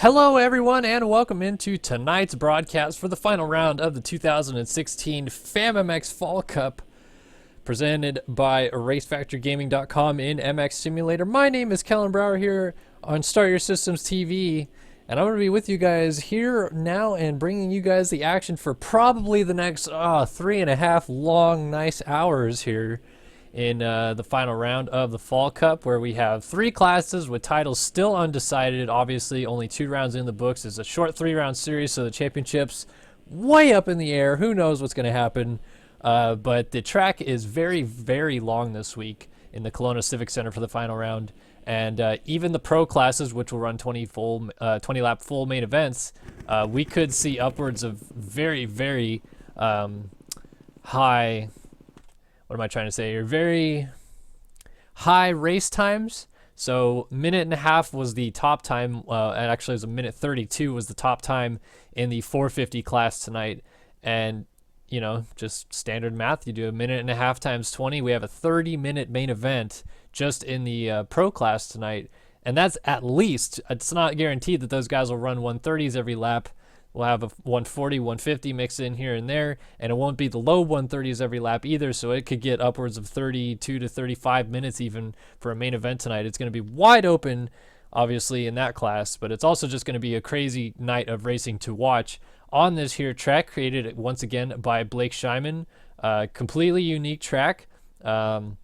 Hello, everyone, and welcome into tonight's broadcast for the final round of the 2016 FAMmx Fall Cup, presented by RaceFactorGaming.com in MX Simulator. My name is Kellen Brauer here on Start Your Systems TV, and I'm going to be with you guys here now and bringing you guys the action for probably the next 3.5 long, nice hours here in the final round of the Fall Cup, where we have 3 classes with titles still undecided. Obviously, only 2 rounds in the books. It's a short 3-round series, so the championship's way up in the air. Who knows what's going to happen? But the track is very, very long this week in the Kelowna Civic Center for the final round. And even the pro classes, which will run 20-lap full main events, we could see upwards of very, very high... What am I trying to say here? Very high race times. So minute and a half was the top time. And actually, it was a minute 32 was the top time in the 450 class tonight. And, you know, just standard math. You do a minute and a half times 20. We have a 30-minute main event just in the pro class tonight. And that's at least, it's not guaranteed that those guys will run 130s every lap. We'll have a 140, 150 mixed in here and there, and it won't be the low 130s every lap either, so it could get upwards of 32 to 35 minutes even for a main event tonight. It's going to be wide open, obviously, in that class, but it's also just going to be a crazy night of racing to watch on this here track, created once again by Blake Scheiman. Completely unique track. You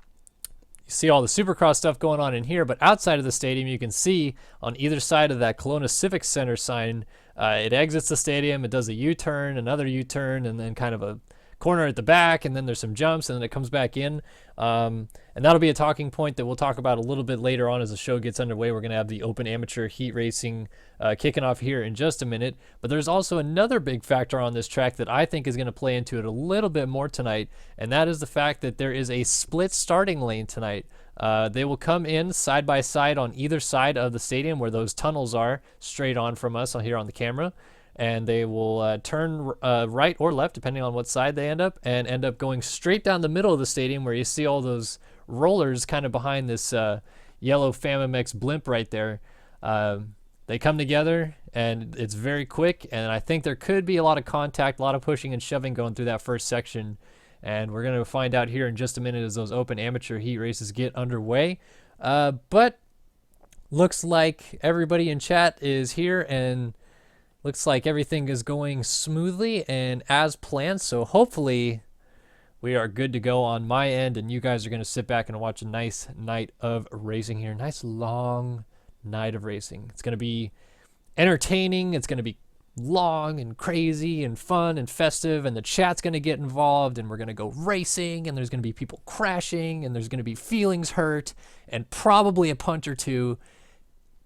see all the Supercross stuff going on in here, but outside of the stadium, you can see on either side of that Kelowna Civic Center sign, it exits the stadium, it does a U-turn, another U-turn, and then kind of a corner at the back, and then there's some jumps, and then it comes back in. And that'll be a talking point that we'll talk about a little bit later on as the show gets underway. We're going to have the open amateur heat racing kicking off here in just a minute. But there's also another big factor on this track that I think is going to play into it a little bit more tonight, and that is the fact that there is a split starting lane tonight. They will come in side by side on either side of the stadium where those tunnels are, straight on from us here on the camera. And they will turn right or left, depending on what side they end up, and end up going straight down the middle of the stadium where you see all those rollers kind of behind this yellow FAMmx blimp right there. They come together, and it's very quick, and I think there could be a lot of contact, a lot of pushing and shoving going through that first section. And we're going to find out here in just a minute as those open amateur heat races get underway. But looks like everybody in chat is here, and looks like everything is going smoothly and as planned. So hopefully we are good to go on my end, and you guys are going to sit back and watch a nice night of racing here. Nice long night of racing. It's going to be entertaining. It's going to be long and crazy and fun and festive, and the chat's going to get involved, and we're going to go racing, and there's going to be people crashing, and there's going to be feelings hurt, and probably a punch or two.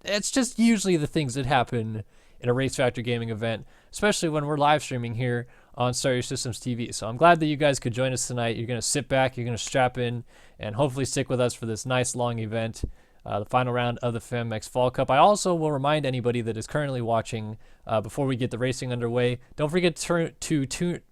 It's just usually the things that happen in a Race Factor Gaming event, especially when we're live streaming here on Start Your Systems TV. So I'm glad that you guys could join us tonight. You're going to sit back, you're going to strap in, and hopefully stick with us for this nice long event, the final round of the FAMmx Fall Cup. I also will remind anybody that is currently watching, before we get the racing underway, don't forget to tune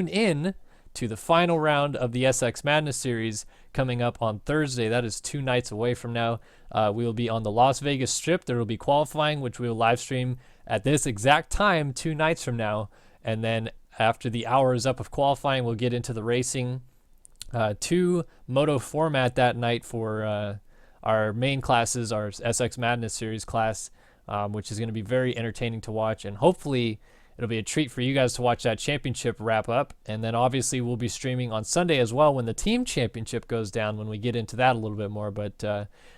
in to the final round of the SX Madness Series coming up on Thursday. That is 2 nights away from now. We will be on the Las Vegas Strip. There will be qualifying, which we will live stream at this exact time 2 nights from now. And then after the hour is up of qualifying, we'll get into the racing. 2 moto format that night for our main classes, our SX Madness Series class, which is going to be very entertaining to watch. And hopefully it'll be a treat for you guys to watch that championship wrap up. And then obviously we'll be streaming on Sunday as well when the team championship goes down, when we get into that a little bit more. But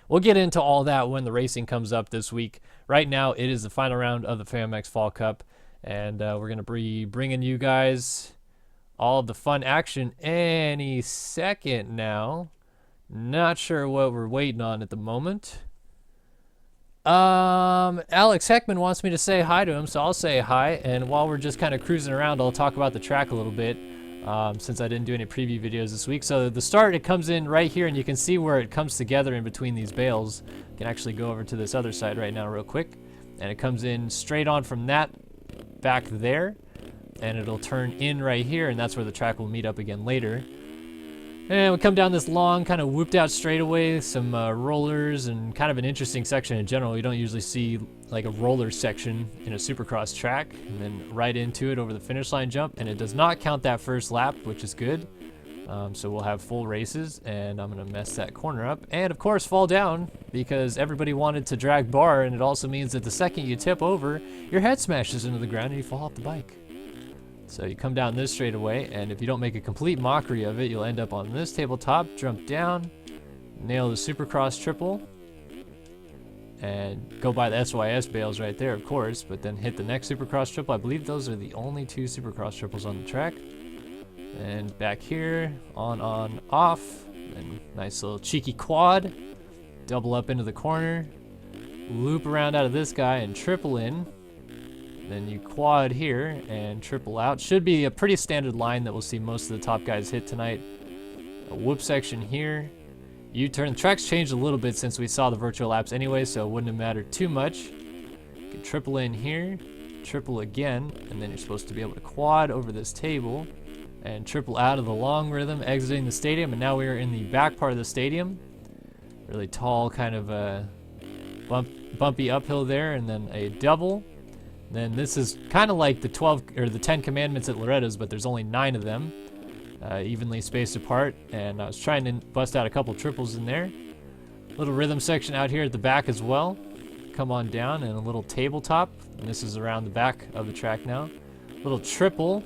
we'll get into all that when the racing comes up this week. Right now, it is the final round of the FAMmx Fall Cup. And we're going to be bringing you guys all of the fun action any second now. Not sure what we're waiting on at the moment. Alex Heckman wants me to say hi to him, so I'll say hi. And while we're just kind of cruising around, I'll talk about the track a little bit, since I didn't do any preview videos this week. So the start, it comes in right here, and you can see where it comes together in between these bales. I can actually go over to this other side right now real quick. And it comes in straight on from that back there, and it'll turn in right here, and that's where the track will meet up again later. And we come down this long, kind of whooped out straightaway, some rollers, and kind of an interesting section in general. You don't usually see like a roller section in a supercross track. And then right into it over the finish line jump, and it does not count that first lap, which is good. So we'll have full races, and I'm gonna mess that corner up. And of course fall down, because everybody wanted to drag bar, and it also means that the second you tip over, your head smashes into the ground and you fall off the bike. So you come down this straightaway, and if you don't make a complete mockery of it, you'll end up on this tabletop, jump down, nail the supercross triple, and go by the SYS bales right there, of course, but then hit the next supercross triple. I believe those are the only 2 supercross triples on the track. And back here, on, off, and nice little cheeky quad, double up into the corner, loop around out of this guy and triple in. Then you quad here and triple out. Should be a pretty standard line that we'll see most of the top guys hit tonight. A whoop section here. U-turn. The track's changed a little bit since we saw the virtual laps anyway, so it wouldn't have mattered too much. You can triple in here, triple again, and then you're supposed to be able to quad over this table and triple out of the long rhythm, exiting the stadium. And now we are in the back part of the stadium. Really tall, kind of bumpy uphill there, and then a double. Then this is kind of like the 12 or the 10 commandments at Loretta's, but there's only 9 of them, evenly spaced apart. And I was trying to bust out a couple triples in there. Little rhythm section out here at the back as well. Come on down, and a little tabletop. And this is around the back of the track now. Little triple.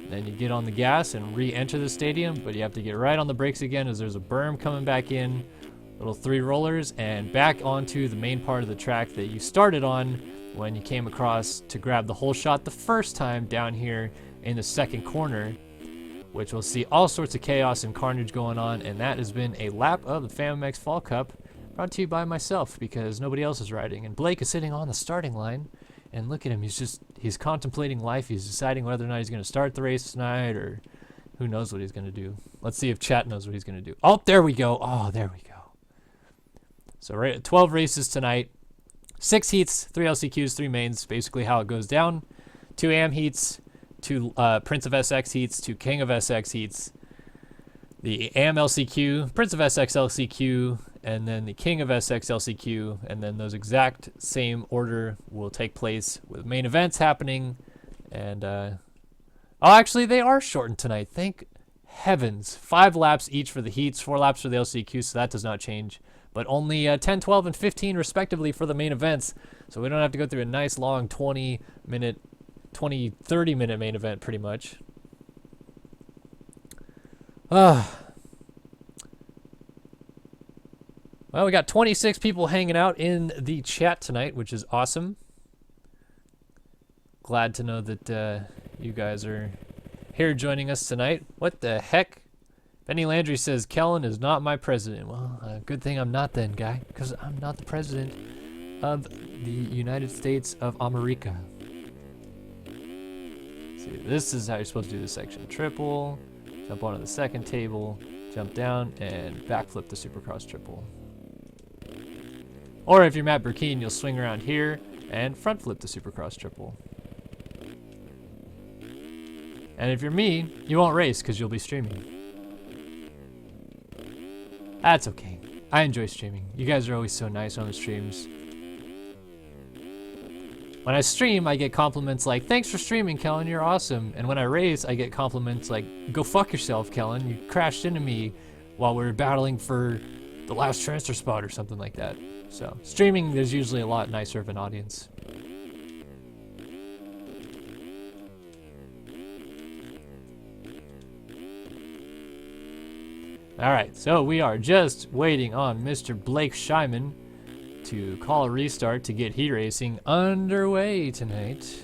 Then you get on the gas and re-enter the stadium, but you have to get right on the brakes again as there's a berm coming back in. Little 3 rollers and back onto the main part of the track that you started on when you came across to grab the whole shot the first time down here in the second corner, which we'll see all sorts of chaos and carnage going on. And that has been a lap of the FAMmx Fall Cup, brought to you by myself because nobody else is riding. And Blake is sitting on the starting line, and look at him, he's contemplating life. He's deciding whether or not he's going to start the race tonight, or who knows what he's going to do. Let's see if chat knows what he's going to do. Oh, there we go. Oh, there we go. So 12 races tonight. 6 heats, 3 LCQs, 3 mains, basically how it goes down. 2 AM heats, 2 Prince of SX heats, 2 King of SX heats. The AM LCQ, Prince of SX LCQ, and then the King of SX LCQ, and then those exact same order will take place with main events happening. And, oh, actually, they are shortened tonight. Thank heavens. 5 laps each for the heats, 4 laps for the LCQ, so that does not change. But only 10, 12, and 15 respectively for the main events. So we don't have to go through a nice long 30 minute main event pretty much. Well, we got 26 people hanging out in the chat tonight, which is awesome. Glad to know that you guys are here joining us tonight. What the heck? Benny Landry says, Kellen is not my president. Well, good thing I'm not then, guy, because I'm not the president of the United States of America. See, this is how you're supposed to do this section. Triple, jump onto the second table, jump down, and backflip the supercross triple. Or if you're Matt Burkeen, you'll swing around here and front flip the supercross triple. And if you're me, you won't race because you'll be streaming. That's okay. I enjoy streaming. You guys are always so nice on the streams. When I stream, I get compliments like, thanks for streaming, Kellen, you're awesome. And when I race, I get compliments like, go fuck yourself, Kellen. You crashed into me while we were battling for the last transfer spot or something like that. So streaming, there's usually a lot nicer of an audience. Alright, so we are just waiting on Mr. Blake Shyman to call a restart to get heat racing underway tonight.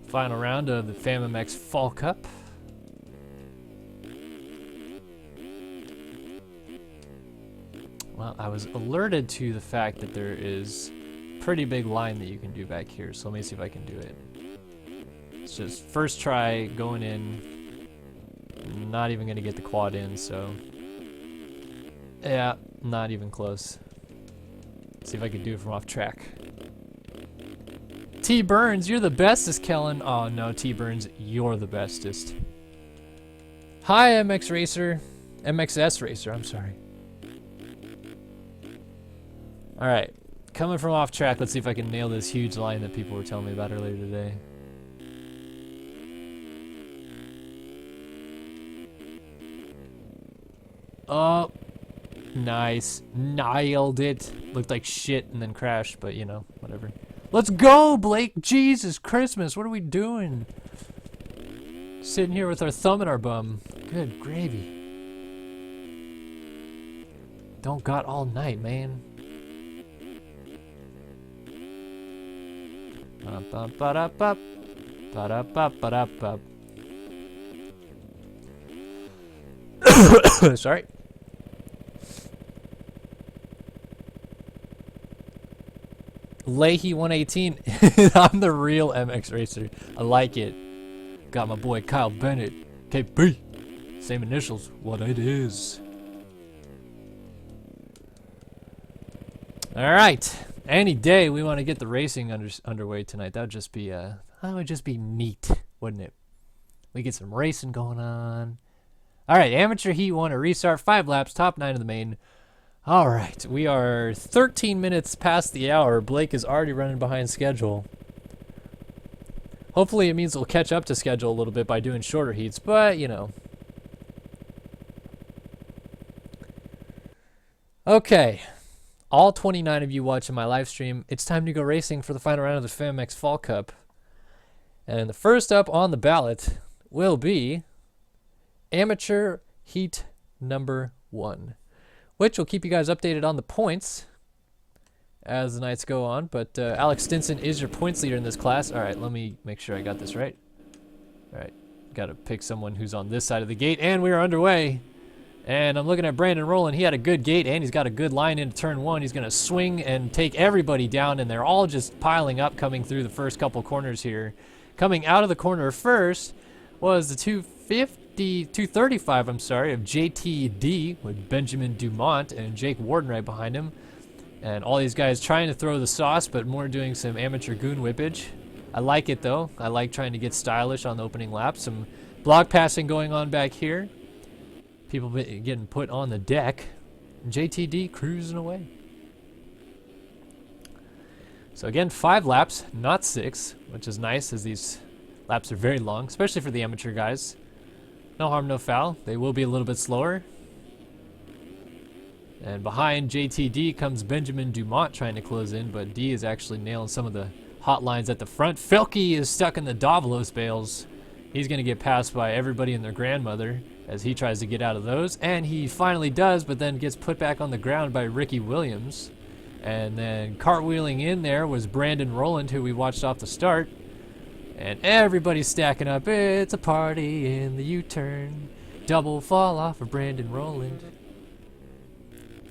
Final round of the FAMmx Fall Cup. Well, I was alerted to the fact that there is a pretty big line that you can do back here, so let me see if I can do it. It's just first try going in. Not even gonna get the quad in, so yeah, not even close. See if I can do it from off track. T Burns, you're the bestest, Kellen. Oh no, T Burns, you're the bestest. Hi, MX Racer. MXS Racer, I'm sorry. Alright. Coming from off track, let's see if I can nail this huge line that people were telling me about earlier today. Oh, nice. Nailed it. Looked like shit and then crashed, but you know, whatever. Let's go, Blake. Jesus Christmas, what are we doing? Sitting here with our thumb in our bum. Good gravy. Don't got all night, man. Ba-da-ba-da-ba. Ba-da-ba-ba-da-ba. Sorry. Leahy 118. I'm the real MX Racer. I like it. Got my boy Kyle Bennett. KP. Same initials. What it is. Alright. Any day we want to get the racing underway tonight. That would just be neat, wouldn't it? We get some racing going on. Alright, amateur heat 1, a restart, 5 laps, top 9 of the main. Alright, we are 13 minutes past the hour. Blake is already running behind schedule. Hopefully it means we'll catch up to schedule a little bit by doing shorter heats, but, you know. Okay. All 29 of you watching my live stream, it's time to go racing for the final round of the FAMmx Fall Cup. And the first up on the ballot will be Amateur Heat number 1, which will keep you guys updated on the points as the nights go on. But Alex Stinson is your points leader in this class. All right, let me make sure I got this right. All right, got to pick someone who's on this side of the gate, and we are underway. And I'm looking at Brandon Rowland. He had a good gate, and he's got a good line into turn 1. He's going to swing and take everybody down, and they're all just piling up coming through the first couple corners here. Coming out of the corner first was the 235, I'm sorry, of JTD with Benjamin Dumont and Jake Warden right behind him. And all these guys trying to throw the sauce, but more doing some amateur goon whippage. I like it, though. I like trying to get stylish on the opening lap. Some block passing going on back here. People getting put on the deck. JTD cruising away. So again, 5 laps, not 6, which is nice as these laps are very long, especially for the amateur guys. No harm, no foul. They will be a little bit slower. And behind JTD comes Benjamin Dumont trying to close in, but D is actually nailing some of the hot lines at the front. Felke is stuck in the Davalos bales. He's going to get passed by everybody and their grandmother as he tries to get out of those. And he finally does, but then gets put back on the ground by Ricky Williams. And then cartwheeling in there was Brandon Rowland, who we watched off the start. And everybody's stacking up. It's a party in the U-turn. Double fall off of Brandon Rowland.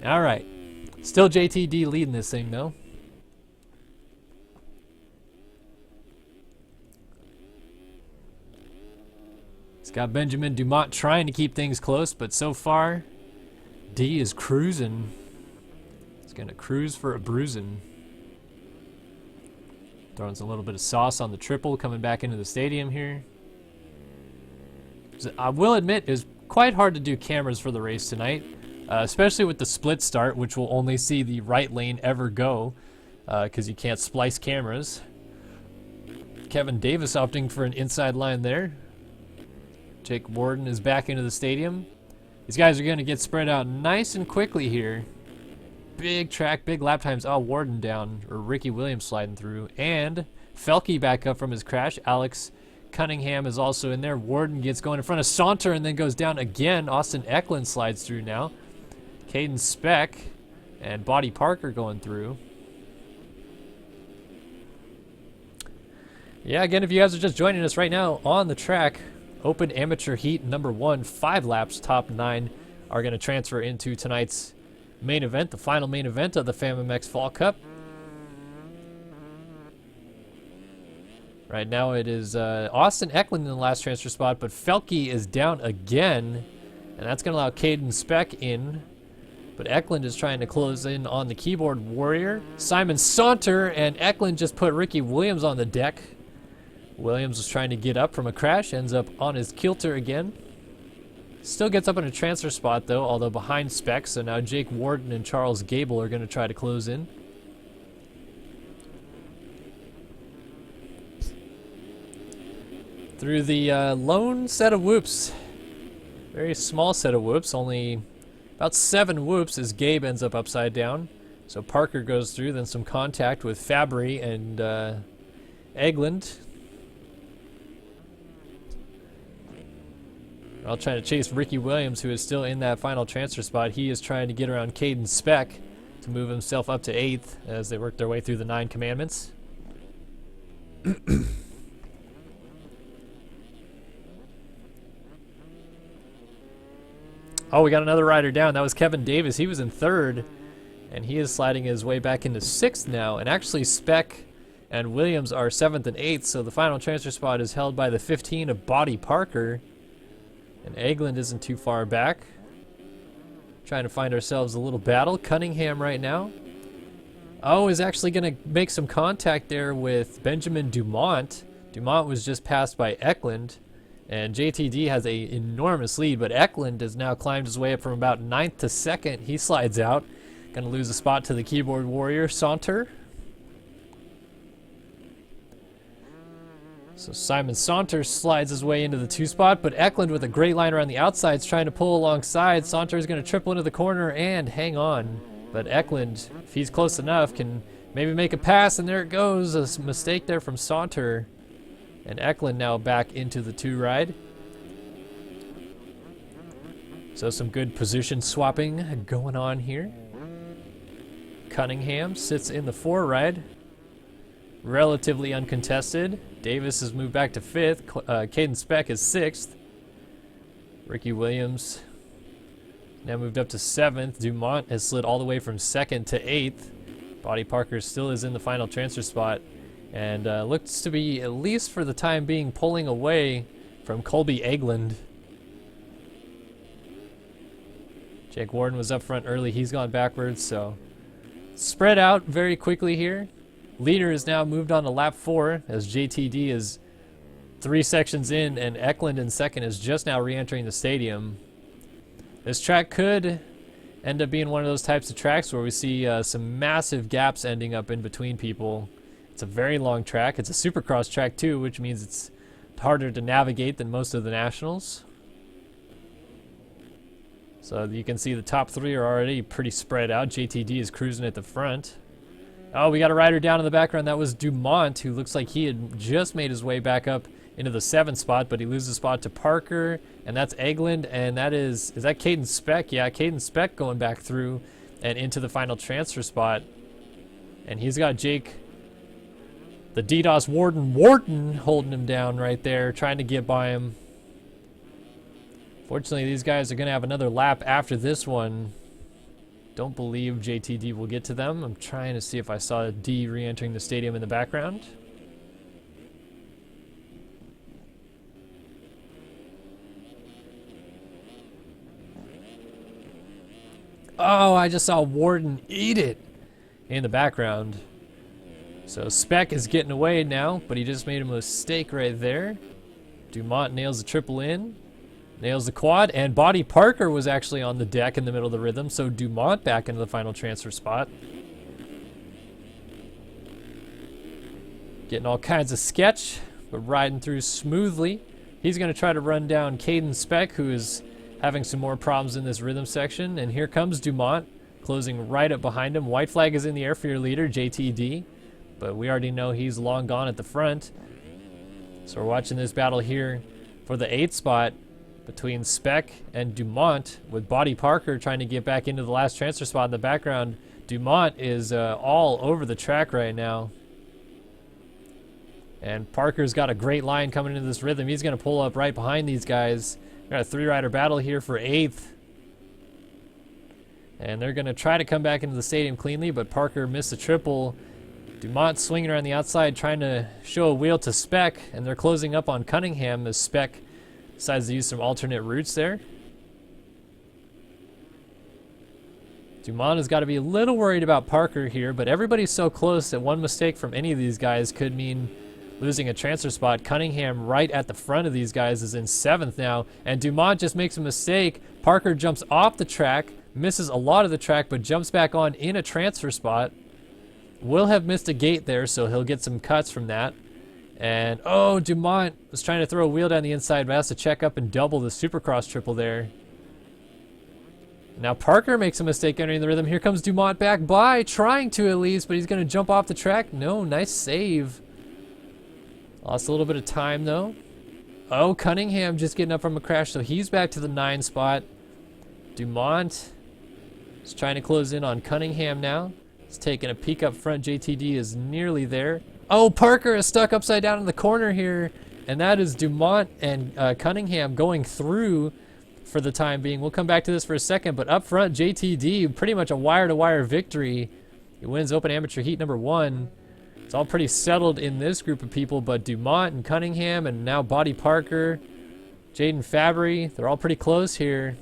All right. Still JTD leading this thing, though. It's got Benjamin Dumont trying to keep things close, but so far, D is cruising. He's going to cruise for a bruising. Throwing a little bit of sauce on the triple, coming back into the stadium here. So I will admit, it was quite hard to do cameras for the race tonight, especially with the split start, which will only see the right lane ever go, because you can't splice cameras. Kevin Davis opting for an inside line there. Jake Warden is back into the stadium. These guys are going to get spread out nice and quickly here. Big track, big lap times. Oh, Warden down, or Ricky Williams sliding through. And Felke back up from his crash. Alex Cunningham is also in there. Warden gets going in front of Saunter and then goes down again. Austin Eklund slides through now. Caden Speck and Bodie Parker going through. Yeah, again, if you guys are just joining us right now on the track, Open Amateur Heat number 1, 5 laps, top 9 are going to transfer into tonight's main event, the final main event of the FAMmx Fall Cup. Right now it is Austin Eklund in the last transfer spot, but Felke is down again, and that's going to allow Caden Speck in. But Eklund is trying to close in on the keyboard warrior. Simon Saunter, and Eklund just put Ricky Williams on the deck. Williams was trying to get up from a crash, ends up on his kilter again. Still gets up in a transfer spot though, although behind Spec, so now Jake Warden and Charles Gable are going to try to close in. Through the lone set of whoops. Very small set of whoops, only about 7 whoops as Gabe ends up upside down. So Parker goes through, then some contact with Fabry and Eglund. I'll try to chase Ricky Williams, who is still in that final transfer spot. He is trying to get around Caden Speck to move himself up to 8th as they work their way through the 9 commandments. Oh, we got another rider down. That was Kevin Davis. He was in 3rd, and he is sliding his way back into 6th now. And actually, Speck and Williams are 7th and 8th, so the final transfer spot is held by the 15 of Body Parker. And Eglund isn't too far back. Trying to find ourselves a little battle. Cunningham right now. Oh, is actually going to make some contact there with Benjamin Dumont. Dumont was just passed by Eklund. And JTD has an enormous lead, but Eklund has now climbed his way up from about 9th to 2nd. He slides out. Going to lose a spot to the keyboard warrior, Saunter. So Simon Saunter slides his way into the 2 spot, but Eklund with a great line around the outside is trying to pull alongside. Saunter is going to triple into the corner and hang on. But Eklund, if he's close enough, can maybe make a pass, and there it goes. A mistake there from Saunter. And Eklund now back into the 2 ride. So some good position swapping going on here. Cunningham sits in the 4 ride. Relatively uncontested. Davis has moved back to 5th. Caden Speck is 6th. Ricky Williams now moved up to 7th. Dumont has slid all the way from 2nd to 8th. Body Parker still is in the final transfer spot. And looks to be, at least for the time being, pulling away from Colby Eglund. Jake Warden was up front early. He's gone backwards, so spread out very quickly here. Leader is now moved on to lap 4 as JTD is 3 sections in, and Eklund in 2nd is just now re-entering the stadium. This track could end up being one of those types of tracks where we see some massive gaps ending up in between people. It's a very long track. It's a supercross track too, which means it's harder to navigate than most of the nationals. So you can see the top 3 are already pretty spread out. JTD is cruising at the front. Oh, we got a rider down in the background. That was Dumont, who looks like he had just made his way back up into the 7th spot, but he loses a spot to Parker, and that's Eglund, and that is that Caden Speck? Yeah, Caden Speck going back through and into the final transfer spot. And he's got Jake, the DDoS Warden holding him down right there, trying to get by him. Fortunately, these guys are going to have another lap after this one. Don't believe JTD will get to them. I'm trying to see if I saw D re-entering the stadium in the background. Oh, I just saw Warden eat it in the background. So Speck is getting away now, but he just made a mistake right there. Dumont nails the triple in. Nails the quad, and Body Parker was actually on the deck in the middle of the rhythm, so Dumont back into the final transfer spot. Getting all kinds of sketch, but riding through smoothly. He's going to try to run down Caden Speck, who is having some more problems in this rhythm section, and here comes Dumont, closing right up behind him. White flag is in the air for your leader, JTD, but we already know he's long gone at the front. So we're watching this battle here for the 8th spot between Speck and Dumont, with Body Parker trying to get back into the last transfer spot in the background. Dumont is all over the track right now. And Parker's got a great line coming into this rhythm. He's going to pull up right behind these guys. We got a 3-rider battle here for 8th. And they're going to try to come back into the stadium cleanly, but Parker missed a triple. Dumont swinging around the outside, trying to show a wheel to Speck, and they're closing up on Cunningham as Speck decides to use some alternate routes there. Dumont has got to be a little worried about Parker here, but everybody's so close that one mistake from any of these guys could mean losing a transfer spot. Cunningham right at the front of these guys is in 7th now, and Dumont just makes a mistake. Parker jumps off the track, misses a lot of the track, but jumps back on in a transfer spot. Will have missed a gate there, so he'll get some cuts from that. And, oh, Dumont was trying to throw a wheel down the inside, but has to check up and double the Supercross triple there. Now Parker makes a mistake entering the rhythm. Here comes Dumont back by, trying to at least, but he's going to jump off the track. No, nice save. Lost a little bit of time, though. Oh, Cunningham just getting up from a crash, so he's back to the 9 spot. Dumont is trying to close in on Cunningham now. He's taking a peek up front. JTD is nearly there. Oh, Parker is stuck upside down in the corner here, and that is Dumont and Cunningham going through for the time being. We'll come back to this for a second, but up front, JTD, pretty much a wire-to-wire victory. He wins Open Amateur Heat number 1. It's all pretty settled in this group of people, but Dumont and Cunningham and now Buddy Parker, Jaden Fabry, they're all pretty close here.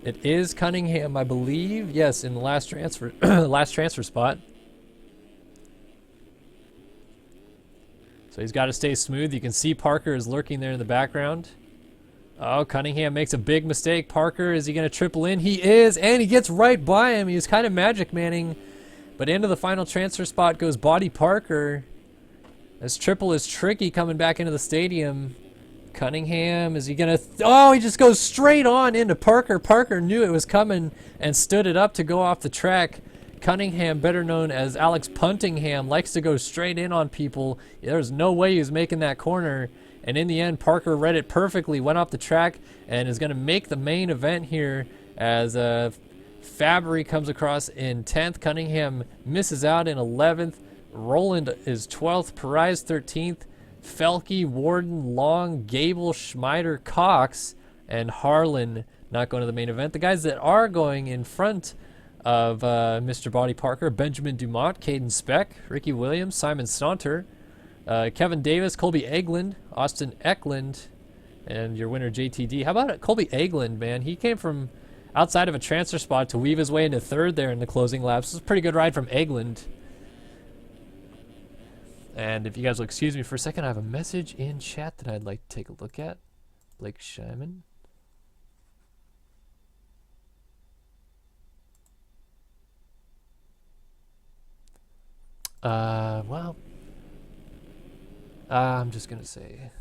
It is Cunningham, I believe. Yes, in the last transfer last transfer spot. So he's got to stay smooth. You can see Parker is lurking there in the background. Oh, Cunningham makes a big mistake. Parker, is he going to triple in? He is, and he gets right by him. He was kind of magic manning. But into the final transfer spot goes Buddy Parker. This triple is tricky coming back into the stadium. Cunningham, is he going to... Oh, he just goes straight on into Parker. Parker knew it was coming and stood it up to go off the track. Cunningham, better known as Alex Puntingham, likes to go straight in on people. There's no way he was making that corner. And in the end, Parker read it perfectly, went off the track, and is going to make the main event here as Fabry comes across in 10th. Cunningham misses out in 11th. Roland is 12th. Perez 13th. Felke, Warden, Long, Gable, Schmeider, Cox, and Harlan not going to the main event. The guys that are going in front of Mr. Buddy Parker: Benjamin Dumont, Caden Speck, Ricky Williams, Simon Saunter, Kevin Davis, Colby Eglund, Austin Eklund, and your winner JTD. How about Colby Eglund, man? He came from outside of a transfer spot to weave his way into 3rd there in the closing laps. This is a pretty good ride from Eglund. And if you guys will excuse me for a second, I have a message in chat that I'd like to take a look at. Blake Shyman. Well, I'm just going to say...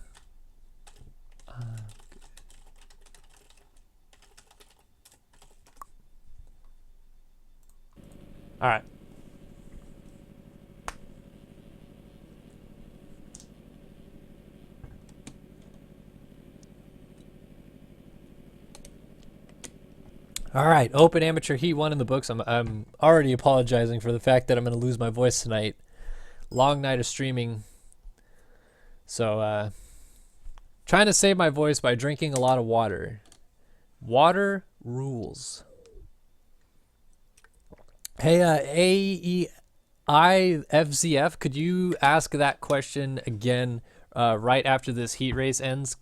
all right. All right, Open Amateur Heat 1 in the books. I'm already apologizing for the fact that I'm going to lose my voice tonight. Long night of streaming. So, trying to save my voice by drinking a lot of water. Water rules. Hey, AEIFZF, could you ask that question again right after this heat race ends?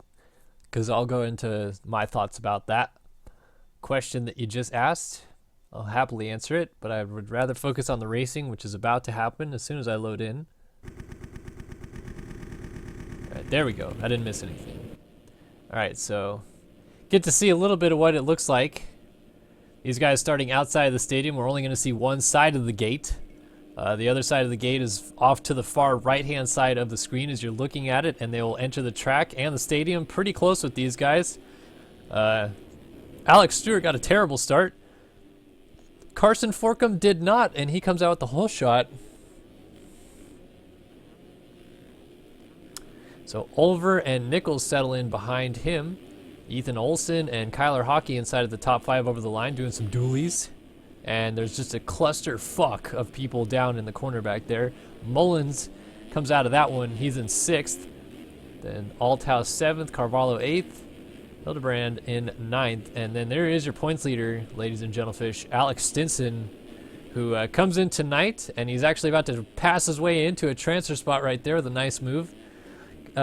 Because I'll go into my thoughts about that question that you just asked. I'll happily answer it, but I would rather focus on the racing, which is about to happen as soon as I load in. All right, there we go. I didn't miss anything. All right, so get to see a little bit of what it looks like. These guys starting outside of the stadium. We're only going to see one side of the gate. The other side of the gate is off to the far right-hand side of the screen as you're looking at it, and they will enter the track and the stadium pretty close with these guys. Alex Stewart got a terrible start. Carson Forkham did not, and he comes out with the whole shot. So Ulver and Nichols settle in behind him. Ethan Olson and Kyler Hockey inside of the top 5 over the line doing some dualies. And there's just a cluster fuck of people down in the corner back there. Mullins comes out of that one. He's in 6th. Then Althouse 7th, Carvalho 8th, Hildebrand in 9th. And then there is your points leader, ladies and gentlefish, Alex Stinson, who comes in tonight. And he's actually about to pass his way into a transfer spot right there with a nice move.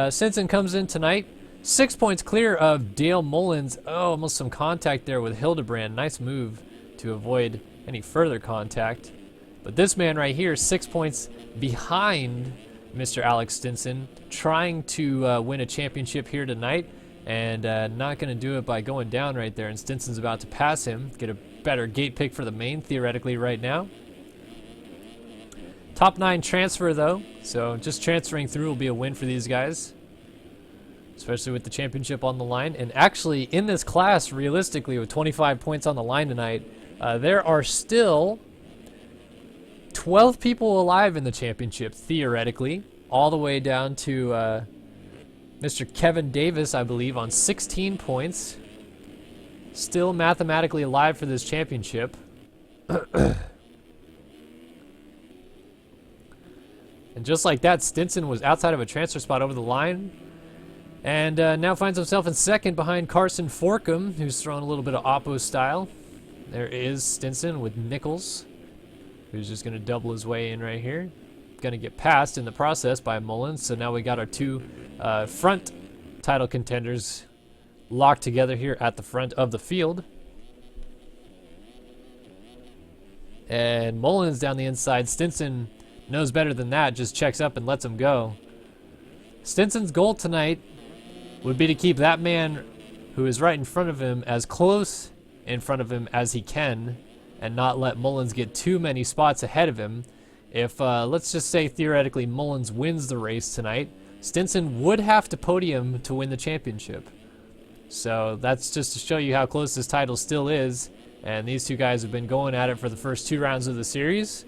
Stinson comes in tonight. 6 points clear of Dale Mullins. Oh, almost some contact there with Hildebrand. Nice move to avoid any further contact. But this man right here, 6 points behind Mr. Alex Stinson, trying to win a championship here tonight, and not going to do it by going down right there. And Stinson's about to pass him, get a better gate pick for the main, theoretically, right now. Top 9 transfer, though, so just transferring through will be a win for these guys, especially with the championship on the line. And actually, in this class, realistically, with 25 points on the line tonight, there are still 12 people alive in the championship, theoretically, all the way down to Mr. Kevin Davis, I believe, on 16 points. Still mathematically alive for this championship. And just like that, Stinson was outside of a transfer spot over the line. And now finds himself in second behind Carson Forkham, who's throwing a little bit of Oppo style. There is Stinson with Nichols, who's just going to double his way in right here. Going to get passed in the process by Mullins. So now we got our two front title contenders locked together here at the front of the field. And Mullins down the inside. Stinson knows better than that, just checks up and lets him go. Stinson's goal tonight would be to keep that man who is right in front of him as close in front of him as he can, and not let Mullins get too many spots ahead of him. If, let's just say theoretically Mullins wins the race tonight, Stinson would have to podium to win the championship. So that's just to show you how close this title still is, and these two guys have been going at it for the first 2 rounds of the series.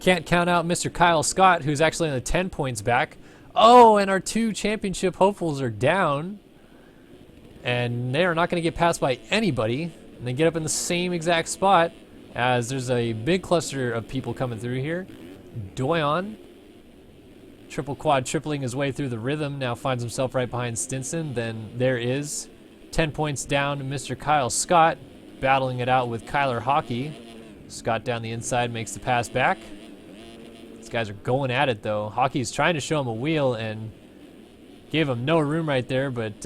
Can't count out Mr. Kyle Scott, who's actually on the 10 points back. Oh, and our 2 championship hopefuls are down, and they are not going to get passed by anybody, and they get up in the same exact spot as there's a big cluster of people coming through here. Doyon, triple quad tripling his way through the rhythm, now finds himself right behind Stinson. Then there is 10 points down to Mr. Kyle Scott, battling it out with Kyler Hockey. Scott down the inside makes the pass back. These guys are going at it, though. Hockey's trying to show him a wheel and gave him no room right there, but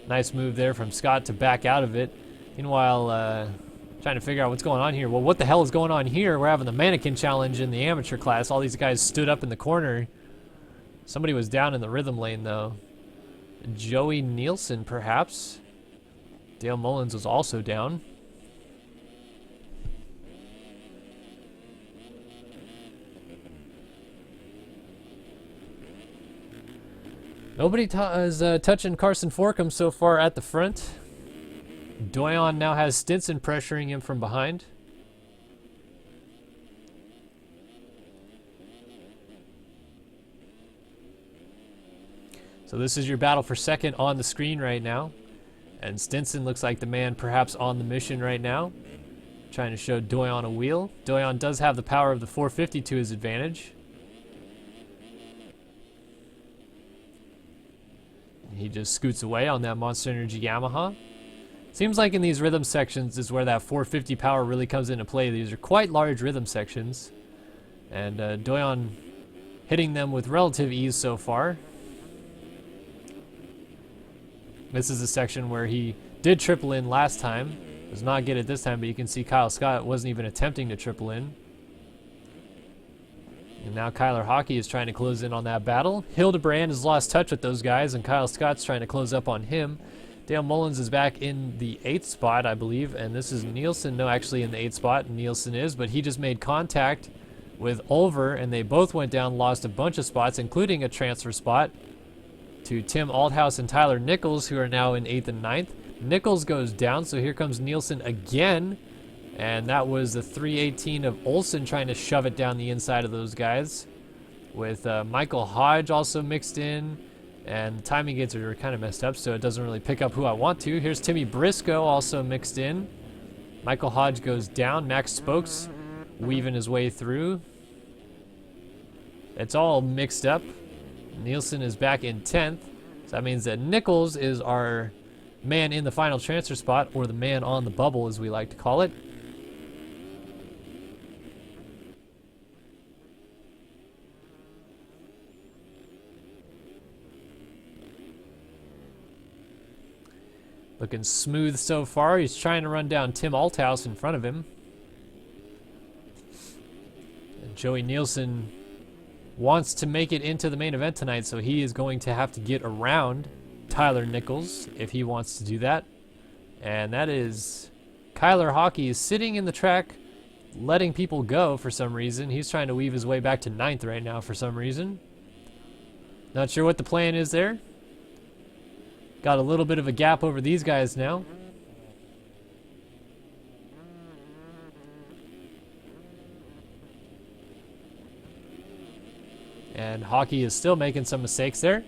nice move there from Scott to back out of it. Meanwhile, trying to figure out what's going on here. Well, what the hell is going on here? We're having the mannequin challenge in the amateur class. All these guys stood up in the corner. Somebody was down in the rhythm lane, though. Joey Nielsen, perhaps. Dale Mullins was also down. Nobody is touching Carson Forkham so far at the front. Doyon now has Stinson pressuring him from behind. So this is your battle for second on the screen right now. And Stinson looks like the man perhaps on the mission right now, trying to show Doyon a wheel. Doyon does have the power of the 450 to his advantage. He just scoots away on that Monster Energy Yamaha. Seems like in these rhythm sections is where that 450 power really comes into play. These are quite large rhythm sections. And Doyon hitting them with relative ease so far. This is a section where he did triple in last time. Does not get it this time, but you can see Kyle Scott wasn't even attempting to triple in. And now Kyler Hockey is trying to close in on that battle. Hildebrand has lost touch with those guys, and Kyle Scott's trying to close up on him. Dale Mullins is back in the 8th spot, I believe, and this is Nielsen. No, actually in the 8th spot, Nielsen is, but he just made contact with Ulver, and they both went down, lost a bunch of spots, including a transfer spot to Tim Althouse and Tyler Nichols, who are now in 8th and 9th. Nichols goes down, so here comes Nielsen again. And that was the 318 of Olsen trying to shove it down the inside of those guys, with Michael Hodge also mixed in. And the timing gates are kind of messed up, so it doesn't really pick up who I want to. Here's Timmy Briscoe also mixed in. Michael Hodge goes down. Max Spokes weaving his way through. It's all mixed up. Nielsen is back in 10th. So that means that Nichols is our man in the final transfer spot, or the man on the bubble, as we like to call it. Looking smooth so far. He's trying to run down Tim Althouse in front of him. And Joey Nielsen wants to make it into the main event tonight, so he is going to have to get around Tyler Nichols if he wants to do that. And that is Kyler Hockey is sitting in the track, letting people go for some reason. He's trying to weave his way back to 9th right now for some reason. Not sure what the plan is there. Got a little bit of a gap over these guys now. And Hockey is still making some mistakes there.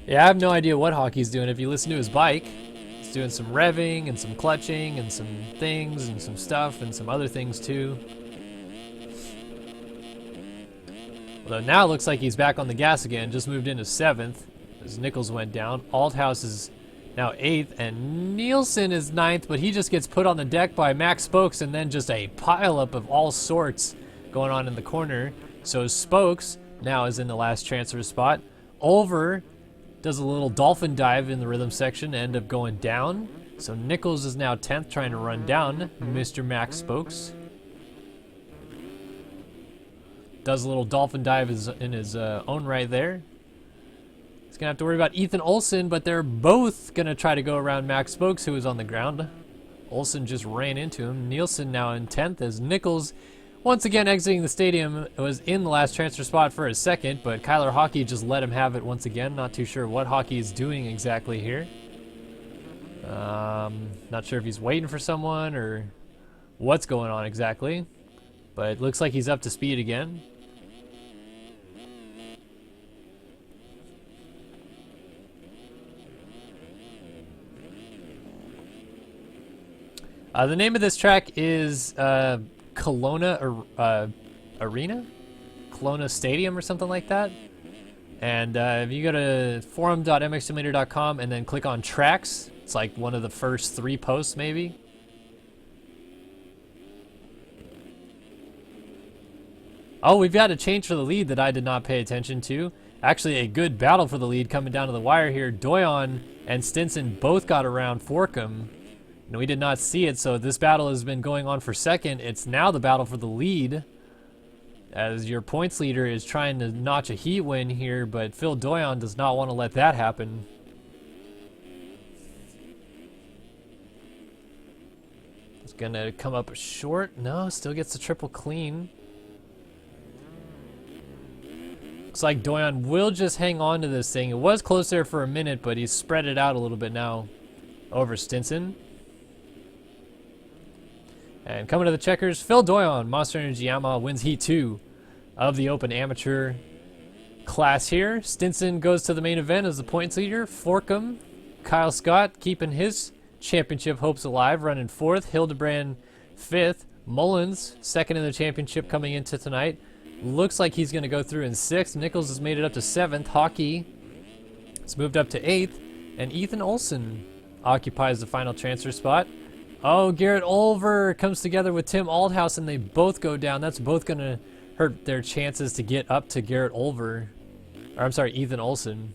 Yeah, I have no idea what Hockey's doing. If you listen to his bike, he's doing some revving and some clutching and some things and some stuff and some other things too. Although now it looks like he's back on the gas again, just moved into 7th as Nichols went down. Althouse is now 8th, and Nielsen is 9th, but he just gets put on the deck by Max Spokes, and then just a pileup of all sorts going on in the corner. So Spokes now is in the last transfer spot. Over does a little dolphin dive in the rhythm section, end up going down. So Nichols is now 10th, trying to run down Mr. Max Spokes. Does a little dolphin dive in his own right there. He's going to have to worry about Ethan Olsen, but they're both going to try to go around Max Spokes, who is on the ground. Olsen just ran into him. Nielsen now in 10th as Nichols, once again exiting the stadium, was in the last transfer spot for a second, but Kyler Hockey just let him have it once again. Not too sure what Hockey is doing exactly here. Not sure if he's waiting for someone or what's going on exactly, but it looks like he's up to speed again. The name of this track is Kelowna Arena? Kelowna Stadium or something like that. And if you go to forum.mxsimulator.com and then click on tracks, it's like one of the first 3 posts maybe. Oh, we've got a change for the lead that I did not pay attention to. Actually, a good battle for the lead coming down to the wire here. Doyon and Stinson both got around Forkham. And we did not see it, so this battle has been going on for second. It's now the battle for the lead, as your points leader is trying to notch a heat win here, but Phil Doyon does not want to let that happen. It's going to come up short. No, still gets the triple clean. Looks like Doyon will just hang on to this thing. It was close there for a minute, but he's spread it out a little bit now over Stinson. And coming to the checkers, Phil Doyon, Monster Energy Yamaha, wins Heat 2 of the Open Amateur class here. Stinson goes to the main event as the points leader. Forkham, Kyle Scott keeping his championship hopes alive, running 4th. Hildebrand 5th. Mullins 2nd in the championship coming into tonight. Looks like he's going to go through in 6th. Nichols has made it up to 7th. Hockey has moved up to 8th. And Ethan Olsen occupies the final transfer spot. Oh, Garrett Olver comes together with Tim Althouse, and they both go down. That's both going to hurt their chances to get up to Garrett Olver. Or, I'm sorry, Ethan Olsen.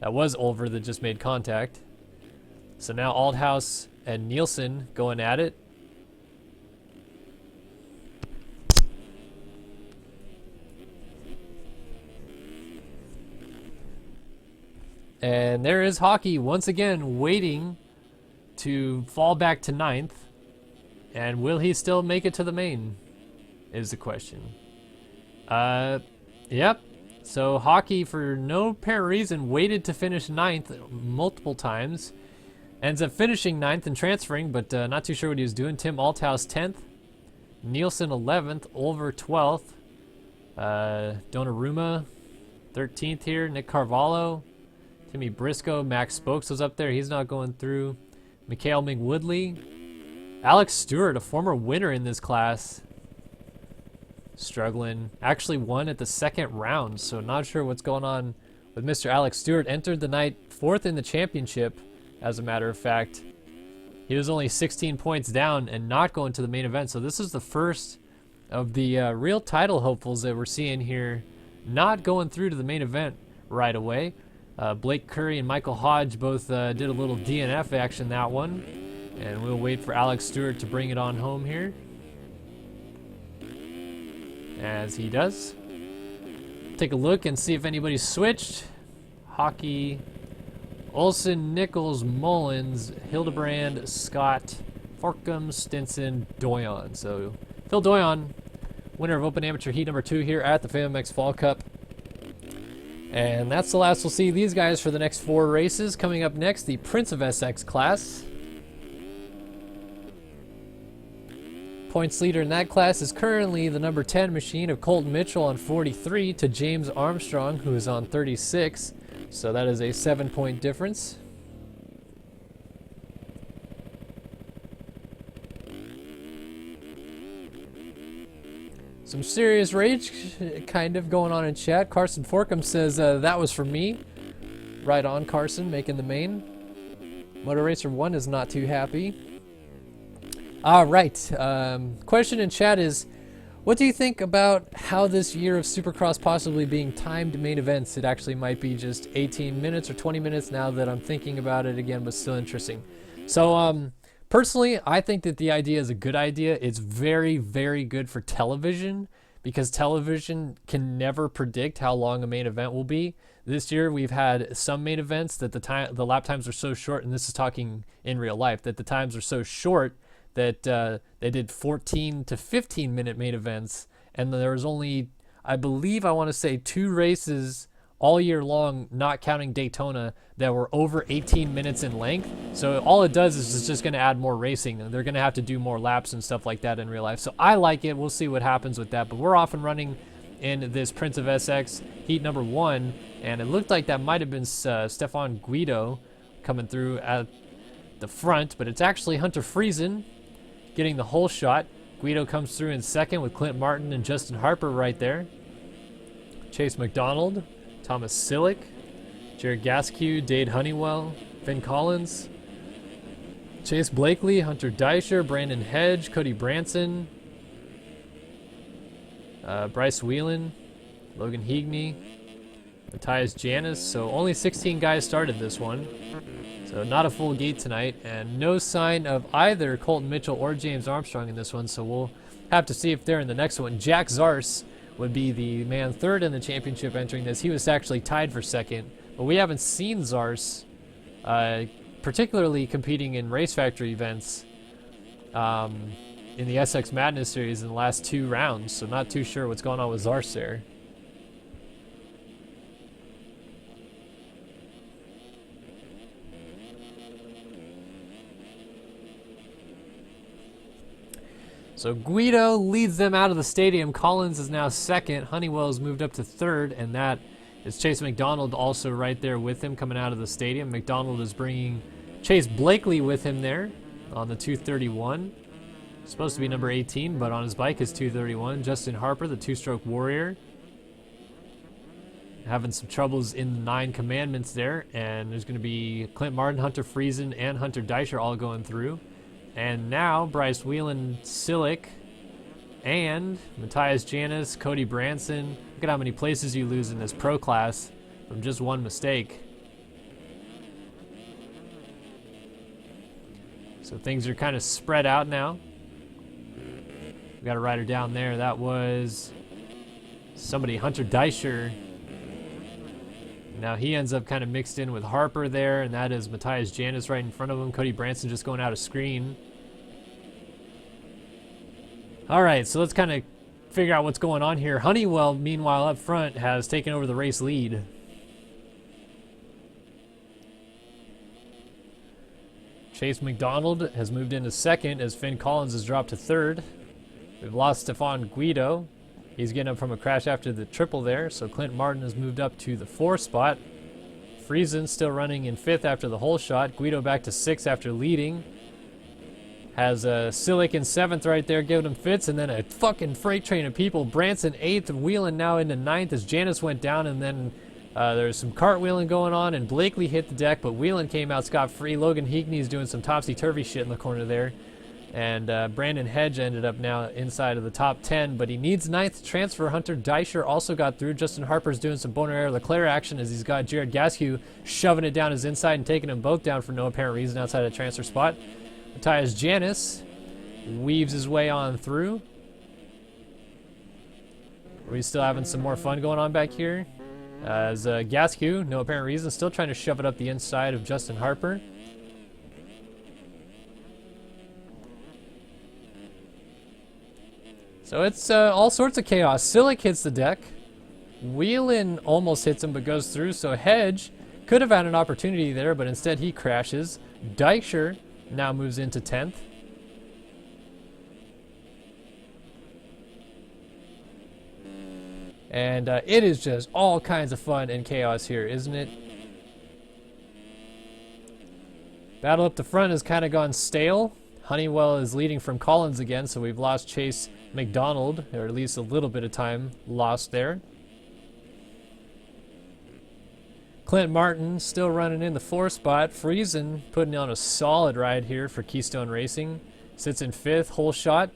That was Olver that just made contact. So now Althouse and Nielsen going at it. And there is Hockey once again waiting to fall back to 9th. And will he still make it to the main is the question. Yep. So Hockey, for no apparent reason, waited to finish 9th multiple times. Ends up finishing 9th and transferring, but not too sure what he was doing. Tim Althouse 10th. Nielsen 11th. Olver 12th. Donnarumma 13th here. Nick Carvalho. Timmy Briscoe. Max Spokes was up there. He's not going through. Mikhail Ming-Woodley. Alex Stewart, a former winner in this class. Struggling. Actually won at the 2nd round, so not sure what's going on with Mr. Alex Stewart. Entered the night 4th in the championship, as a matter of fact. He was only 16 points down and not going to the main event, so this is the first of the real title hopefuls that we're seeing here not going through to the main event right away. Blake Curry and Michael Hodge both did a little DNF action that one. And we'll wait for Alex Stewart to bring it on home here, as he does. Take a look and see if anybody's switched. Hockey, Olsen, Nichols, Mullins, Hildebrand, Scott, Forkum, Stinson, Doyon. So Phil Doyon, winner of Open Amateur Heat number 2 here at the FAMmx Fall Cup. And that's the last we'll see these guys for the next 4 races. Coming up next, the Prince of SX class. Points leader in that class is currently the number 10 machine of Colton Mitchell on 43 to James Armstrong, who is on 36. So that is a 7-point difference. Some serious rage kind of going on in chat. Carson Forkum says, that was for me. Right on, Carson, making the main. Motor Racer 1 is not too happy. All right. Question in chat is, what do you think about how this year of Supercross possibly being timed main events? It actually might be just 18 minutes or 20 minutes now that I'm thinking about it again, but still interesting. So personally, I think that the idea is a good idea. It's very, very good for television because television can never predict how long a main event will be. This year, we've had some main events that the lap times are so short, and this is talking in real life, that the times are so short that they did 14 to 15 minute main events, and there was only, I believe, I want to say 2 races all year long, not counting Daytona, that were over 18 minutes in length. So all it does is it's just going to add more racing. They're going to have to do more laps and stuff like that in real life. So I like it. We'll see what happens with that. But we're off and running in this Prince of SX heat number 1, and it looked like that might have been Stefan Guido coming through at the front, but it's actually Hunter Friesen getting the whole shot. Guido comes through in second with Clint Martin and Justin Harper right there. Chase McDonald, Thomas Sillick, Jared Gaskew, Dade Honeywell, Finn Collins, Chase Blakely, Hunter Deischer, Brandon Hedge, Cody Branson, Bryce Whelan, Logan Heagney, Matthias Janis. So only 16 guys started this one. So not a full gate tonight, and no sign of either Colton Mitchell or James Armstrong in this one, so we'll have to see if they're in the next one. Jack Zars would be the man third in the championship entering this. He was actually tied for second, but we haven't seen Zars particularly competing in Race Factory events in the SX Madness series in the last 2 rounds, so not too sure what's going on with Zars there. So Guido leads them out of the stadium. Collins is now second. Honeywell has moved up to third, and that is Chase McDonald also right there with him coming out of the stadium. McDonald is bringing Chase Blakely with him there on the 231. Supposed to be number 18, but on his bike is 231. Justin Harper, the 2-stroke warrior, having some troubles in the 9 commandments there, and there's going to be Clint Martin, Hunter Friesen, and Hunter Deischer all going through. And now Bryce Whelan, Sillick, and Matthias Janis, Cody Branson. Look at how many places you lose in this pro class from just one mistake. So things are kind of spread out now. We got a rider down there. That was somebody, Hunter Deischer. Now he ends up kind of mixed in with Harper there, and that is Matthias Janis right in front of him. Cody Branson just going out of screen. All right, so let's kind of figure out what's going on here. Honeywell, meanwhile, up front, has taken over the race lead. Chase McDonald has moved into second as Finn Collins has dropped to third. We've lost Stefan Guido. He's getting up from a crash after the triple there, so Clint Martin has moved up to the 4th spot. Friesen still running in 5th after the whole shot. Guido back to 6th after leading. Has Sillick in 7th right there, giving him fits, and then a fucking freight train of people. Branson 8th, Whelan now into 9th as Janis went down, and then there's some cartwheeling going on, and Blakely hit the deck, but Whelan came out scot-free. Logan Heagney is doing some topsy-turvy shit in the corner there. And Brandon Hedge ended up now inside of the top 10, but he needs 9th transfer. Hunter Deischer also got through. Justin Harper's doing some Bonaire Leclerc action as he's got Jared Gaskew shoving it down his inside and taking them both down for no apparent reason outside of the transfer spot. Matthias Janis weaves his way on through. Are we still having some more fun going on back here? As Gasquet, no apparent reason, still trying to shove it up the inside of Justin Harper. So it's all sorts of chaos. Silic hits the deck. Whelan almost hits him but goes through. So Hedge could have had an opportunity there, but instead he crashes. Deicher now moves into 10th. And it is just all kinds of fun and chaos here, isn't it? Battle up the front has kind of gone stale. Honeywell is leading from Collins again, so we've lost Chase McDonald, or at least a little bit of time lost there. Clint Martin still running in the 4 spot. Friesen putting on a solid ride here for Keystone Racing. Sits in 5th, whole shot.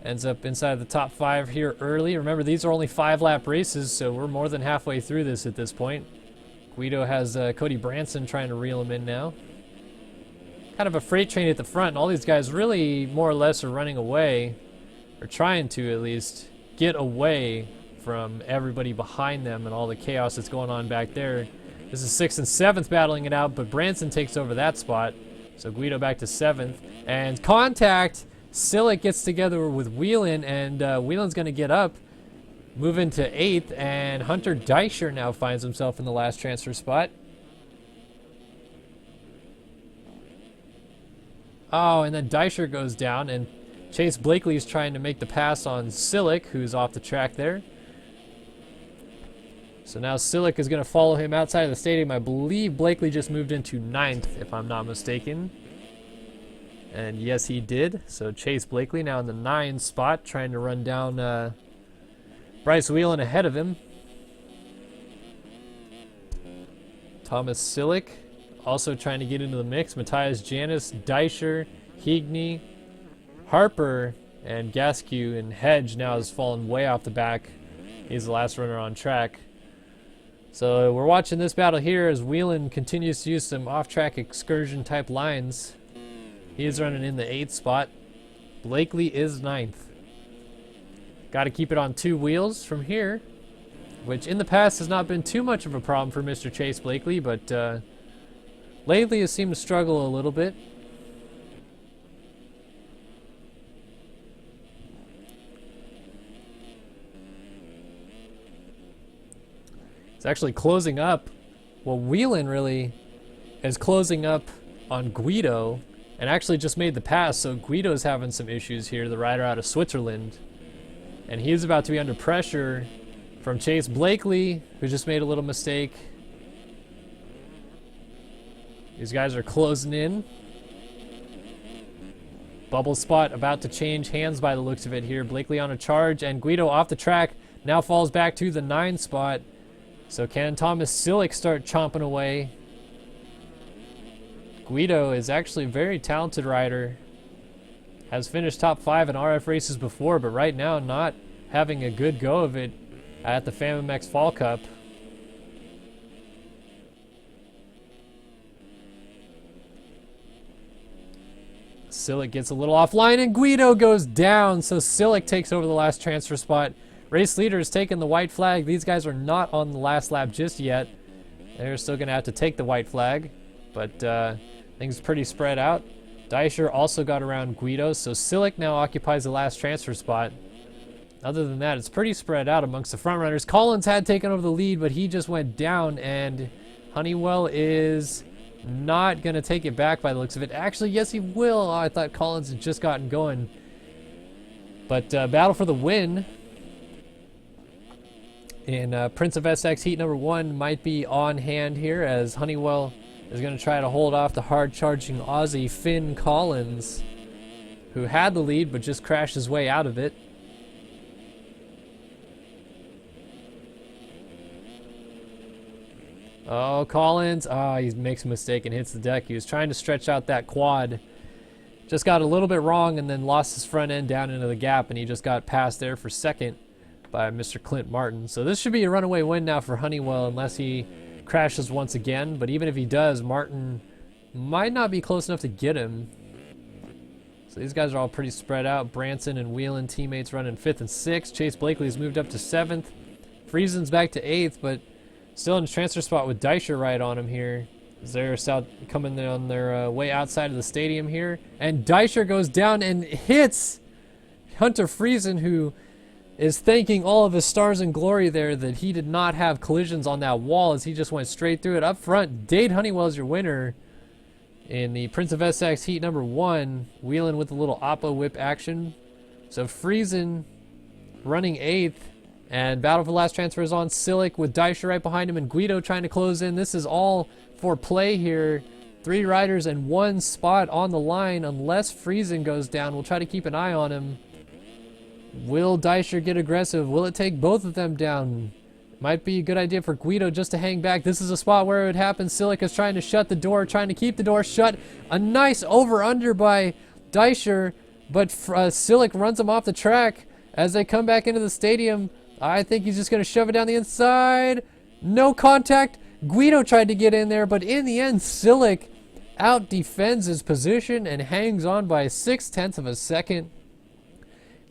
Ends up inside the top 5 here early. Remember, these are only 5-lap races, so we're more than halfway through this at this point. Guido has Cody Branson trying to reel him in now. Kind of a freight train at the front, and all these guys really more or less are running away, or trying to at least get away from everybody behind them and all the chaos that's going on back there. This is 6th and 7th battling it out, but Branson takes over that spot. So Guido back to 7th. And contact, Silic gets together with Whelan, and Whelan's going to get up, move into 8th, and Hunter Deicher now finds himself in the last transfer spot. Oh, and then Deicher goes down, and Chase Blakely is trying to make the pass on Silic, who's off the track there. So now Silic is going to follow him outside of the stadium. I believe Blakely just moved into 9th, if I'm not mistaken. And yes, he did. So Chase Blakely now in the 9 spot, trying to run down Bryce Whelan ahead of him. Thomas Silic also trying to get into the mix. Matthias Janis, Deicher, Higney, Harper, and Gasquet, and Hedge now has fallen way off the back. He's the last runner on track. So we're watching this battle here as Whelan continues to use some off-track excursion type lines. He is running in the 8th spot. Blakely is 9th. Got to keep it on 2 wheels from here, which in the past has not been too much of a problem for Mr. Chase Blakely, but lately has seemed to struggle a little bit. It's actually closing up. Well, Whelan really is closing up on Guido and actually just made the pass, so Guido's having some issues here, the rider out of Switzerland. And he's about to be under pressure from Chase Blakely, who just made a little mistake. These guys are closing in. Bubble spot about to change hands by the looks of it here. Blakely on a charge, and Guido off the track, now falls back to the 9 spot. So can Thomas Silic start chomping away? Guido is actually a very talented rider. Has finished top 5 in RF races before, but right now not having a good go of it at the FAMmx Fall Cup. Silic gets a little offline, and Guido goes down, so Silic takes over the last transfer spot. Race leader has taken the white flag. These guys are not on the last lap just yet. They're still going to have to take the white flag, but things pretty spread out. Deicher also got around Guido, so Silic now occupies the last transfer spot. Other than that, it's pretty spread out amongst the front runners. Collins had taken over the lead, but he just went down, and Honeywell is not going to take it back by the looks of it. Actually, yes, he will. Oh, I thought Collins had just gotten going. But battle for the win in Prince of SX Heat number 1 might be on hand here, as Honeywell is going to try to hold off the hard-charging Aussie Finn Collins, who had the lead but just crashed his way out of it. Oh, Collins. Oh, he makes a mistake and hits the deck. He was trying to stretch out that quad. Just got a little bit wrong and then lost his front end down into the gap, and he just got passed there for second by Mr. Clint Martin. So this should be a runaway win now for Honeywell unless he crashes once again. But even if he does, Martin might not be close enough to get him. So these guys are all pretty spread out. Branson and Whelan teammates running 5th and 6th. Chase Blakely's moved up to 7th. Friesen's back to 8th, but still in a transfer spot with Deischer right on him here. As they're coming on their way outside of the stadium here. And Deischer goes down and hits Hunter Friesen, who is thanking all of his stars and glory there that he did not have collisions on that wall as he just went straight through it. Up front, Dade Honeywell is your winner in the Prince of Essex heat number 1. Whelan with a little Oppo whip action. So Friesen running 8th. And battle for last transfer is on. Silic with Deischer right behind him and Guido trying to close in. This is all for play here. 3 riders and 1 spot on the line unless Friesen goes down. We'll try to keep an eye on him. Will Deischer get aggressive? Will it take both of them down? Might be a good idea for Guido just to hang back. This is a spot where it would happen. Silic is trying to shut the door, trying to keep the door shut. A nice over-under by Deischer, but Silic runs him off the track as they come back into the stadium. I think he's just going to shove it down the inside. No contact. Guido tried to get in there, but in the end, Silic out-defends his position and hangs on by 0.6 of a second.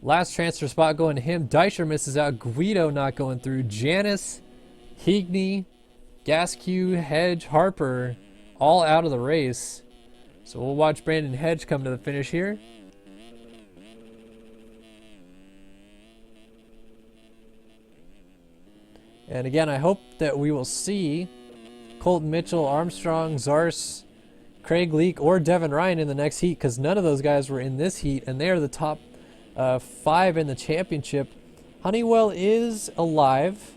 Last transfer spot going to him. Deischer misses out. Guido not going through. Janice, Higney, Gasque, Hedge, Harper, all out of the race. So we'll watch Brandon Hedge come to the finish here. And again, I hope that we will see Colton Mitchell, Armstrong, Zars, Craig Leake, or Devin Ryan in the next heat, because none of those guys were in this heat, and they are the top 5 in the championship. Honeywell is alive.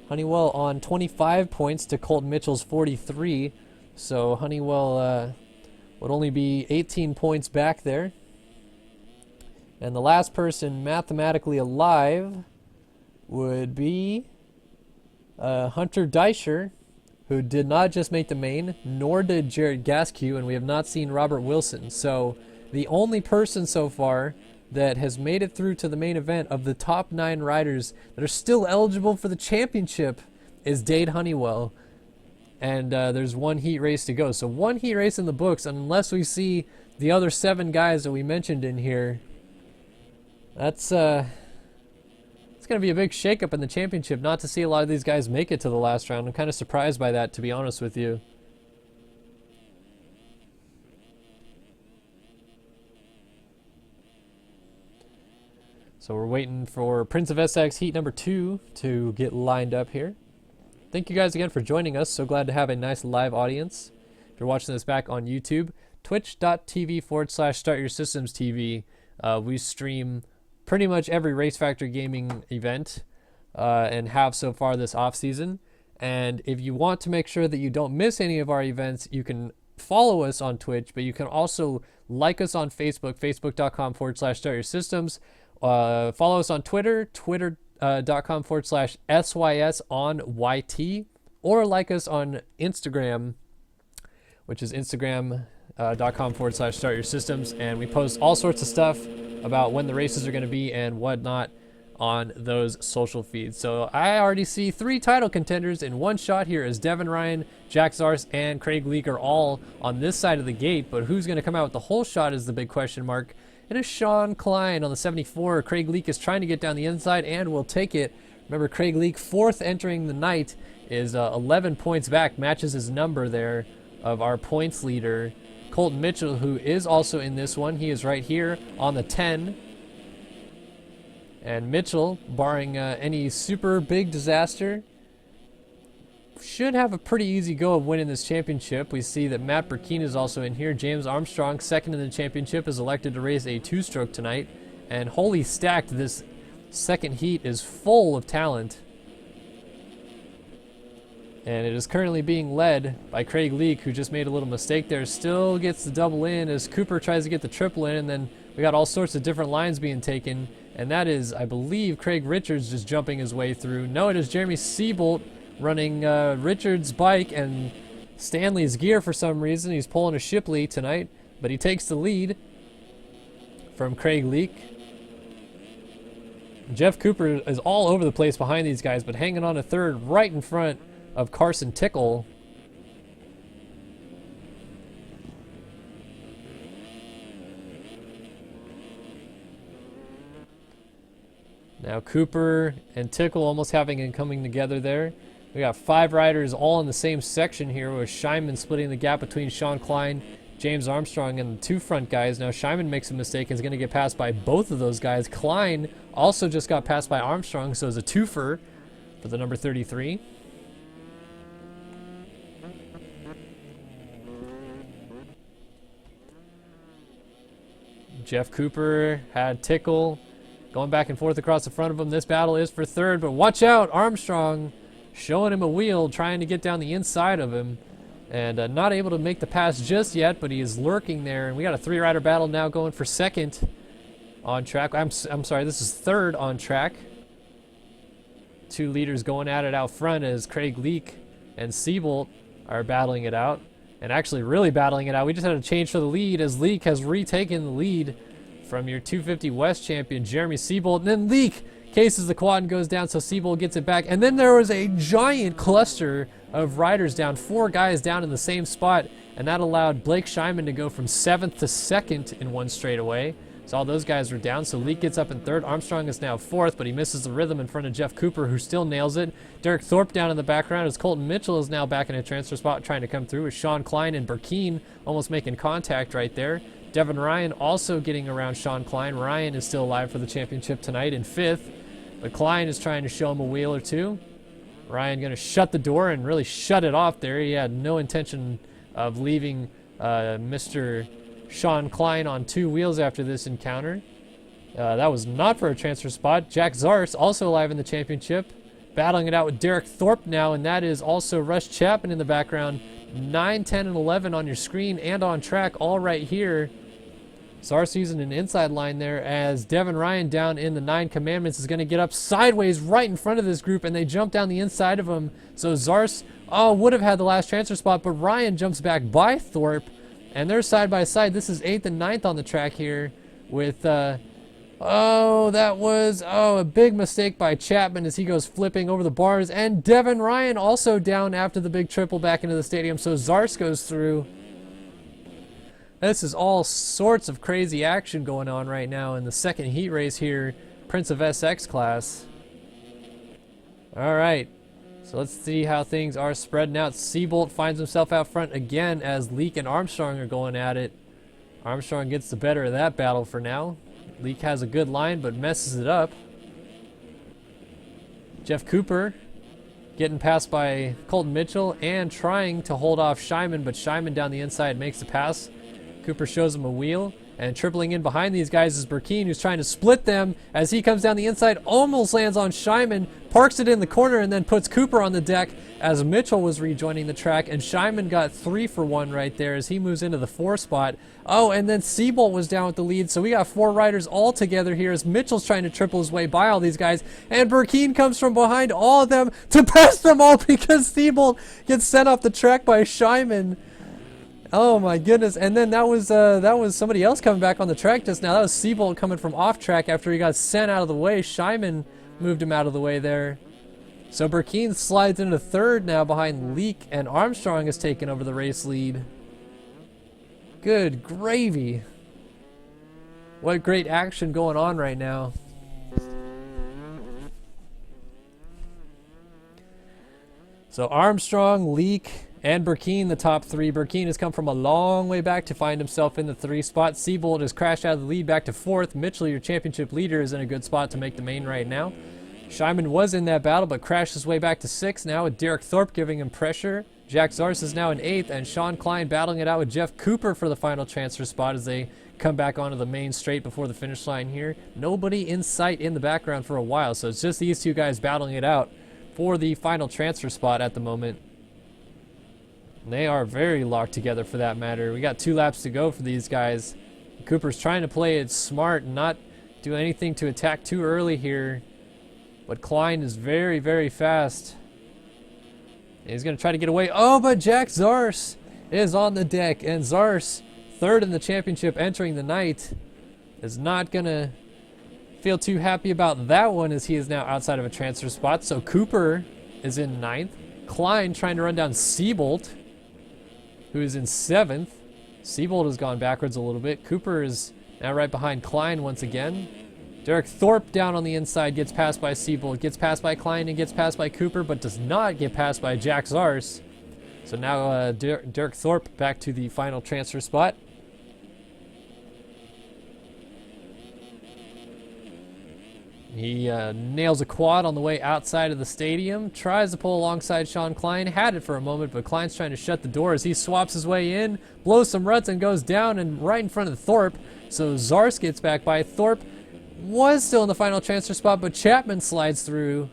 Honeywell on 25 points to Colton Mitchell's 43. So Honeywell would only be 18 points back there. And the last person mathematically alive would be Hunter Deischer, who did not just make the main, nor did Jared Gasque, and we have not seen Robert Wilson. So the only person so far that has made it through to the main event of the top 9 riders that are still eligible for the championship is Dade Honeywell. And there's 1 heat race to go. So 1 heat race in the books, and unless we see the other 7 guys that we mentioned in here, that's it's going to be a big shakeup in the championship not to see a lot of these guys make it to the last round. I'm kind of surprised by that, to be honest with you. So we're waiting for Prince of Essex heat number 2 to get lined up here. Thank you guys again for joining us. So glad to have a nice live audience. If you're watching this back on YouTube, twitch.tv/StartYourSystemsTV. We stream pretty much every Race Factor Gaming event and have so far this off season. And if you want to make sure that you don't miss any of our events, you can follow us on Twitch, but you can also like us on Facebook, facebook.com/StartYourSystems. Follow us on Twitter, twitter.com/SYS or like us on Instagram, which is instagram.com/StartYourSystems. And we post all sorts of stuff about when the races are going to be and whatnot on those social feeds. So I already see 3 title contenders in one shot here as Devin Ryan, Jack Zars, and Craig Leake are all on this side of the gate. But who's going to come out with the whole shot is the big question mark. It is Sean Klein on the 74. Craig Leake is trying to get down the inside and will take it. Remember, Craig Leake, 4th entering the night, is 11 points back, matches his number there of our points leader. Colton Mitchell, who is also in this one, he is right here on the 10. And Mitchell, barring any super big disaster, should have a pretty easy go of winning this championship. We see that Matt Burkeen is also in here. James Armstrong, 2nd in the championship, is elected to race a 2-stroke tonight. And holy stacked, this second heat is full of talent. And it is currently being led by Craig Leake, who just made a little mistake there. Still gets the double in as Cooper tries to get the triple in. And then we got all sorts of different lines being taken. And that is, I believe, Craig Richards just jumping his way through. No, it is Jeremy Seabolt running Richards' bike and Stanley's gear for some reason. He's pulling a Shipley tonight, but he takes the lead from Craig Leake. Jeff Cooper is all over the place behind these guys, but hanging on to 3rd right in front of Carson Tickle. Now Cooper and Tickle almost having it coming together there. We got 5 riders all in the same section here, with Scheinman splitting the gap between Sean Klein, James Armstrong, and the 2 front guys. Now Scheinman makes a mistake and is going to get passed by both of those guys. Klein also just got passed by Armstrong, so it's a twofer for the number 33. Jeff Cooper had Tickle going back and forth across the front of him. This battle is for third, but watch out, Armstrong showing him a wheel, trying to get down the inside of him, and not able to make the pass just yet, but he is lurking there. And we got a 3-rider battle now going for second on track. I'm sorry, this is third on track. 2 leaders going at it out front as Craig Leak and Siebold are battling it out, and actually really battling it out. We just had a change for the lead as Leak has retaken the lead from your 250 West champion Jeremy Siebold, and then Leak cases the quad and goes down, so Siebold gets it back. And then there was a giant cluster of riders down, 4 guys down in the same spot, and that allowed Blake Scheinman to go from 7th to 2nd in one straightaway. So all those guys were down, so Leak gets up in 3rd. Armstrong is now 4th, but he misses the rhythm in front of Jeff Cooper, who still nails it. Derek Thorpe down in the background as Colton Mitchell is now back in a transfer spot trying to come through, with Sean Klein and Burkeen almost making contact right there. Devin Ryan also getting around Sean Klein. Ryan is still alive for the championship tonight in 5th, but Klein is trying to show him a wheel or two. Ryan going to shut the door and really shut it off there. He had no intention of leaving Mr. Sean Klein on 2 wheels after this encounter. That was not for a transfer spot. Jack Zars also alive in the championship, battling it out with Derek Thorpe now, and that is also Rush Chapman in the background. 9, 10, and 11 on your screen and on track all right here. Zars using an inside line there as Devin Ryan down in the 9 Commandments is going to get up sideways right in front of this group, and they jump down the inside of him. So Zars would have had the last transfer spot, but Ryan jumps back by Thorpe, and they're side by side. This is 8th and 9th on the track here with, that was, a big mistake by Chapman as he goes flipping over the bars, and Devin Ryan also down after the big triple back into the stadium, so Zars goes through. This is all sorts of crazy action going on right now in the second heat race here, Prince of SX class. All right, so let's see how things are spreading out. Siebold finds himself out front again as Leak and Armstrong are going at it. Armstrong gets the better of that battle for now. Leak has a good line but messes it up. Jeff Cooper getting passed by Colton Mitchell and trying to hold off Scheinman, but Scheinman down the inside makes the pass. Cooper shows him a wheel, and tripling in behind these guys is Burkeen, who's trying to split them as he comes down the inside, almost lands on Scheinman, parks it in the corner, and then puts Cooper on the deck as Mitchell was rejoining the track, and Scheinman got 3 for 1 right there as he moves into the 4 spot. Oh, and then Siebold was down with the lead, so we got 4 riders all together here as Mitchell's trying to triple his way by all these guys, and Burkeen comes from behind all of them to pass them all because Siebold gets sent off the track by Scheinman. Oh my goodness, and then that was somebody else coming back on the track just now. That was Siebold coming from off track after he got sent out of the way. Scheinman moved him out of the way there. So Burkeen slides into 3rd now behind Leak, and Armstrong has taken over the race lead. Good gravy. What great action going on right now. So Armstrong, Leak, and Burkeen, the top 3. Burkeen has come from a long way back to find himself in the 3 spot. Siebold has crashed out of the lead back to 4th. Mitchell, your championship leader, is in a good spot to make the main right now. Scheinman was in that battle, but crashed his way back to 6th now with Derek Thorpe giving him pressure. Jack Zars is now in 8th, and Sean Klein battling it out with Jeff Cooper for the final transfer spot as they come back onto the main straight before the finish line here. Nobody in sight in the background for a while, so it's just these 2 guys battling it out for the final transfer spot at the moment. They are very locked together for that matter. We got 2 laps to go for these guys. Cooper's trying to play it smart and not do anything to attack too early here. But Klein is very, very fast. He's going to try to get away. Oh, but Jack Zars is on the deck. And Zars, 3rd in the championship entering the night, is not going to feel too happy about that one as he is now outside of a transfer spot. So Cooper is in 9th. Klein trying to run down Siebold, who is in 7th. Siebold has gone backwards a little bit. Cooper is now right behind Klein once again. Derek Thorpe down on the inside, gets passed by Siebold, gets passed by Klein, and gets passed by Cooper, but does not get passed by Jack Zars. So now Derek Thorpe back to the final transfer spot. He nails a quad on the way outside of the stadium, tries to pull alongside Sean Klein, had it for a moment, but Klein's trying to shut the door as he swaps his way in, blows some ruts and goes down and right in front of Thorpe. So Zars gets back by. Thorpe was still in the final transfer spot, but Chapman slides through.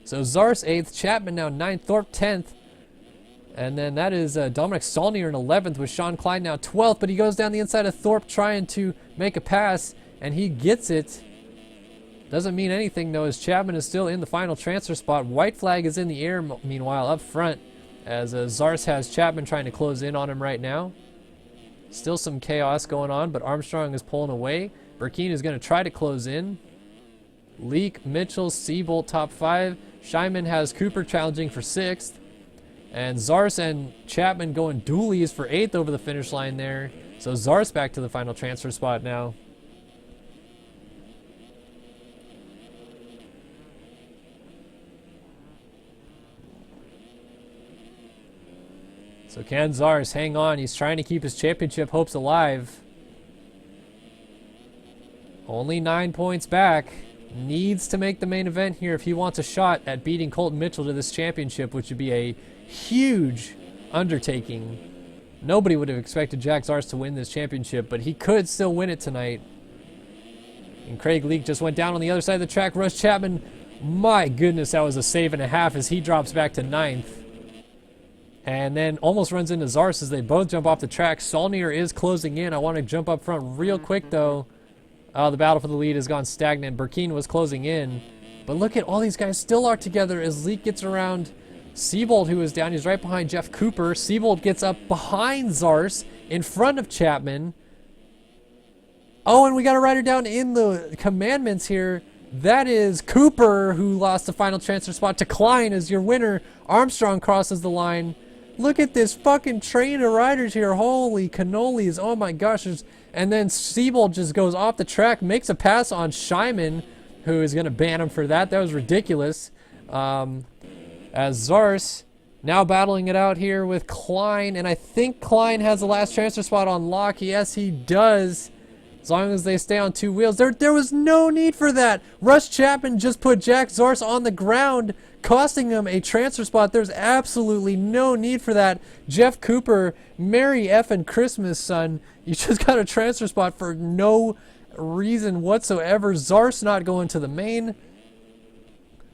So Zars 8th, Chapman now 9th, Thorpe 10th. And then that is Dominic Saulnier in 11th with Sean Klein now 12th, but he goes down the inside of Thorpe trying to make a pass, and he gets it. Doesn't mean anything, though, as Chapman is still in the final transfer spot. White flag is in the air, meanwhile, up front, as Zars has Chapman trying to close in on him right now. Still some chaos going on, but Armstrong is pulling away. Burkeen is going to try to close in. Leak, Mitchell, Siebold, top 5. Scheinman has Cooper challenging for 6th. And Zars and Chapman going dualies for 8th over the finish line there. So Zars back to the final transfer spot now. So can Zars hang on? He's trying to keep his championship hopes alive. Only 9 points back. Needs to make the main event here if he wants a shot at beating Colton Mitchell to this championship, which would be a huge undertaking. Nobody would have expected Jack Zars to win this championship, but he could still win it tonight. And Craig Leak just went down on the other side of the track. Russ Chapman, my goodness, that was a save and a half as he drops back to 9th. And then almost runs into Zars as they both jump off the track. Saulnier is closing in. I want to jump up front real quick, though. The battle for the lead has gone stagnant. Burkeen was closing in. But look at all these guys still are together as Leak gets around Siebold, who is down. He's right behind Jeff Cooper. Siebold gets up behind Zars in front of Chapman. Oh, and we got a rider down in the commandments here. That is Cooper, who lost the final transfer spot to Klein as your winner. Armstrong crosses the line. Look at this fucking train of riders here. Holy cannolis. Oh my gosh. And then Siebold just goes off the track, makes a pass on Scheinman, who is going to ban him for that. That was ridiculous. As Zars now battling it out here with Klein. And I think Klein has the last transfer spot on lock. Yes, he does. As long as they stay on 2 wheels. There was no need for that. Russ Chapman just put Jack Zars on the ground, costing him a transfer spot. There's absolutely no need for that. Jeff Cooper, Merry effing Christmas, son. You just got a transfer spot for no reason whatsoever. Zars not going to the main.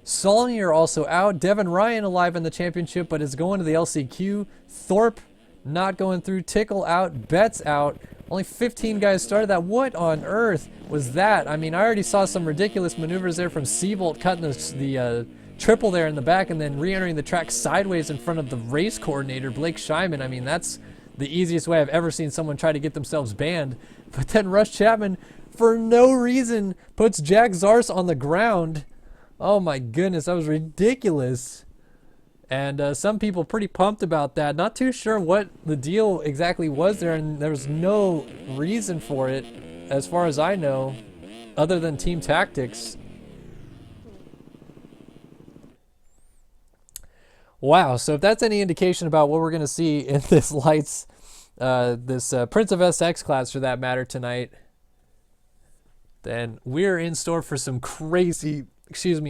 Saulnier also out. Devin Ryan alive in the championship, but is going to the LCQ. Thorpe not going through. Tickle out. Betts out. Only 15 guys started that. What on earth was that? I mean, I already saw some ridiculous maneuvers there from Siebold cutting the triple there in the back and then re-entering the track sideways in front of the race coordinator, Blake Scheinman. I mean, that's the easiest way I've ever seen someone try to get themselves banned. But then Russ Chapman, for no reason, puts Jack Zars on the ground. Oh my goodness, that was ridiculous. And some people pretty pumped about that. Not too sure what the deal exactly was there, and there was no reason for it, as far as I know, other than team tactics. Wow, so if that's any indication about what we're going to see in this Lights, this Prince of SX class for that matter tonight, then we're in store for some crazy,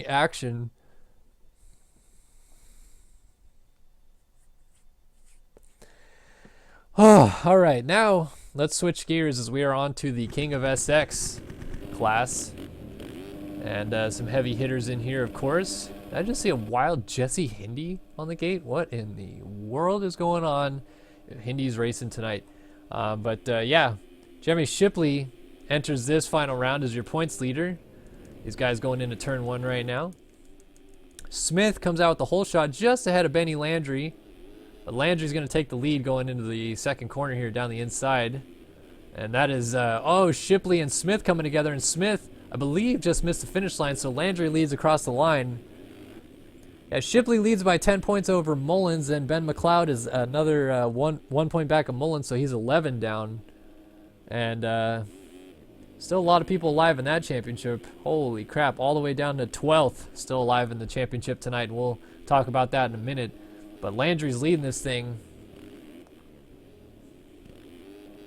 action. Oh, all right, now let's switch gears as we are on to the King of SX class. And some heavy hitters in here, of course. Did I just see a wild Jesse Hindy on the gate? What in the world is going on? Hindy's racing tonight. Yeah, Jeremy Shipley enters this final round as your points leader. These guys going into turn 1 right now. Smith comes out with the whole shot just ahead of Benny Landry. But Landry's going to take the lead going into the second corner here down the inside. And that is, Shipley and Smith coming together. And Smith, I believe, just missed the finish line. So Landry leads across the line. Yeah, Shipley leads by 10 points over Mullins. And Ben McLeod is another one point back of Mullins. So he's 11 down. And Still a lot of people alive in that championship. Holy crap, all the way down to 12th still alive in the championship tonight. And we'll talk about that in a minute. But Landry's leading this thing.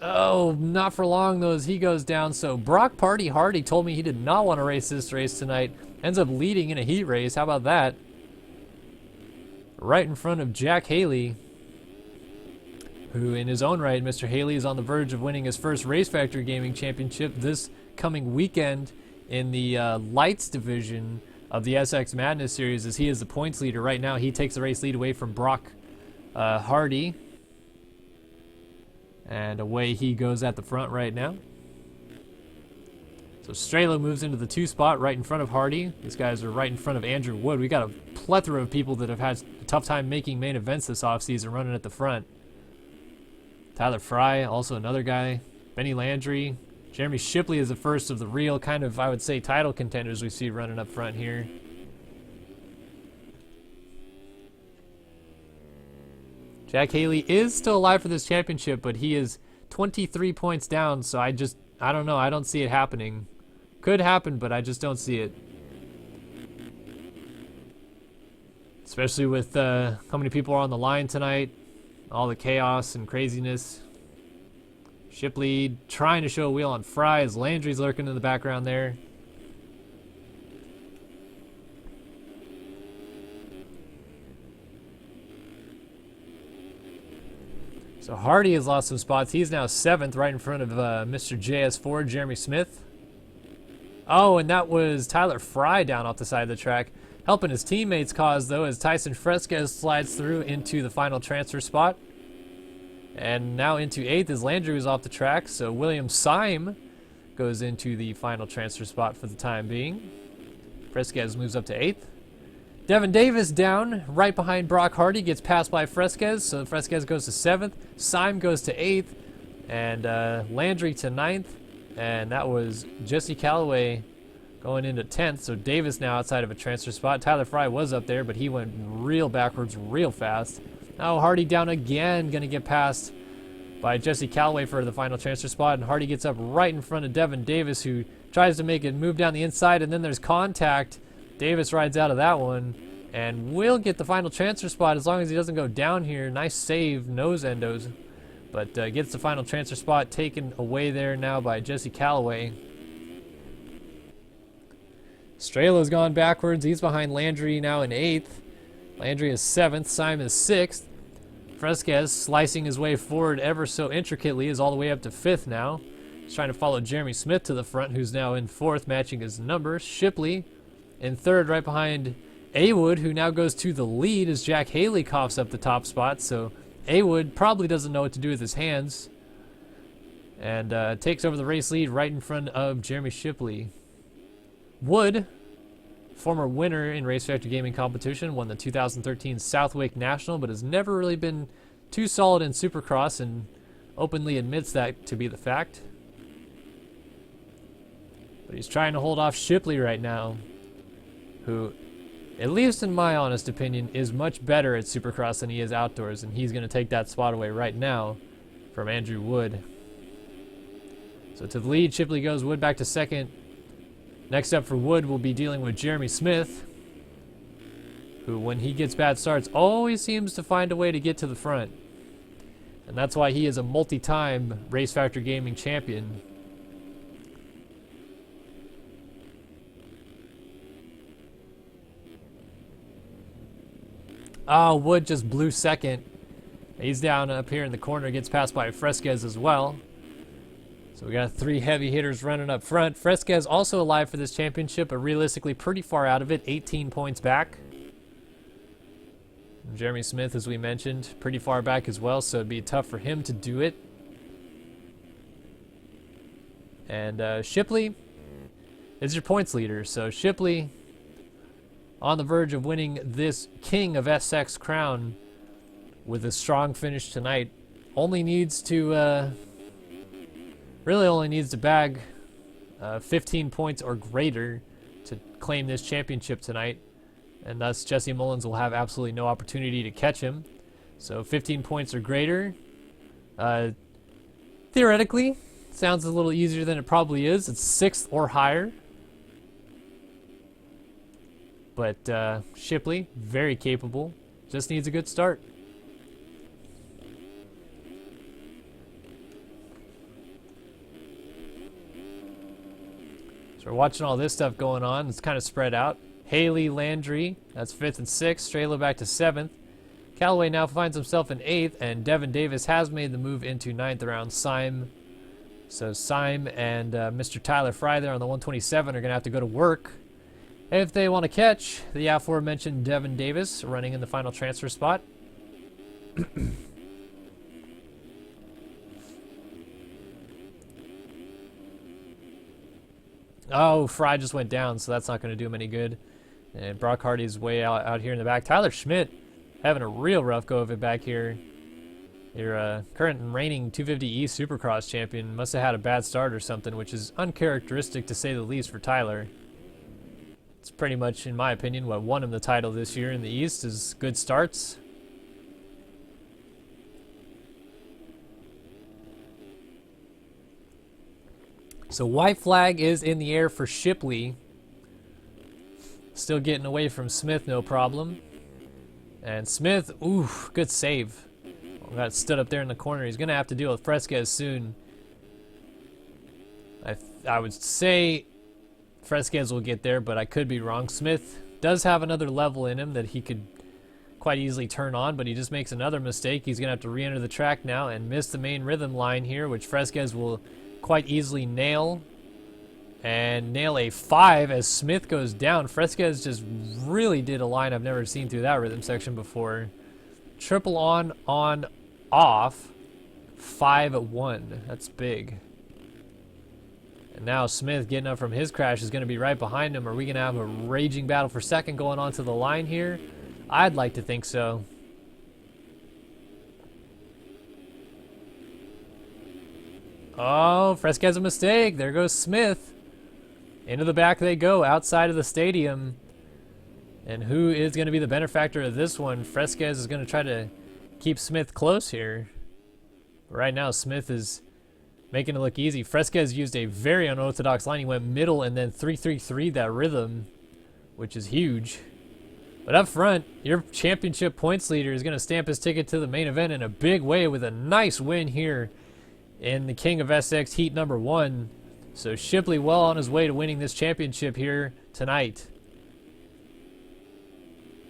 Oh, not for long though as he goes down. So Brock Party Hardy told me he did not want to race this race tonight. Ends up leading in a heat race. How about that? Right in front of Jack Haley, who in his own right, Mr. Haley is on the verge of winning his first Race Factory Gaming Championship this coming weekend in the Lights division of the SX Madness Series, as he is the points leader. Right now, he takes the race lead away from Brock Hardy. And away he goes at the front right now. So Strelo moves into the 2 spot right in front of Hardy. These guys are right in front of Andrew Wood. We got a plethora of people that have had a tough time making main events this offseason running at the front. Tyler Fry, also another guy. Benny Landry. Jeremy Shipley is the first of the real kind of, I would say, title contenders we see running up front here. Jack Haley is still alive for this championship, but he is 23 points down, so I don't know. I don't see it happening. Could happen, but I just don't see it. Especially with how many people are on the line tonight. All the chaos and craziness. Shipley trying to show a wheel on Fry as Landry's lurking in the background there. So Hardy has lost some spots. He's now 7th right in front of Mr. JS4, Jeremy Smith. Oh, and that was Tyler Fry down off the side of the track. Helping his teammates' cause, though, as Tyson Fresquez slides through into the final transfer spot. And now into 8th as Landry was off the track. So William Syme goes into the final transfer spot for the time being. Fresquez moves up to 8th. Devin Davis down right behind Brock Hardy. Gets passed by Fresquez. So Fresquez goes to 7th. Syme goes to 8th. And Landry to 9th. And that was Jesse Calloway going into 10th. So Davis now outside of a transfer spot. Tyler Fry was up there, but he went real backwards real fast. Now Hardy down again, going to get passed by Jesse Calloway for the final transfer spot. And Hardy gets up right in front of Devin Davis, who tries to make it move down the inside. And then there's contact. Davis rides out of that one and will get the final transfer spot as long as he doesn't go down here. Nice save, nose endos. But gets the final transfer spot taken away there now by Jesse Calloway. Strela's gone backwards. He's behind Landry now in 8th. Landry is 7th. Syme is 6th. Fresquez slicing his way forward ever so intricately is all the way up to 5th now. He's trying to follow Jeremy Smith to the front, who's now in 4th, matching his numbers. Shipley in 3rd, right behind Awood, who now goes to the lead as Jack Haley coughs up the top spot. So Awood probably doesn't know what to do with his hands and takes over the race lead right in front of Jeremy Shipley. Wood, former winner in Race Factory Gaming competition, won the 2013 Southwick National, but has never really been too solid in Supercross and openly admits that to be the fact. But he's trying to hold off Shipley right now, who, at least in my honest opinion, is much better at Supercross than he is outdoors, and he's going to take that spot away right now from Andrew Wood. So to the lead, Shipley goes. Wood back to 2nd. Next up for Wood, we'll be dealing with Jeremy Smith, who, when he gets bad starts, always seems to find a way to get to the front. And that's why he is a multi-time Race Factory Gaming champion. Oh, Wood just blew 2nd. He's down up here in the corner, gets passed by Fresquez as well. So we got 3 heavy hitters running up front. Fresquez also alive for this championship, but realistically pretty far out of it, 18 points back. And Jeremy Smith, as we mentioned, pretty far back as well, so it'd be tough for him to do it. And Shipley is your points leader. So Shipley on the verge of winning this King of SX crown with a strong finish tonight. Only needs to... really only needs to bag 15 points or greater to claim this championship tonight. And thus Jesse Mullins will have absolutely no opportunity to catch him. So 15 points or greater. Theoretically, Sounds a little easier than it probably is. It's 6th or higher. But Shipley, very capable. Just needs a good start. So we're watching all this stuff going on. It's kind of spread out. Haley Landry, that's 5th and 6th. Strelo back to 7th. Callaway now finds himself in 8th, and Devin Davis has made the move into 9th around Syme. So Syme and Mr. Tyler Fry there on the 127 are going to have to go to work if they want to catch the aforementioned Devin Davis running in the final transfer spot. Oh, Fry just went down, so that's not going to do him any good. And Brock Hardy's way out here in the back. Tyler Schmidt having a real rough go of it back here. Your current and reigning 250E Supercross champion must have had a bad start or something, which is uncharacteristic to say the least for Tyler. It's pretty much, in my opinion, what won him the title this year in the East is good starts. So white flag is in the air for Shipley. Still getting away from Smith, no problem. And Smith, ooh, good save. Got stood up there in the corner. He's going to have to deal with Fresquez soon. I would say Fresquez will get there, but I could be wrong. Smith does have another level in him that he could quite easily turn on, but he just makes another mistake. He's going to have to re-enter the track now and miss the main rhythm line here, which Fresquez will quite easily nail. And nail a 5 as Smith goes down. Fresquez just really did a line I've never seen through that rhythm section before. Triple on, off, 5-1. That's big. And now Smith getting up from his crash is going to be right behind him. Are we going to have a raging battle for second going onto the line here? I'd like to think so. Oh, Fresquez has a mistake. There goes Smith. Into the back they go, outside of the stadium. And who is going to be the benefactor of this one? Fresquez is going to try to keep Smith close here. But right now, Smith is making it look easy. Fresquez used a very unorthodox line. He went middle and then 3-3-3 that rhythm, which is huge. But up front, your championship points leader is going to stamp his ticket to the main event in a big way with a nice win here in the King of SX Heat number 1. So Shipley well on his way to winning this championship here tonight.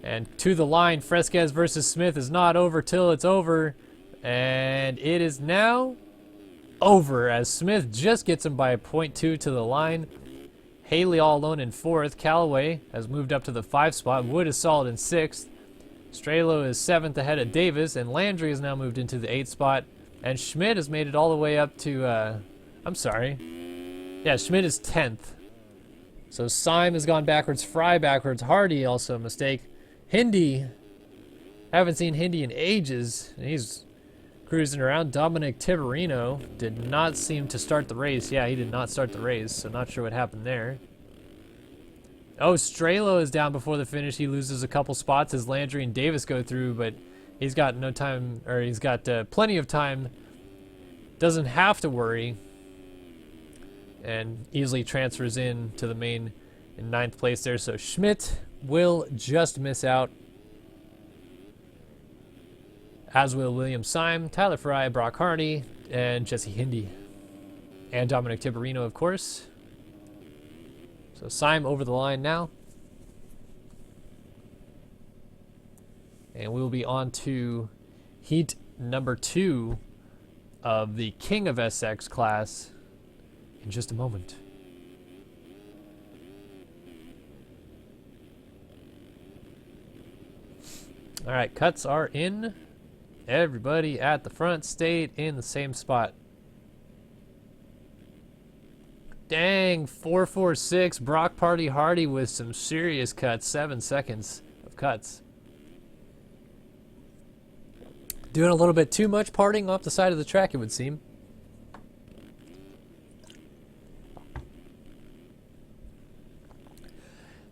And to the line, Fresquez versus Smith is not over till it's over. And it is now over as Smith just gets him by 0.2 to the line. Haley all alone in 4th. Callaway has moved up to the 5 spot. Wood is solid in 6th. Strelo is 7th ahead of Davis. And Landry has now moved into the 8th spot. And Schmidt has made it all the way up to, Yeah, Schmidt is 10th. So Syme has gone backwards, Fry backwards, Hardy also a mistake. Hindi, haven't seen Hindi in ages. He's cruising around. Dominic Tiberino did not seem to start the race. Yeah, he did not start the race, so not sure what happened there. Oh, Strelo is down before the finish. He loses a couple spots as Landry and Davis go through, but he's got no time, or he's got plenty of time. Doesn't have to worry. And easily transfers in to the main in 9th place there. So Schmidt will just miss out. As will William Syme, Tyler Fry, Brock Hardy, and Jesse Hindi. And Dominic Tiberino, of course. So Syme over the line now. And we will be on to heat number 2 of the King of SX class in just a moment. All right, cuts are in. Everybody at the front stayed in the same spot. Dang, 446 Brock Party Hardy with some serious cuts, 7 seconds of cuts. Doing a little bit too much partying off the side of the track, it would seem.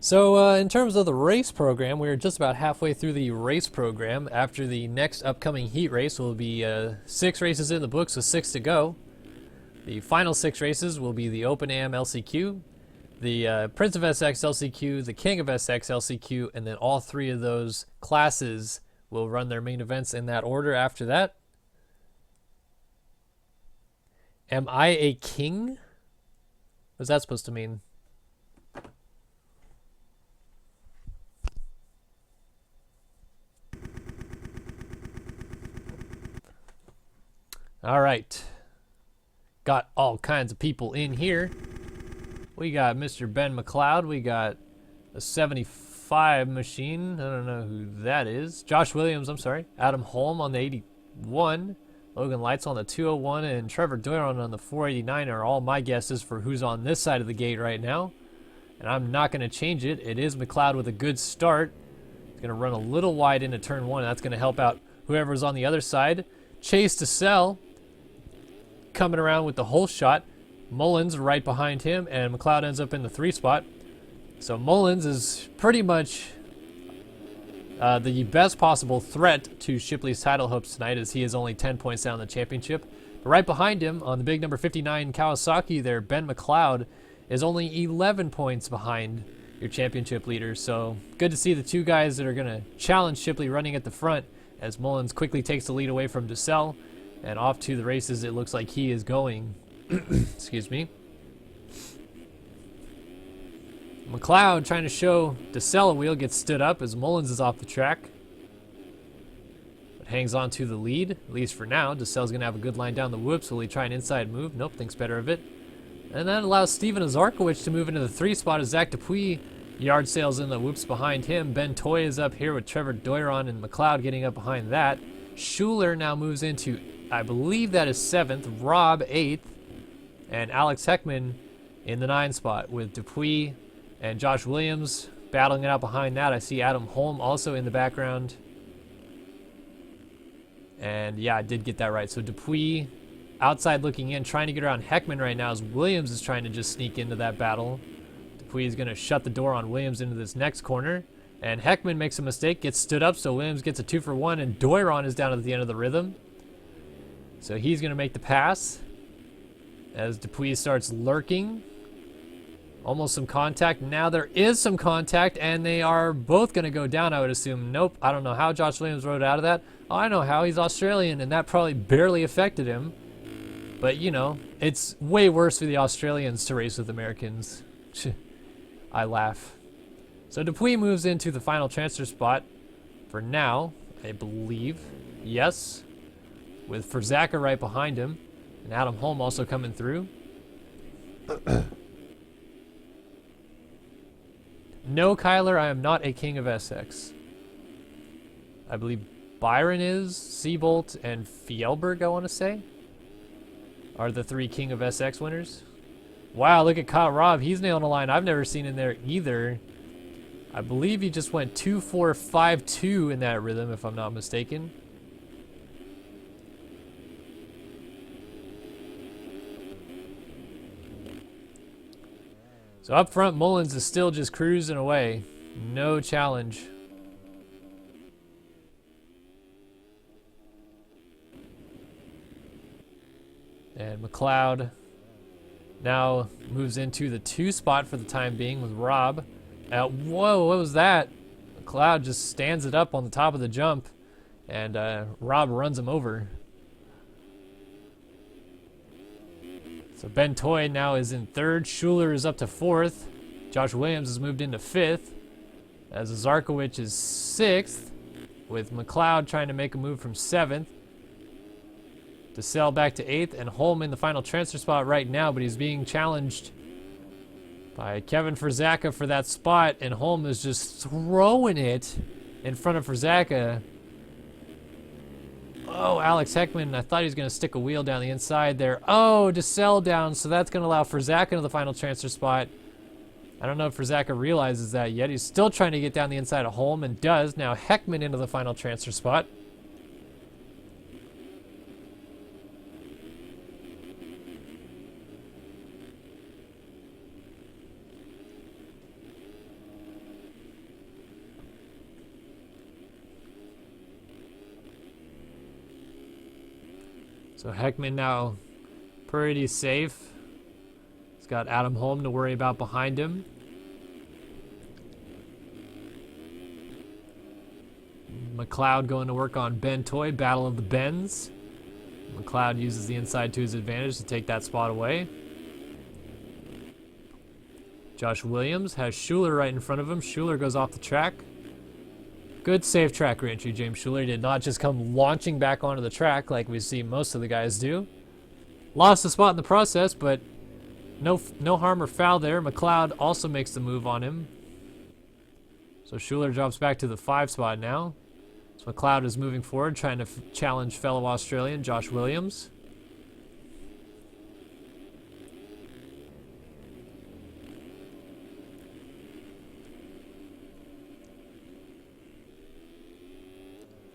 So in terms of the race program, we're just about halfway through the race program. After the next upcoming heat race will be 6 races in the books with 6 to go. The final 6 races will be the Open AM LCQ, the Prince of SX LCQ, the King of SX LCQ, and then all 3 of those classes will run their main events in that order after that. Am I a king? What's that supposed to mean? All right. Got all kinds of people in here. We got Mr. Ben McLeod. We got a 75 machine. I don't know who that is. Josh Williams, I'm sorry. Adam Holm on the 81. Logan Lights on the 201. And Trevor Doiron on the 489 are all my guesses for who's on this side of the gate right now. And I'm not going to change it. It is McLeod with a good start. He's going to run a little wide into turn 1. That's going to help out whoever's on the other side. Chase to sell. Coming around with the whole shot. Mullins right behind him, and McLeod ends up in the 3 spot. So Mullins is pretty much the best possible threat to Shipley's title hopes tonight, as he is only 10 points down in the championship. But right behind him, on the big number 59 Kawasaki there, Ben McLeod is only 11 points behind your championship leader. So good to see the 2 guys that are going to challenge Shipley running at the front, as Mullins quickly takes the lead away from DeSalle. And off to the races, it looks like he is going. Excuse me. McLeod trying to show DeSalle a wheel, gets stood up as Mullins is off the track. But hangs on to the lead, at least for now. DeSalle's going to have a good line down the whoops. Will he try an inside move? Nope, thinks better of it. And that allows Steven Azarkowicz to move into the 3 spot as Zach Dupuis yard sales in the whoops behind him. Ben Toy is up here with Trevor Doiron and McLeod getting up behind that. Schuler now moves into, I believe that is 7th, Rob 8th, and Alex Heckman in the 9 spot with Dupuis and Josh Williams battling it out behind that. I see Adam Holm also in the background. And yeah, I did get that right. So Dupuis outside looking in, trying to get around Heckman right now as Williams is trying to just sneak into that battle. Dupuis is going to shut the door on Williams into this next corner. And Heckman makes a mistake, gets stood up, so Williams gets a 2 for 1, and Doiron is down at the end of the rhythm. So he's going to make the pass as Dupuis starts lurking. Almost some contact. Now there is some contact, and they are both going to go down, I would assume. Nope, I don't know how Josh Williams rode out of that. Oh, I know how. He's Australian, and that probably barely affected him. But, you know, it's way worse for the Australians to race with Americans. I laugh. So Dupuis moves into the final transfer spot for now, I believe. Yes. With Ferzaka right behind him. And Adam Holm also coming through. No, Kyler, I am not a king of SX. I believe Byron is, Seabolt, and Fjellberg, I want to say, are the 3 king of SX winners. Wow, look at Kyle Robb. He's nailing a line I've never seen in there either. I believe he just went 2-4-5-2 in that rhythm, if I'm not mistaken. So up front, Mullins is still just cruising away. No challenge. And McLeod now moves into the 2 spot for the time being with Rob. Whoa, what was that? McLeod just stands it up on the top of the jump, and Rob runs him over. So Ben Toy now is in 3rd. Schuler is up to 4th. Josh Williams has moved into 5th. As Azarkowicz is 6th, with McLeod trying to make a move from 7th. DeSalle back to 8th, and Holm in the final transfer spot right now, but he's being challenged by Kevin Ferzaka for that spot, and Holm is just throwing it in front of Ferzaka. Oh, Alex Heckman, I thought he was going to stick a wheel down the inside there. Oh, DeSalle down, so that's going to allow Ferzaka into the final transfer spot. I don't know if Ferzaka realizes that yet. He's still trying to get down the inside of Holm, and does. Now Heckman into the final transfer spot. So Heckman now pretty safe. He's got Adam Holm to worry about behind him. McLeod going to work on Ben Toy, Battle of the Bens. McLeod uses the inside to his advantage to take that spot away. Josh Williams has Schuler right in front of him. Schuler goes off the track. Good safe track reentry. James Schuler did not just come launching back onto the track like we see most of the guys do. Lost the spot in the process, but no harm or foul there. McLeod also makes the move on him. So Schuler drops back to the 5 spot now. So McLeod is moving forward, trying to challenge fellow Australian Josh Williams.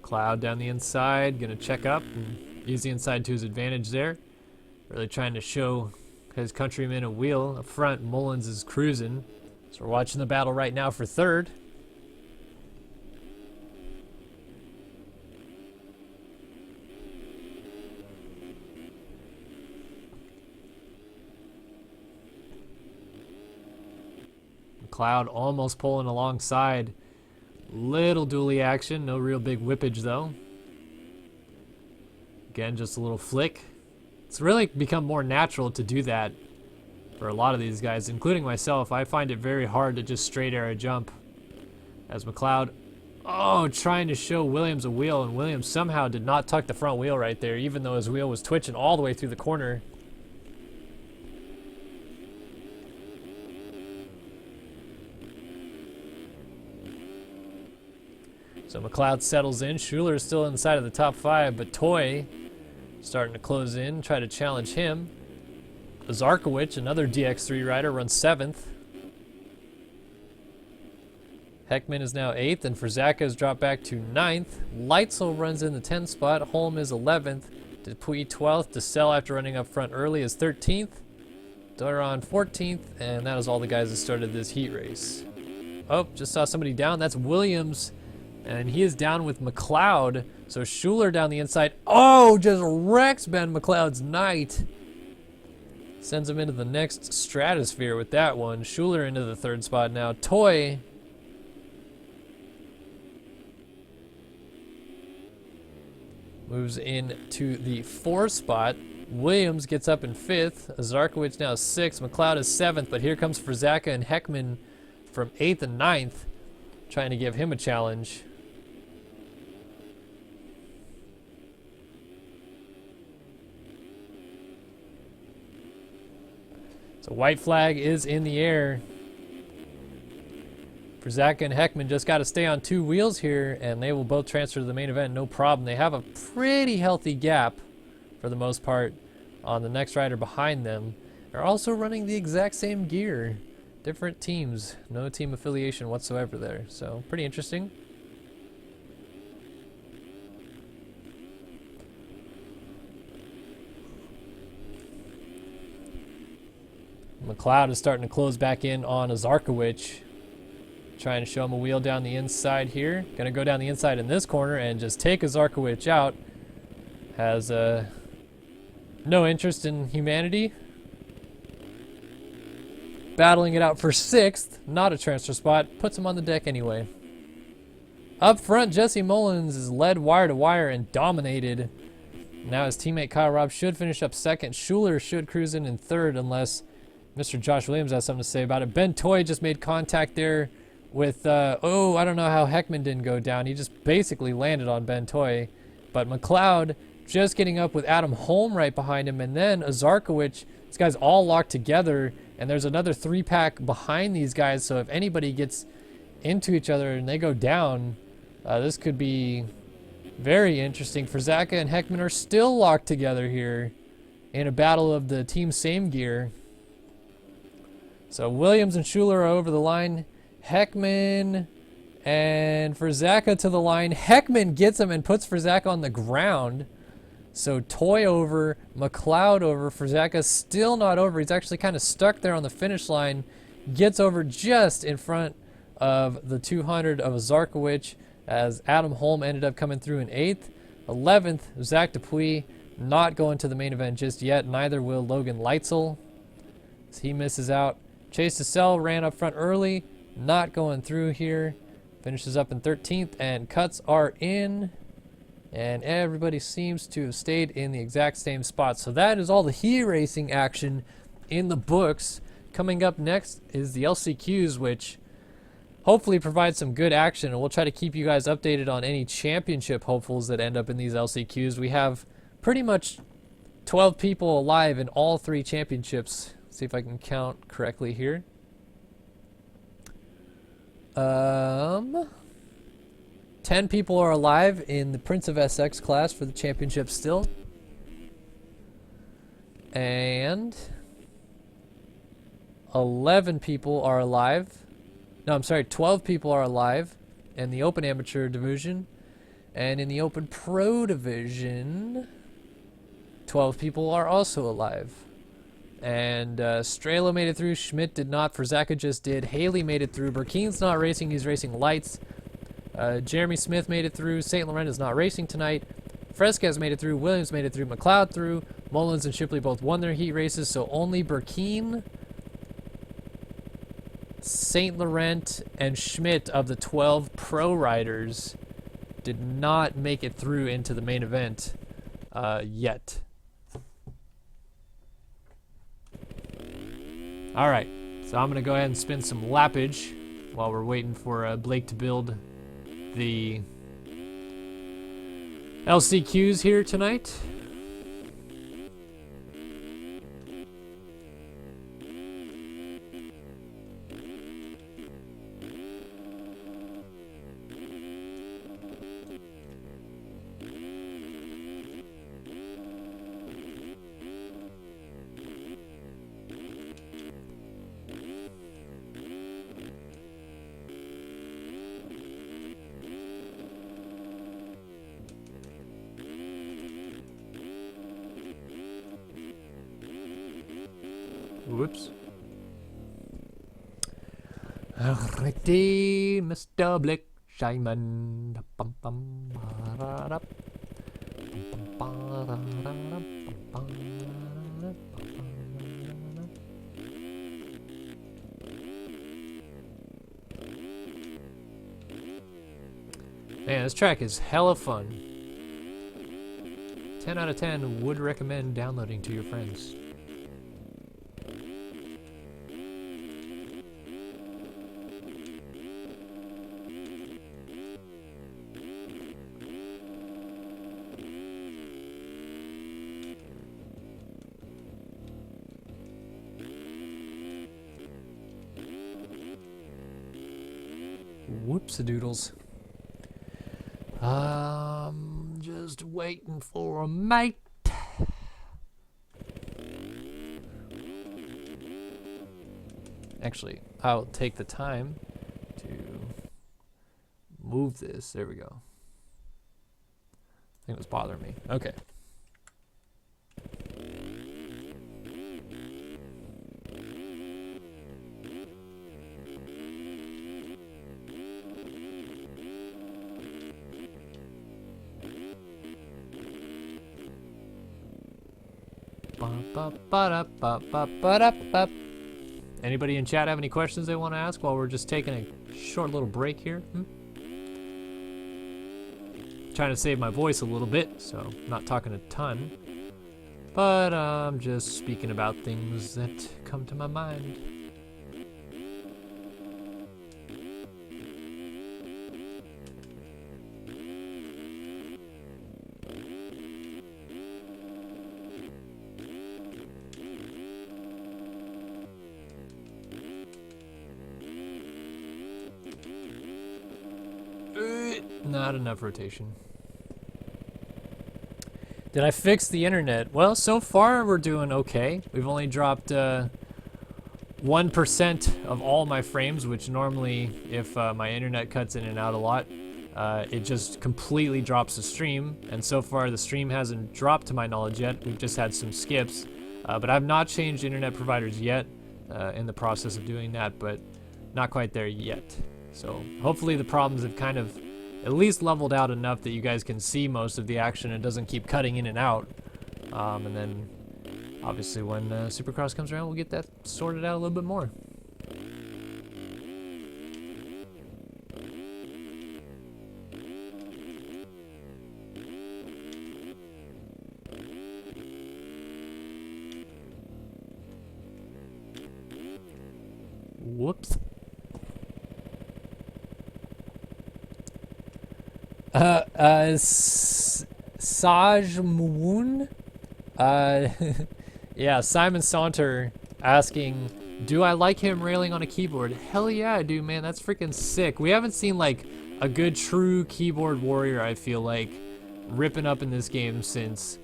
McLeod down the inside, gonna check up and use the inside to his advantage there. Really trying to show his countrymen a wheel. Up front, Mullins is cruising. So we're watching the battle right now for 3rd. McLeod almost pulling alongside. Little dually action, no real big whippage though. Again, just a little flick. It's really become more natural to do that for a lot of these guys, including myself. I find it very hard to just straight air a jump. As McLeod, trying to show Williams a wheel, and Williams somehow did not tuck the front wheel right there, even though his wheel was twitching all the way through the corner. So McLeod settles in. Schuler is still inside of the top 5, but Toy starting to close in, try to challenge him. Zarkowicz, another DX3 rider, runs 7th. Heckman is now 8th, and Frzaka has dropped back to 9th. Leitzel runs in the 10th spot. Holm is 11th. Dupuy 12th. DeSalle, after running up front early, is 13th. Doron 14th, and that is all the guys that started this heat race. Oh, just saw somebody down. That's Williams. And he is down with McLeod. So Schuler down the inside. Oh, just wrecks Ben McLeod's night. Sends him into the next stratosphere with that one. Schuler into the 3rd spot now. Toy moves into the 4th spot. Williams gets up in 5th. Zarkowicz now 6th. McLeod is 7th. But here comes Frzaka and Heckman from 8th and 9th. Trying to give him a challenge. So white flag is in the air. Frzaka and Heckman just got to stay on 2 wheels here, and they will both transfer to the main event, no problem. They have a pretty healthy gap, for the most part, on the next rider behind them. They're also running the exact same gear. Different teams, no team affiliation whatsoever there. So pretty interesting. McLeod is starting to close back in on Zarkowicz. Trying to show him a wheel down the inside here. Gonna go down the inside in this corner and just take Zarkowicz out. Has no interest in humanity. Battling it out for 6th, not a transfer spot, puts him on the deck anyway. Up front, Jesse Mullins is led wire to wire and dominated. Now his teammate Kyle Robb should finish up 2nd. Schuler should cruise in 3rd unless Mr. Josh Williams has something to say about it. Ben Toy just made contact there with, I don't know how Heckman didn't go down. He just basically landed on Ben Toy. But McLeod just getting up with Adam Holm right behind him, and then Zarkowicz. These guys all locked together, and there's another 3-pack behind these guys, so if anybody gets into each other and they go down, this could be very interesting. Frzaka and Heckman are still locked together here in a battle of the team same gear. So Williams and Schuler are over the line. Heckman and Frzaka to the line. Heckman gets him and puts Frzaka on the ground. So Toy over, McLeod over, Frzaka still not over. He's actually kind of stuck there on the finish line. Gets over just in front of the 200 of Zarkowicz, as Adam Holm ended up coming through in 8th. 11th, Zach Dupuy. not going to the main event just yet. Neither will Logan Leitzel, as he misses out. Chase to Sell ran up front early, not going through here. Finishes up in 13th, and cuts are in. And everybody seems to have stayed in the exact same spot. So that is all the heat racing action in the books. Coming up next is the LCQs, which hopefully provide some good action. And we'll try to keep you guys updated on any championship hopefuls that end up in these LCQs. We have pretty much 12 people alive in all 3 championships. Let's see if I can count correctly here. 10 people are alive in the Prince of SX class for the championship still. And 11 people are alive. No, I'm sorry, 12 people are alive in the Open Amateur division. And in the Open Pro division, 12 people are also alive. And Strela made it through. Schmidt did not. Frzaka just did. Haley made it through. Burkeen's not racing. He's racing lights. Jeremy Smith made it through. St. Laurent is not racing tonight. Fresquez made it through. Williams made it through. McLeod through. Mullins and Shipley both won their heat races, so only Burkeen, St. Laurent, and Schmidt of the 12 pro riders did not make it through into the main event yet. All right, so I'm going to go ahead and spin some lappage while we're waiting for Blake to build the LCQs here tonight. Whoops. Alrighty, Mr. Blake Shyman. Man, this track is hella fun. 10 out of 10 would recommend downloading to your friends. Whoops-a-doodles. Just waiting for a mate. Actually, I'll take the time to move this. There we go. I think it was bothering me. Okay. Anybody in chat have any questions they want to ask while we're just taking a short little break here? Trying to save my voice a little bit, so I'm not talking a ton. But I'm just speaking about things that come to my mind. Not enough rotation. Did I fix the internet? Well, so far we're doing okay. We've only dropped 1% of all my frames, which normally, if my internet cuts in and out a lot, it just completely drops the stream. And so far the stream hasn't dropped to my knowledge yet. We've just had some skips. But I've not changed internet providers yet, in the process of doing that, but not quite there yet. So hopefully the problems have kind of at least leveled out enough that you guys can see most of the action and doesn't keep cutting in and out. And then obviously when Supercross comes around, we'll get that sorted out a little bit more. Whoops. Saj Moon? Yeah, Simon Saunter asking, do I like him railing on a keyboard? Hell yeah, I do, man. That's freaking sick. We haven't seen, like, a good true keyboard warrior, I feel like, ripping up in this game since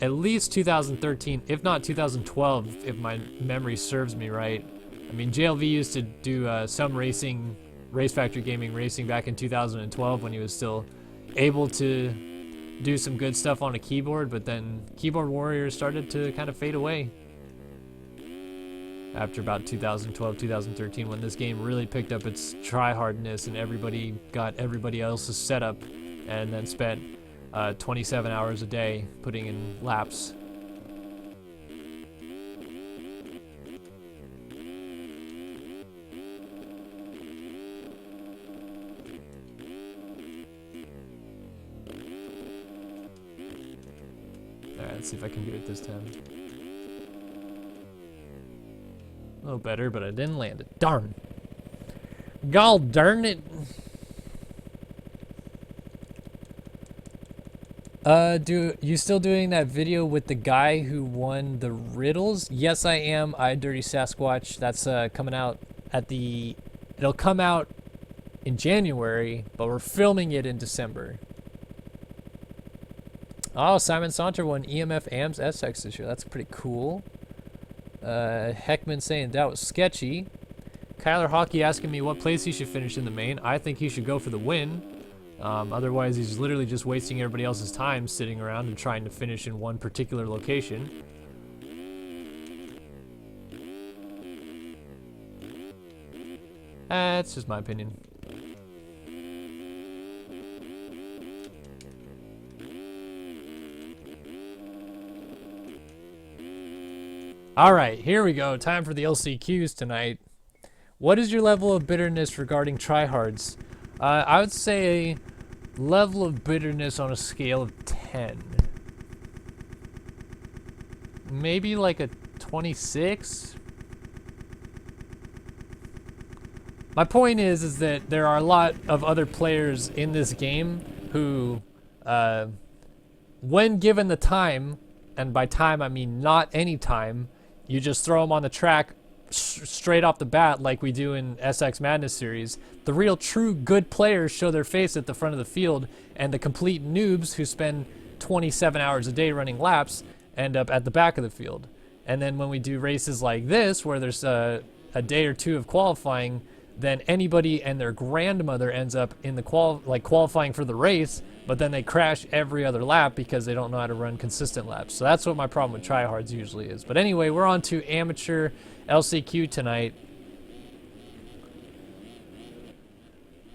at least 2013, if not 2012, if my memory serves me right. I mean, JLV used to do some racing, Race Factory Gaming racing back in 2012 when he was still able to do some good stuff on a keyboard, but then keyboard warriors started to kind of fade away after about 2012, 2013, when this game really picked up its try-hardness and everybody got everybody else's setup and then spent 27 hours a day putting in laps. Alright, let's see if I can do it this time. A little better, but I didn't land it. Darn. Gall darn it. Do you still doing that video with the guy who won the riddles? Yes, I am. I Dirty Sasquatch. That's coming out at the... It'll come out in January, but we're filming it in December. Oh, Simon Saunter won EMF AMS SX this year. That's pretty cool. Heckman saying that was sketchy. Kyler Hockey asking me what place he should finish in the main. I think he should go for the win. Otherwise, he's literally just wasting everybody else's time sitting around and trying to finish in one particular location. That's just my opinion. Alright, here we go. Time for the LCQs tonight. What is your level of bitterness regarding tryhards? I would say level of bitterness on a scale of 10. Maybe like a 26? My point is that there are a lot of other players in this game who, when given the time, and by time I mean not any time, you just throw them on the track straight off the bat like we do in SX Madness series. The real true good players show their face at the front of the field, and the complete noobs who spend 27 hours a day running laps end up at the back of the field. And then when we do races like this, where there's a day or two of qualifying, then anybody and their grandmother ends up in the qualifying for the race, but then they crash every other lap because they don't know how to run consistent laps. So that's what my problem with tryhards usually is. But anyway, we're on to amateur LCQ tonight.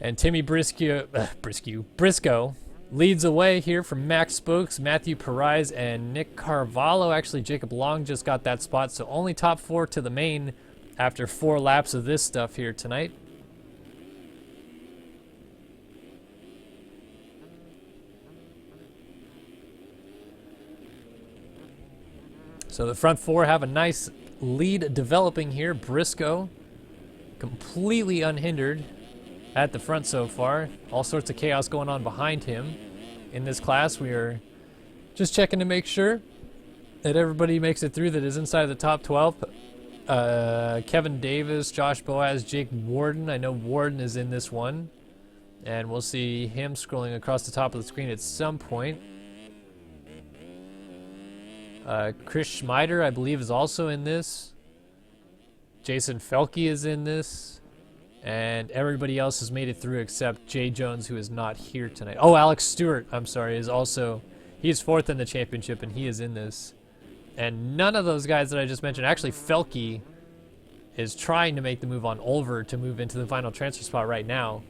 And Timmy Briscoe leads away here from Max Spokes, Matthew Perez, and Nick Carvalho. Actually, Jacob Long just got that spot, so only top 4 to the main after 4 laps of this stuff here tonight. So the front 4 have a nice lead developing here. Briscoe completely unhindered at the front so far. All sorts of chaos going on behind him. In this class, we are just checking to make sure that everybody makes it through that is inside the top 12. Kevin Davis, Josh Boaz, Jake Warden. I know Warden is in this one. And we'll see him scrolling across the top of the screen at some point. Chris Schmider, I believe, is also in this. Jason Felke is in this. And everybody else has made it through except Jay Jones, who is not here tonight. Oh, Alex Stewart, I'm sorry, is also... He's 4th in the championship, and he is in this. And none of those guys that I just mentioned... Actually, Felke is trying to make the move on Ulver to move into the final transfer spot right now.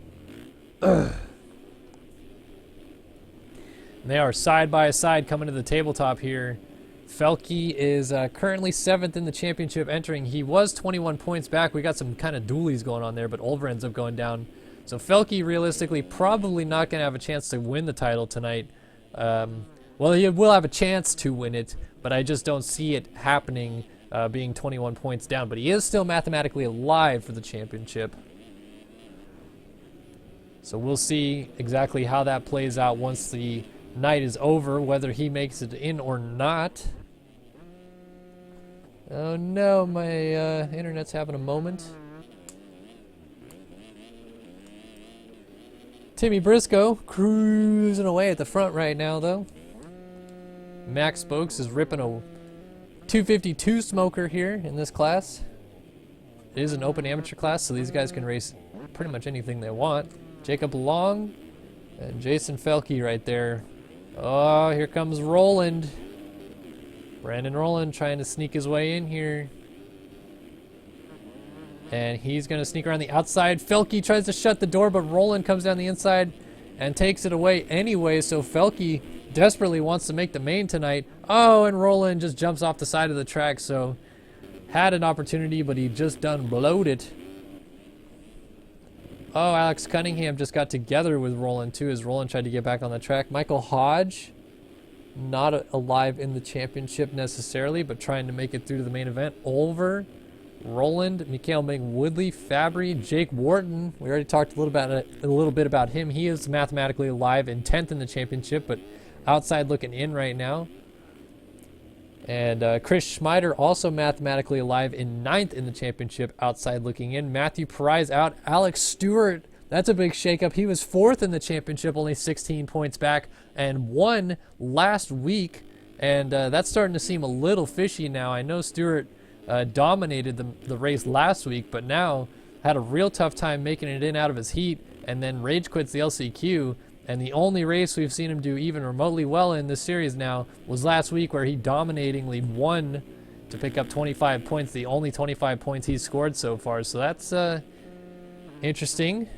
They are side by side coming to the tabletop here. Felke is currently 7th in the championship entering. He was 21 points back. We got some kind of dualies going on there, but Ulver ends up going down. So Felke realistically probably not going to have a chance to win the title tonight. Well, he will have a chance to win it, but I just don't see it happening being 21 points down. But he is still mathematically alive for the championship. So we'll see exactly how that plays out once the night is over, whether he makes it in or not. Oh no, my internet's having a moment. Timmy Briscoe cruising away at the front right now, though. Max Spokes is ripping a 252 smoker here in this class. It is an open amateur class, so these guys can race pretty much anything they want. Jacob Long and Jason Felke right there. Oh, here comes Roland. Brandon Roland trying to sneak his way in here. And he's going to sneak around the outside. Felke tries to shut the door, but Roland comes down the inside and takes it away anyway. So Felke desperately wants to make the main tonight. Oh, and Roland just jumps off the side of the track. So had an opportunity, but he just done blowed it. Oh, Alex Cunningham just got together with Roland too as Roland tried to get back on the track. Michael Hodge, not alive in the championship necessarily, but trying to make it through to the main event. Ulver, Roland, Mikhail Ming-Woodley, Fabry, Jake Wharton. We already talked a little bit about him. He is mathematically alive in 10th in the championship, but outside looking in right now. And Chris Schmider also mathematically alive in 9th in the championship, outside looking in. Matthew Prize out. Alex Stewart, that's a big shakeup. He was 4th in the championship, only 16 points back, and won last week. And that's starting to seem a little fishy now. I know Stewart dominated the race last week, but now had a real tough time making it in out of his heat, and then rage quits the LCQ. And the only race we've seen him do even remotely well in this series now was last week, where he dominatingly won to pick up 25 points, the only 25 points he's scored so far. So that's interesting.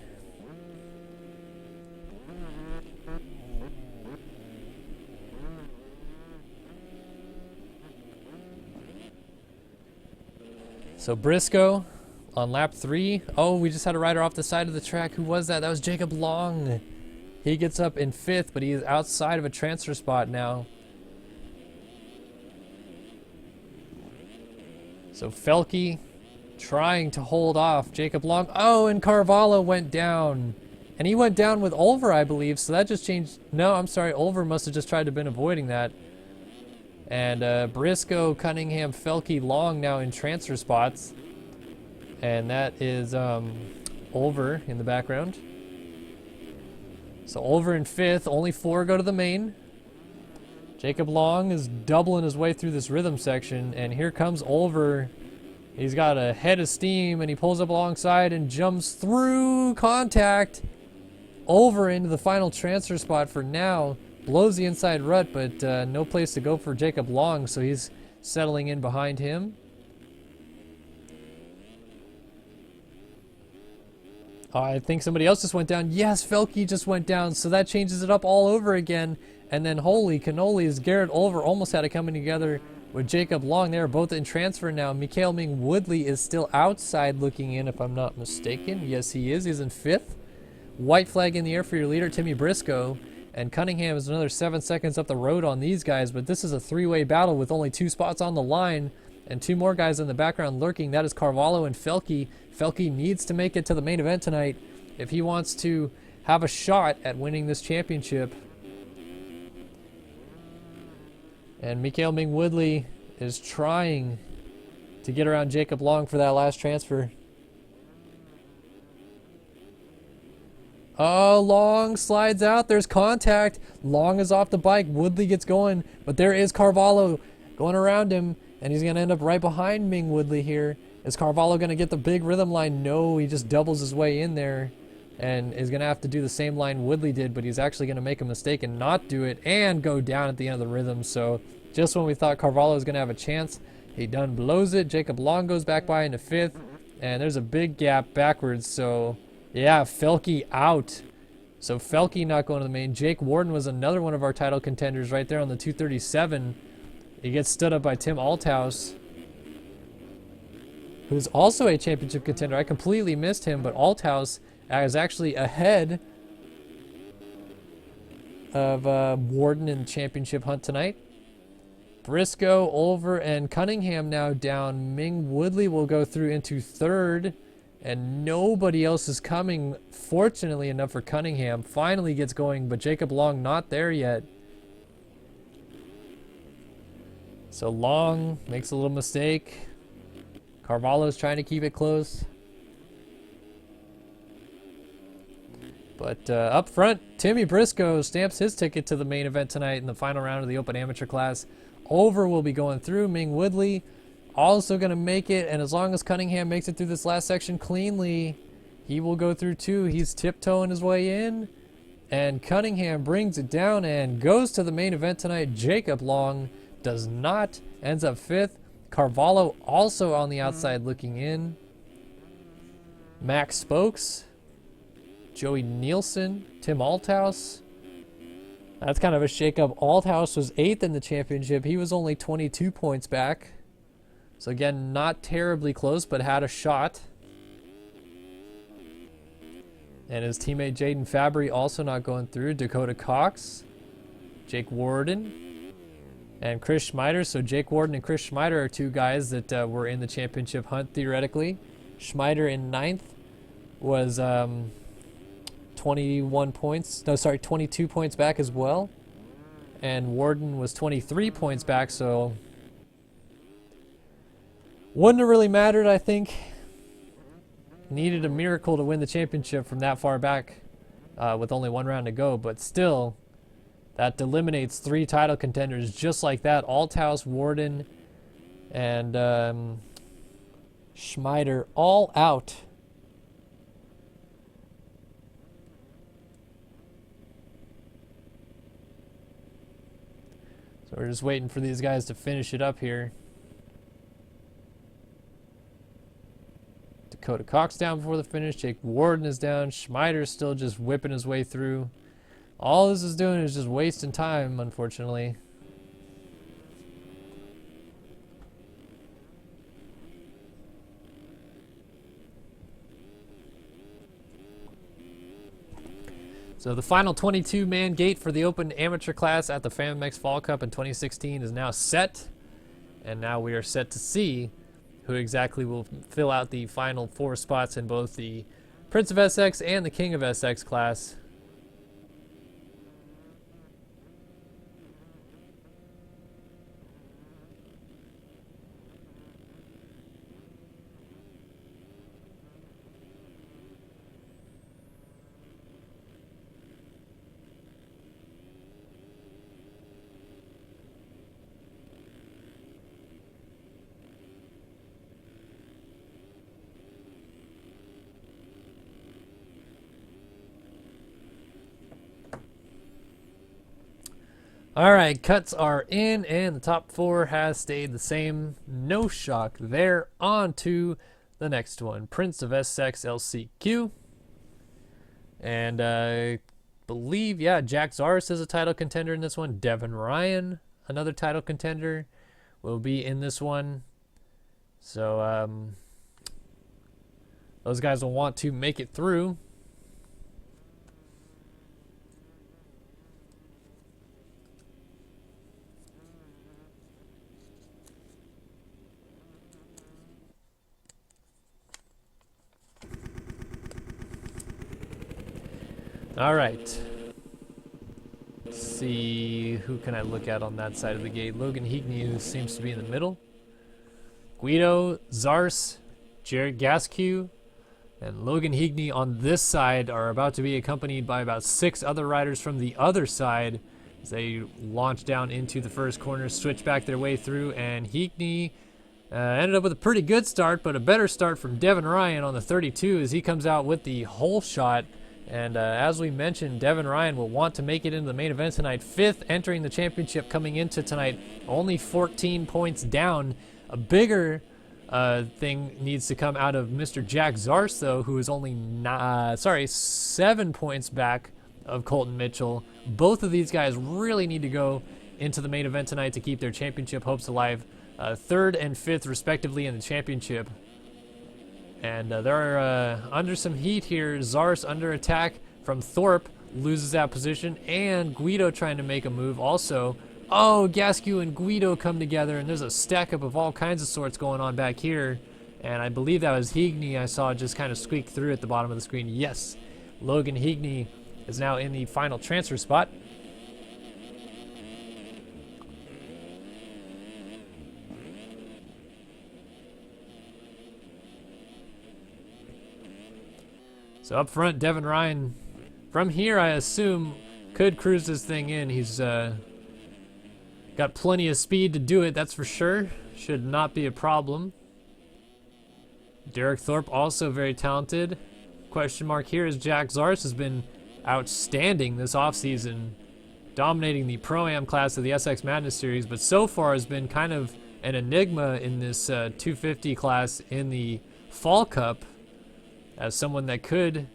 So Briscoe on lap 3. Oh, we just had a rider off the side of the track. Who was that? That was Jacob Long. He gets up in 5th, but he is outside of a transfer spot now. So Felke trying to hold off Jacob Long. Oh, and Carvalho went down. And he went down with Ulver, I believe, so that just changed. No, I'm sorry, Ulver must have just tried to been avoiding that. And Briscoe, Cunningham, Felke, Long now in transfer spots. And that is Ulver in the background. So Ulver in 5th, only 4 go to the main. Jacob Long is doubling his way through this rhythm section, and here comes Ulver. He's got a head of steam, and he pulls up alongside and jumps through contact. Ulver into the final transfer spot for now. Blows the inside rut, but no place to go for Jacob Long, so he's settling in behind him. Oh, I think somebody else just went down. Yes, Felke just went down, so that changes it up all over again. And then holy cannoli, is Garrett Ulver almost had it coming together with Jacob Long. They're both in transfer now. Mikhail Ming-Woodley is still outside looking in, if I'm not mistaken. Yes, he is. He's in 5th. White flag in the air for your leader, Timmy Briscoe. And Cunningham is another 7 seconds up the road on these guys, but this is a 3-way battle with only 2 spots on the line and 2 more guys in the background lurking. That is Carvalho and Felke. Felke needs to make it to the main event tonight if he wants to have a shot at winning this championship. And Mikhail Ming-Woodley is trying to get around Jacob Long for that last transfer. Oh, Long slides out. There's contact. Long is off the bike. Woodley gets going, but there is Carvalho going around him, and he's going to end up right behind Ming-Woodley here. Is Carvalho going to get the big rhythm line? No, he just doubles his way in there and is going to have to do the same line Woodley did, but he's actually going to make a mistake and not do it and go down at the end of the rhythm. So just when we thought Carvalho was going to have a chance, he done blows it. Jacob Long goes back by into 5th, and there's a big gap backwards. So yeah, Felke out. So Felke not going to the main. Jake Warden was another one of our title contenders right there on the 237. He gets stood up by Tim Althaus, who's also a championship contender. I completely missed him, but Althaus is actually ahead of Warden in the championship hunt tonight. Briscoe, Olver, and Cunningham now down. Ming Woodley will go through into third, and nobody else is coming, fortunately enough for Cunningham. Finally gets going, but Jacob Long not there yet. So Long makes a little mistake. Carvalho's trying to keep it close. But up front, Timmy Briscoe stamps his ticket to the main event tonight in the final round of the Open Amateur class. Over will be going through. Ming Woodley also going to make it. And as long as Cunningham makes it through this last section cleanly, he will go through too. He's tiptoeing his way in. And Cunningham brings it down and goes to the main event tonight. Jacob Long does not. Ends up fifth. Carvalho also on the outside looking in. Max Spokes. Joey Nielsen, Tim Althaus. That's kind of a shakeup. Althaus was 8th in the championship. He was only 22 points back. So again, not terribly close, but had a shot. And his teammate Jaden Fabry also not going through. Dakota Cox, Jake Warden, and Chris Schmeider. So Jake Warden and Chris Schmeider are two guys that were in the championship hunt theoretically. Schmeider in 9th was 21 points. No, sorry, 22 points back as well. And Warden was 23 points back, so wouldn't have really mattered, I think. Needed a miracle to win the championship from that far back with only one round to go, but still, that eliminates 3 title contenders just like that. Althaus, Warden, and Schmeider all out. So we're just waiting for these guys to finish it up here. Dakota Cox down before the finish. Jake Warden is down. Schmeider's still just whipping his way through. All this is doing is just wasting time, unfortunately. So the final 22-man gate for the Open Amateur class at the FAMmx Fall Cup in 2016 is now set. And now we are set to see who exactly will fill out the final 4 spots in both the Prince of SX and the King of SX class. All right, cuts are in, and the top 4 has stayed the same. No shock there. On to the next one, Prince of SX LCQ. And I believe, yeah, Jack Zaris is a title contender in this one. Devin Ryan, another title contender, will be in this one. So those guys will want to make it through. All right. Let's see, who can I look at on that side of the gate? Logan Heagney, who seems to be in the middle. Guido, Zars, Jared Gasque, and Logan Heagney on this side are about to be accompanied by about 6 other riders from the other side as they launch down into the first corner, switch back their way through, and Heagney ended up with a pretty good start, but a better start from Devin Ryan on the 32 as he comes out with the whole shot. And as we mentioned, Devin Ryan will want to make it into the main event tonight. 5th entering the championship coming into tonight. Only 14 points down. A bigger thing needs to come out of Mr. Jack Zars, though, who is only 7 points back of Colton Mitchell. Both of these guys really need to go into the main event tonight to keep their championship hopes alive. 3rd and 5th respectively in the championship. And they're under some heat here. Zars under attack from Thorpe, loses that position, and Guido trying to make a move also. Oh, Gasquet and Guido come together, and there's a stack up of all kinds of sorts going on back here. And I believe that was Higney I saw just kind of squeak through at the bottom of the screen. Yes, Logan Higney is now in the final transfer spot. So up front, Devin Ryan, from here I assume, could cruise this thing in. He's got plenty of speed to do it, that's for sure. Should not be a problem. Derek Thorpe also very talented. Question mark here is Jack Zars has been outstanding this offseason, dominating the Pro-Am class of the SX Madness Series, but so far has been kind of an enigma in this 250 class in the Fall Cup, as someone that could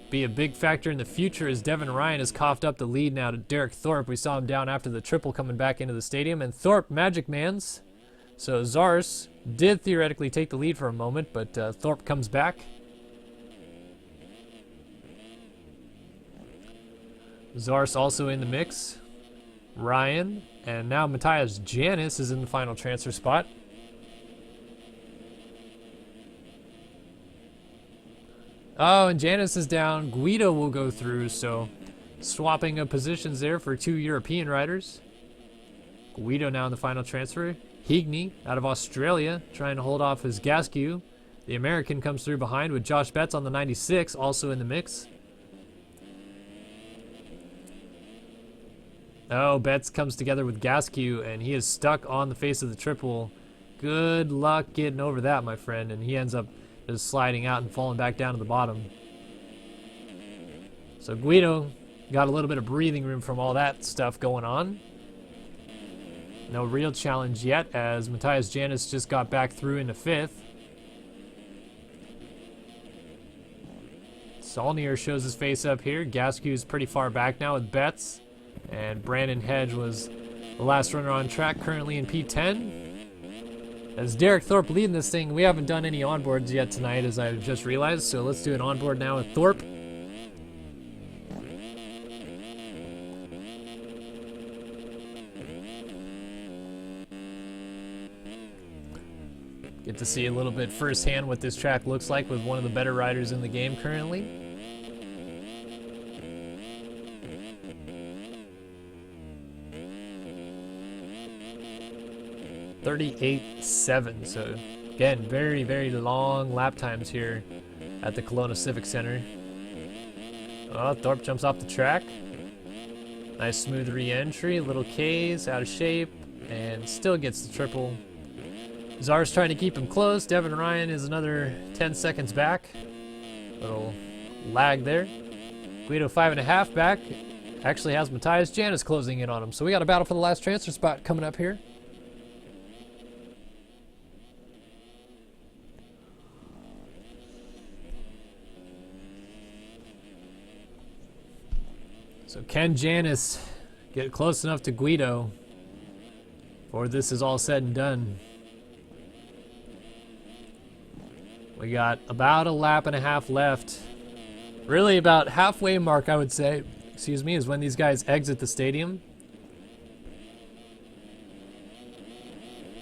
be a big factor in the future, as Devin Ryan has coughed up the lead now to Derek Thorpe. We saw him down after the triple coming back into the stadium, and Thorpe Magic Mans. So Zars did theoretically take the lead for a moment, but Thorpe comes back. Zars also in the mix. Ryan, and now Matthias Janis is in the final transfer spot. Oh, and Janis is down. Guido will go through, so swapping of positions there for 2 European riders. Guido now in the final transfer. Higney out of Australia trying to hold off his Gasquet. The American comes through behind with Josh Betts on the 96 also in the mix. Oh, Betts comes together with Gasquet, and he is stuck on the face of the triple. Good luck getting over that, my friend, and he ends up just sliding out and falling back down to the bottom. So Guido got a little bit of breathing room from all that stuff going on. No real challenge yet, as Matthias Janis just got back through into 5th. Saulnier shows his face up here. Gasquet is pretty far back now with Betts. And Brandon Hedge was the last runner on track, currently in P10. As Derek Thorpe leading this thing, we haven't done any onboards yet tonight, as I just realized, so let's do an onboard now with Thorpe. Get to see a little bit firsthand what this track looks like with one of the better riders in the game currently. .38.7, so again, very, very long lap times here at the Kelowna Civic Center. Oh, Thorpe jumps off the track. Nice smooth re-entry, little K's out of shape, and still gets the triple. Zars trying to keep him close. Devin Ryan is another 10 seconds back. Little lag there. Guido 5.5 back. Actually has Matthias Janis closing in on him. So we got a battle for the last transfer spot coming up here. So can Janis get close enough to Guido before this is all said and done? We got about a lap and a half left. Really about halfway mark, I would say, excuse me, is when these guys exit the stadium.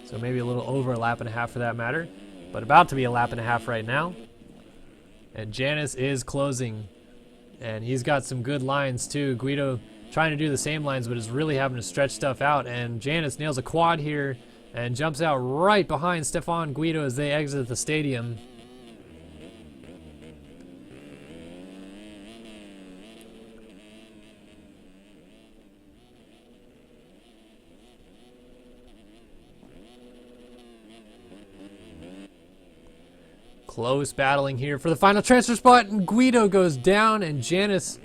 So maybe a little over a lap and a half for that matter, but about to be a lap and a half right now. And Janis is closing, and he's got some good lines too. Guido trying to do the same lines, but is really having to stretch stuff out, and Janis nails a quad here and jumps out right behind Stefan Guido as they exit the stadium. Close battling here for the final transfer spot, and Guido goes down, and Janis,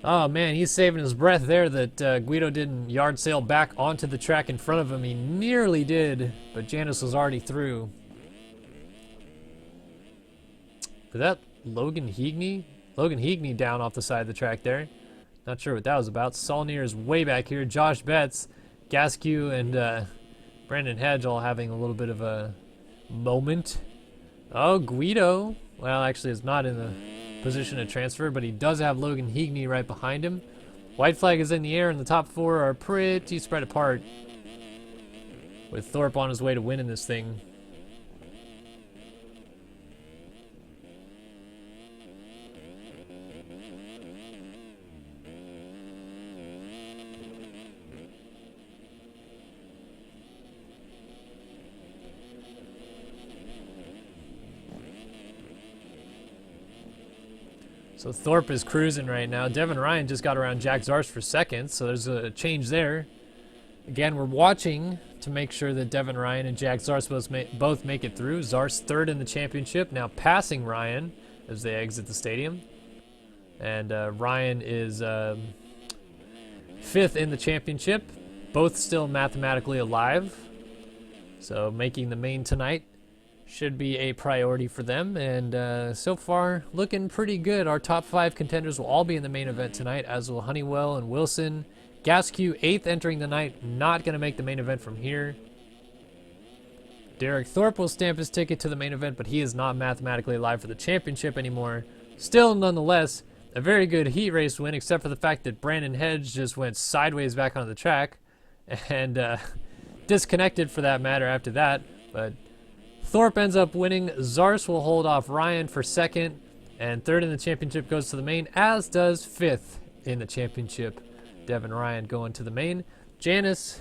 oh man, he's saving his breath there that Guido didn't yard sail back onto the track in front of him. He nearly did, but Janis was already through. Was that Logan Higney? Logan Higney down off the side of the track there. Not sure what that was about. Saulnier is way back here. Josh Betts, Gaskew, and Brandon Hedge all having a little bit of a moment. Oh, Guido. Well, actually, is not in the position to transfer, but he does have Logan Heagney right behind him. White flag is in the air, and the top four are pretty spread apart, with Thorpe on his way to winning this thing. So Thorpe is cruising right now. Devin Ryan just got around Jack Zarst for second, so there's a change there. Again, we're watching to make sure that Devin Ryan and Jack Zarst both make it through. Zarst third in the championship, now passing Ryan as they exit the stadium. And Ryan is fifth in the championship, both still mathematically alive. So making the main tonight should be a priority for them, and so far looking pretty good. Our top 5 contenders will all be in the main event tonight, as will Honeywell and Wilson. Gaskew, 8th entering the night, not going to make the main event from here. Derek Thorpe will stamp his ticket to the main event, but he is not mathematically alive for the championship anymore. Still, nonetheless, a very good heat race win, except for the fact that Brandon Hedge just went sideways back on the track and disconnected for that matter after that, but Thorpe ends up winning. Zarst will hold off Ryan for second, and third in the championship goes to the main, as does fifth in the championship, Devin Ryan, going to the main. Janice,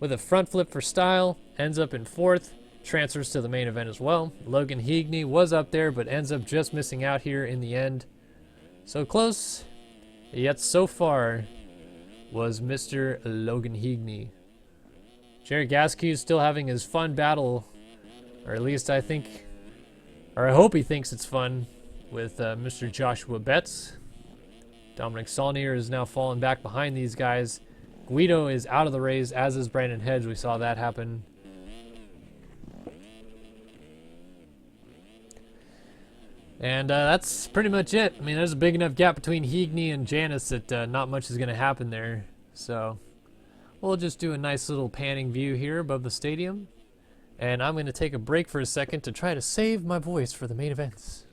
with a front flip for style, ends up in fourth, transfers to the main event as well. Logan Heagney was up there, but ends up just missing out here in the end. So close, yet so far, was Mr. Logan Heagney. Jared Gaskew still having his fun battle, or at least I think, or I hope he thinks it's fun, with Mr. Joshua Betts. Dominic Saulnier is now falling back behind these guys. Guido is out of the race, as is Brandon Hedge. We saw that happen. And that's pretty much it. I mean, there's a big enough gap between Heagney and Janice that not much is going to happen there. So we'll just do a nice little panning view here above the stadium. And I'm going to take a break for a second to try to save my voice for the main events.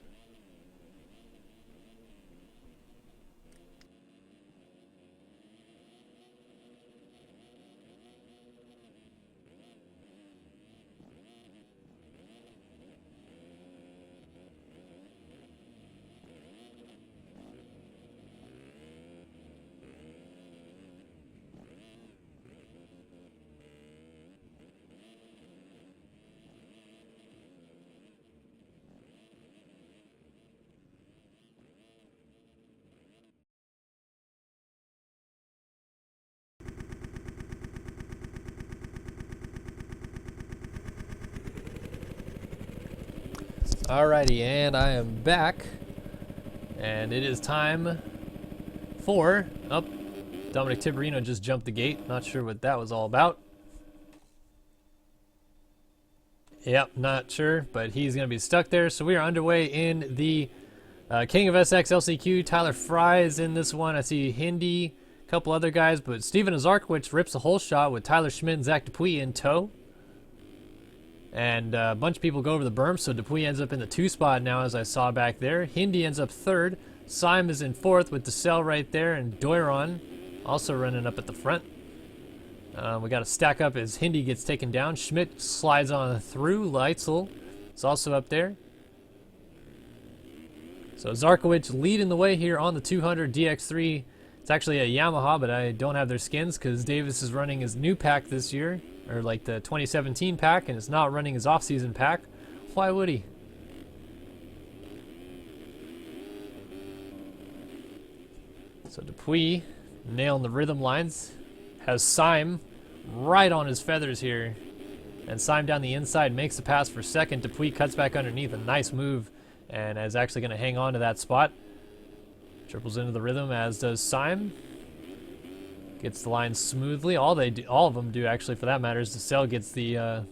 Alrighty, and I am back, and it is time for, Dominic Tiberino just jumped the gate, not sure what that was all about. Yep, not sure, but he's going to be stuck there, so we are underway in the King of SX LCQ. Tyler Fry is in this one. I see Hindi, a couple other guys, but Steven Azarkowicz rips a hole shot with Tyler Schmidt and Zach Dupuis in tow. And a bunch of people go over the berm, so Dupuis ends up in the 2 spot now, as I saw back there. Hindi ends up 3rd. Syme is in 4th with DeSalle right there, and Doiron also running up at the front. We got to stack up as Hindi gets taken down. Schmidt slides on through. Leitzel is also up there. So Zarkowicz leading the way here on the 200 DX3. It's actually a Yamaha, but I don't have their skins because Davis is running his new pack this year, or like the 2017 pack, and is not running his off-season pack. Why would he? So Dupuis nailing the rhythm lines. Has Syme right on his feathers here. And Syme down the inside makes the pass for second. Dupuis cuts back underneath. A nice move, and is actually going to hang on to that spot. Triples into the rhythm, as does Syme. Gets the line smoothly. All of them do, actually, for that matter. Is DeSalle gets the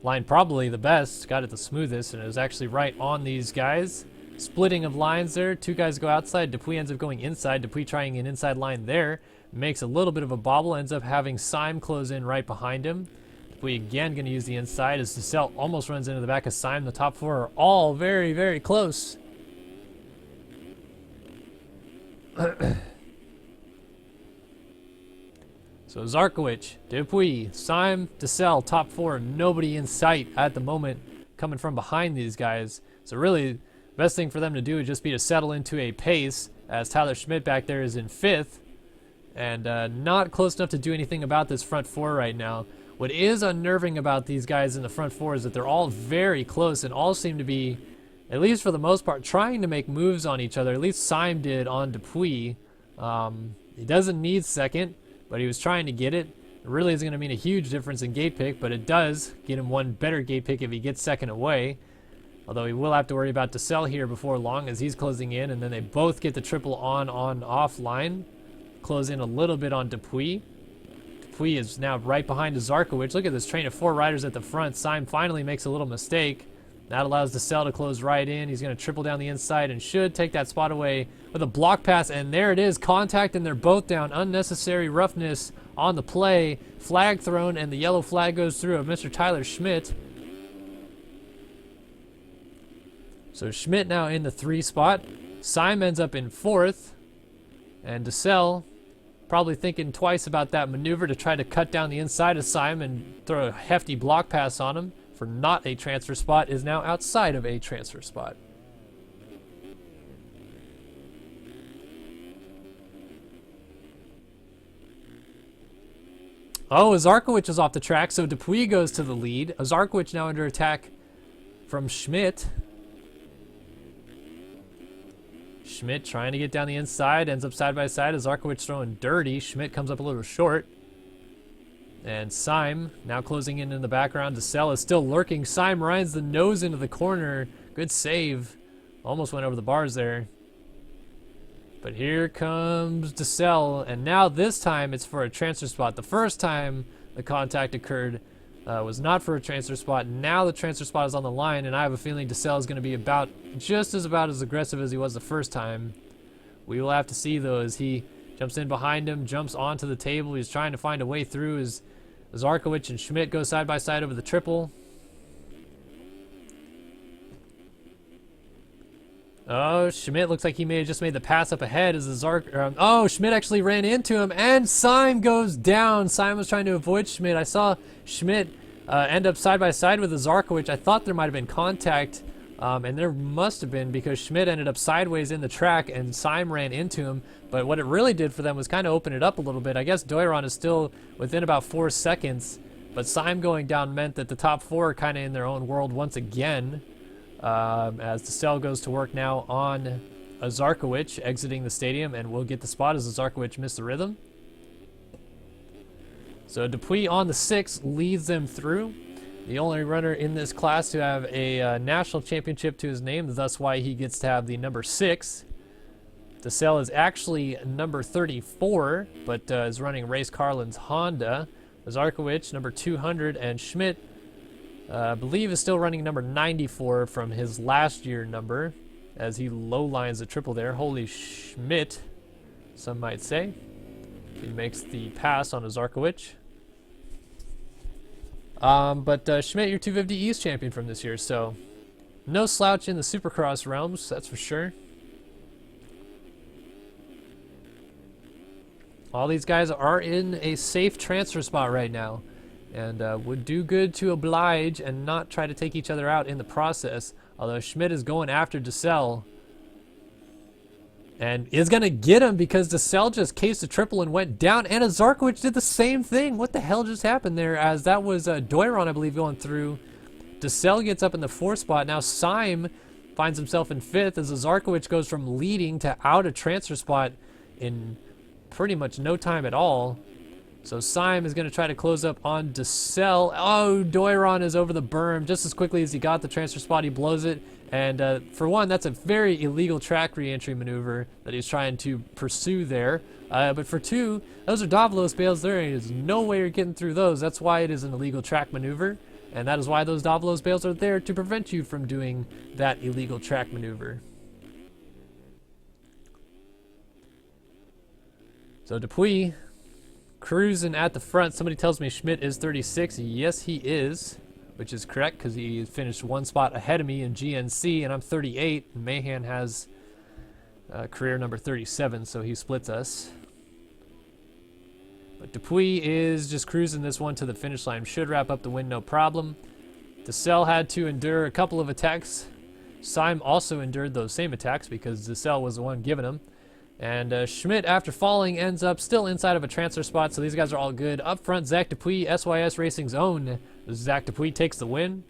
line probably the best. Got it the smoothest, and it was actually right on these guys. splitting of lines there. Two guys go outside. Dupuis ends up going inside. Dupuis trying an inside line there. Makes a little bit of a bobble. Ends up having Syme close in right behind him. Dupuis again going to use the inside as DeSalle almost runs into the back of Syme. The top four are all very, very close. So Zarkowicz, Dupuis, Syme, DeSalle, top four. Nobody in sight at the moment coming from behind these guys. So really, the best thing for them to do would just be to settle into a pace, as Tyler Schmidt back there is in fifth and not close enough to do anything about this front four right now. What is unnerving about these guys in the front four is that they're all very close and all seem to be, at least for the most part, trying to make moves on each other. At least Syme did on Dupuis. He doesn't need second, but he was trying to get it. It really isn't going to mean a huge difference in gate pick, but it does get him one better gate pick if he gets second away. Although he will have to worry about DeSalle here before long as he's closing in, and then they both get the triple on-off line. Close in a little bit on Dupuis. Dupuis is now right behind Zarkowicz. Look at this train of four riders at the front. Syme finally makes a little mistake. That allows DeSalle to close right in. He's going to triple down the inside and should take that spot away with a block pass. And there it is. Contact, and they're both down. Unnecessary roughness on the play. Flag thrown, and the yellow flag goes through of Mr. Tyler Schmidt. So Schmidt now in the 3 spot. Syme ends up in 4th. And DeSalle probably thinking twice about that maneuver to try to cut down the inside of Syme and throw a hefty block pass on him for not a transfer spot, is now outside of a transfer spot. Oh, Zarkowicz is off the track, so Dupuis goes to the lead. Zarkowicz now under attack from Schmidt. Schmidt trying to get down the inside, ends up side by side. Zarkowicz throwing dirty. Schmidt comes up a little short. And Syme now closing in the background. DeSalle is still lurking. Syme rides the nose into the corner. Good save. Almost went over the bars there. But here comes DeSalle, and now this time it's for a transfer spot. The first time the contact occurred was not for a transfer spot. Now the transfer spot is on the line, and I have a feeling DeSalle is going to be just as aggressive as he was the first time. We will have to see, though, as he jumps in behind him, jumps onto the table. He's trying to find a way through as Zarkowicz and Schmidt go side by side over the triple. Oh, Schmidt looks like he may have just made the pass up ahead as Schmidt actually ran into him, and Syme goes down. Syme was trying to avoid Schmidt. I saw Schmidt end up side by side with Zarkowicz. I thought there might have been contact, and there must have been, because Schmidt ended up sideways in the track and Syme ran into him. But what it really did for them was kind of open it up a little bit. I guess Doiron is still within about 4 seconds, but Syme going down meant that the top four are kind of in their own world once again. As DeSalle goes to work now on Zarkowicz exiting the stadium, and will get the spot as Zarkowicz missed the rhythm. So Dupuis on the 6 leads them through. The only runner in this class to have a national championship to his name, thus why he gets to have the number 6. DeSalle is actually number 34, but is running Race Carlin's Honda. Zarkowicz, number 200, and Schmidt, I believe, is still running number 94 from his last year number, as he low lines the triple there. Holy Schmidt, some might say. He makes the pass on a Zarkowicz. But Schmidt, your 250 East champion from this year, so no slouch in the Supercross realms, that's for sure. All these guys are in a safe transfer spot right now, and would do good to oblige and not try to take each other out in the process. Although Schmidt is going after DeSalle and is going to get him, because DeSalle just cased a triple and went down, and Zarkowicz did the same thing. What the hell just happened there? As that was Doiron, I believe, going through. DeSalle gets up in the 4th spot. Now Syme finds himself in 5th as Zarkowicz goes from leading to out of transfer spot in pretty much no time at all. So Syme is going to try to close up on DeSalle. Oh, Doiron is over the berm just as quickly as he got the transfer spot. He blows it. And for one, that's a very illegal track re-entry maneuver that he's trying to pursue there. But for two, those are Davalos bales. There is no way you're getting through those. That's why it is an illegal track maneuver. And that is why those Davalos bales are there, to prevent you from doing that illegal track maneuver. So Dupuis cruising at the front. Somebody tells me Schmidt is 36. Yes, he is, which is correct because he finished one spot ahead of me in GNC, and I'm 38. And Mahan has career number 37, so he splits us. But Dupuis is just cruising this one to the finish line. Should wrap up the win, no problem. DeSalle had to endure a couple of attacks. Syme also endured those same attacks because DeSalle was the one giving them. And Schmidt, after falling, ends up still inside of a transfer spot, so these guys are all good. Up front, Zach Dupuis, SYS Racing's own Zach Dupuis takes the win.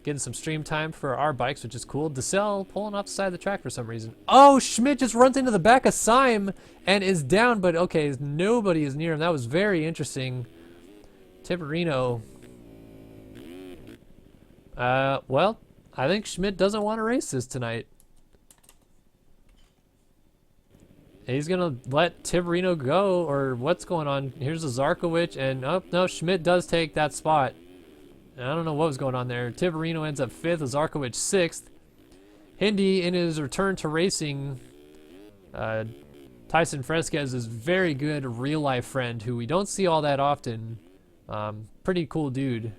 Getting some stream time for our bikes, which is cool. DeSalle pulling off the side of the track for some reason. Oh, Schmidt just runs into the back of Syme and is down, but okay, nobody is near him. That was very interesting. Tipperino. Well, I think Schmidt doesn't want to race this tonight. He's going to let Tipperino go, or what's going on? Here's a Zarkowicz, and oh, no, Schmidt does take that spot. I don't know what was going on there. Tipperino ends up 5th, Zarkowicz 6th. Hindi, in his return to racing, Tyson Fresquez is very good real-life friend who we don't see all that often. Pretty cool dude,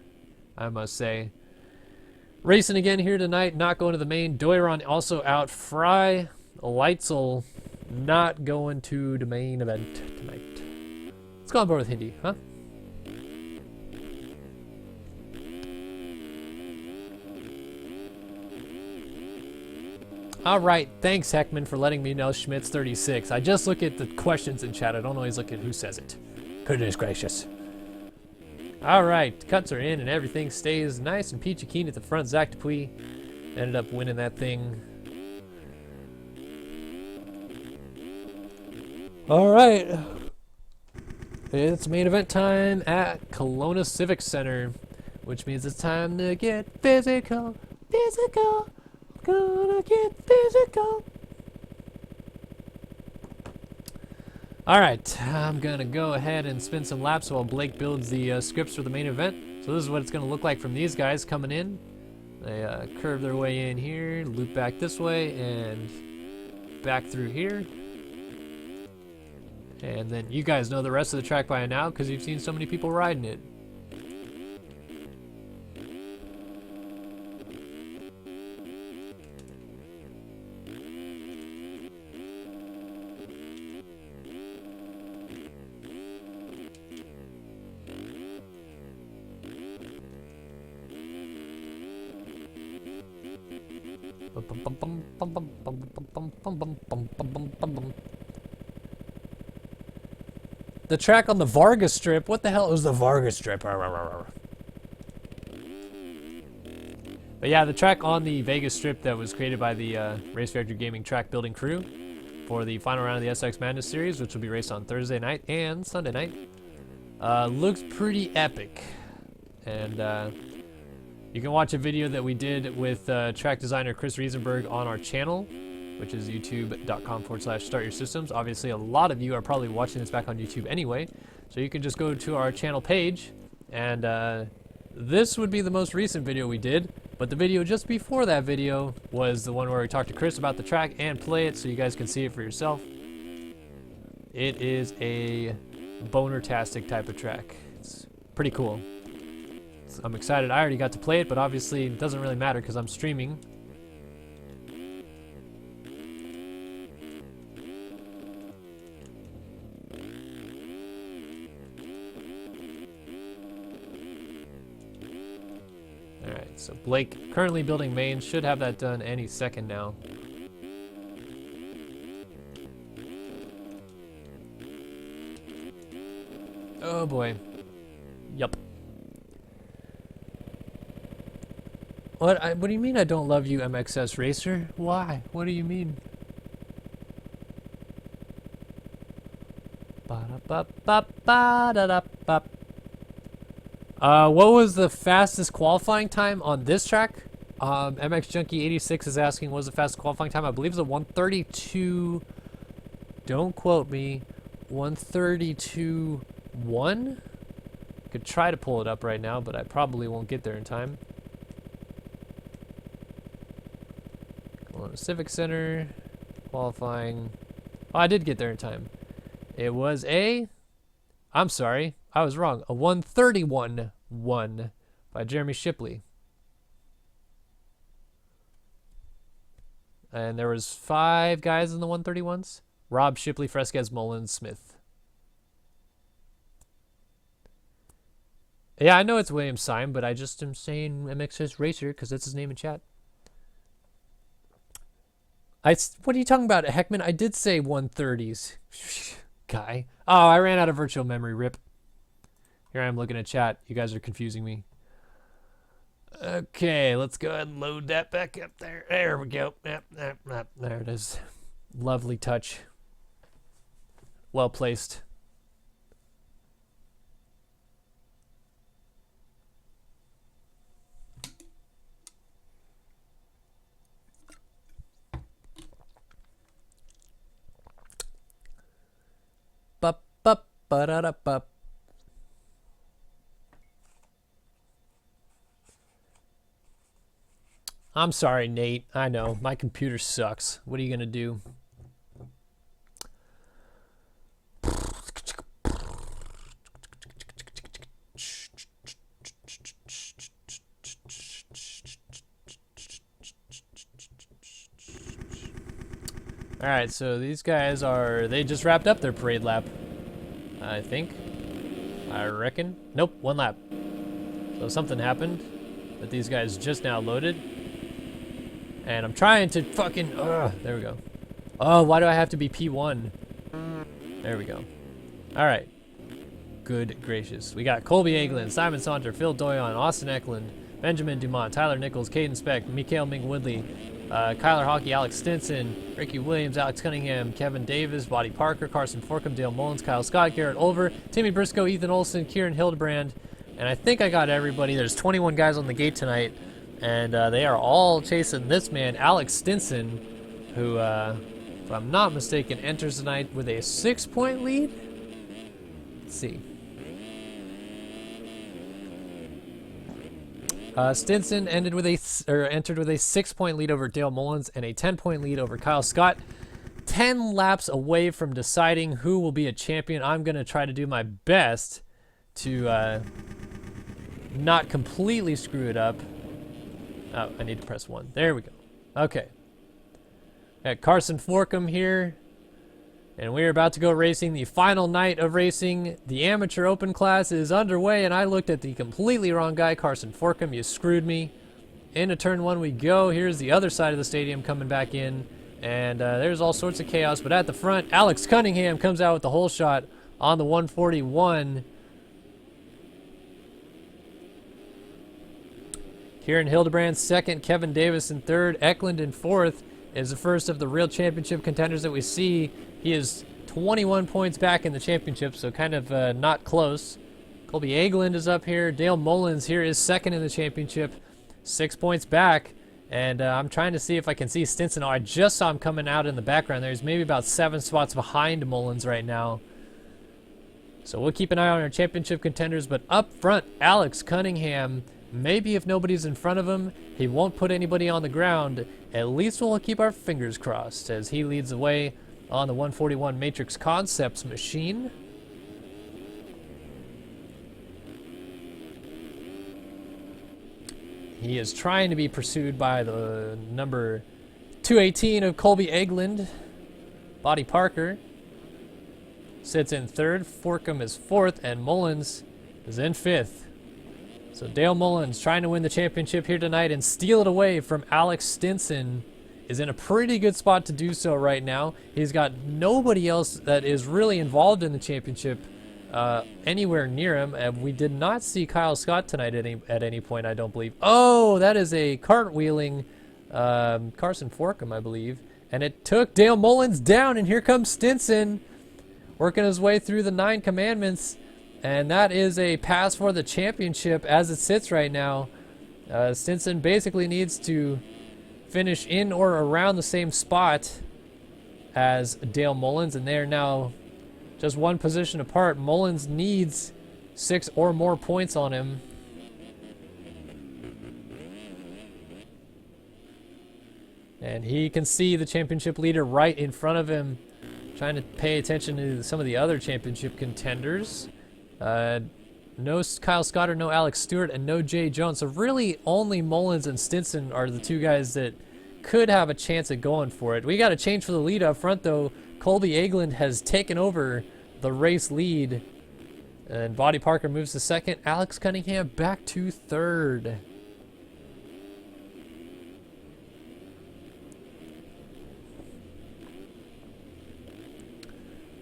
I must say. Racing again here tonight, not going to the main. Doiron also out. Fry, Leitzel not going to the main event tonight. Let's go on board with Hindi, huh? All right, thanks Heckman for letting me know Schmidt's 36. I just look at the questions in chat. I don't always look at who says it. Goodness gracious. All right, cuts are in and everything stays nice and peachy keen at the front. Zach Dupuis ended up winning that thing. All right, it's main event time at Kelowna Civic Center, which means it's time to get physical, physical. Gonna get physical. All right, I'm gonna go ahead and spin some laps while Blake builds the scripts for the main event. So this is what it's gonna look like from these guys coming in. They curve their way in here, loop back this way, and back through here. And then you guys know the rest of the track by now because you've seen so many people riding it. The track on the Vargas Strip. What the hell is the Vargas Strip? But yeah, the track on the Vegas Strip that was created by the Race Factory Gaming track building crew for the final round of the SX Madness series, which will be raced on Thursday night and Sunday night, looks pretty epic. And you can watch a video that we did with track designer Chris Riesenberg on our channel, which is youtube.com/startyoursystems. Obviously, a lot of you are probably watching this back on YouTube anyway, so you can just go to our channel page, and this would be the most recent video we did, but the video just before that video was the one where we talked to Chris about the track and play it so you guys can see it for yourself. It is a boner-tastic type of track. It's pretty cool. I'm excited. I already got to play it, but obviously it doesn't really matter because I'm streaming. Alright, so Blake currently building main, should have that done any second now. Oh boy. Yup. What do you mean I don't love you, MXS Racer? Why? What do you mean? What was the fastest qualifying time on this track? MX Junkie 86 is asking, what was the fastest qualifying time? I believe it's a 132. Don't quote me. 132.1. Could try to pull it up right now, but I probably won't get there in time. Civic Center qualifying. Oh, I did get there in time. It was a, I'm sorry, I was wrong, a 131-1 by Jeremy Shipley. And there was 5 guys in the 131s. Rob, Shipley, Fresquez, Mullins, Smith. Yeah, I know it's William Syme, but I just am saying MXS Racer because that's his name in chat. What are you talking about, Heckman? I did say 130s. Guy. Oh, I ran out of virtual memory, rip. Here I am looking at chat. You guys are confusing me. Okay, let's go ahead and load that back up there. There we go. Yep, there it is. Lovely touch. Well placed. Bup, bup, ba-da-da-bup. I'm sorry, Nate. I know. My computer sucks. What are you going to do? All right, so these guys they just wrapped up their parade lap, I think. I reckon. Nope, 1 lap. So something happened that these guys just now loaded. And I'm trying to fucking, there we go. Oh, why do I have to be P1? There we go. All right. Good gracious. We got Colby Eglin, Simon Saunter, Phil Doyon, Austin Eklund, Benjamin Dumont, Tyler Nichols, Caden Speck, Mikael Ming-Woodley, Kyler Hockey, Alex Stinson, Ricky Williams, Alex Cunningham, Kevin Davis, Buddy Parker, Carson Forkham, Dale Mullins, Kyle Scott, Garrett Olver, Timmy Briscoe, Ethan Olson, Kieran Hildebrand, and I think I got everybody. There's 21 guys on the gate tonight, and they are all chasing this man, Alex Stinson, who, if I'm not mistaken, enters tonight with a 6-point lead. Let's see. Stinson entered with a 6-point lead over Dale Mullins and a 10-point lead over Kyle Scott. 10 laps away from deciding who will be a champion. I'm going to try to do my best to not completely screw it up. Oh, I need to press 1. There we go. Okay. Got Carson Forkham here. And we're about to go racing the final night of racing. The amateur open class is underway, and I looked at the completely wrong guy, Carson Forkham. You screwed me. Into turn 1 we go. Here's the other side of the stadium coming back in, and there's all sorts of chaos. But at the front, Alex Cunningham comes out with the whole shot on the 141. Kieran Hildebrand second, Kevin Davis in third, Eklund in fourth is the first of the real championship contenders that we see. He is 21 points back in the championship, so kind of not close. Colby Eglund is up here. Dale Mullins here is second in the championship, 6 points back. And I'm trying to see if I can see Stinson. Oh, I just saw him coming out in the background there. He's maybe about 7 spots behind Mullins right now. So we'll keep an eye on our championship contenders. But up front, Alex Cunningham, maybe if nobody's in front of him, he won't put anybody on the ground. At least we'll keep our fingers crossed as he leads the way on the 141 Matrix Concepts machine. He is trying to be pursued by the number 218 of Colby Eglund. Buddy Parker sits in third. Forkham is fourth, and Mullins is in fifth. So Dale Mullins, trying to win the championship here tonight and steal it away from Alex Stinson, is in a pretty good spot to do so right now. He's got nobody else that is really involved in the championship anywhere near him. We did not see Kyle Scott tonight at any point, I don't believe. Oh, that is a cartwheeling Carson Forkham, I believe. And it took Dale Mullins down, and here comes Stinson working his way through the 9 commandments. And that is a pass for the championship as it sits right now. Stinson basically needs to finish in or around the same spot as Dale Mullins, and they are now just 1 position apart. Mullins needs 6 or more points on him. And he can see the championship leader right in front of him. Trying to pay attention to some of the other championship contenders. No Kyle Scott, no Alex Stewart, and no Jay Jones. So really only Mullins and Stinson are the two guys that could have a chance at going for it. We got a change for the lead up front though. Colby Egeland has taken over the race lead. And Body Parker moves to second. Alex Cunningham back to third.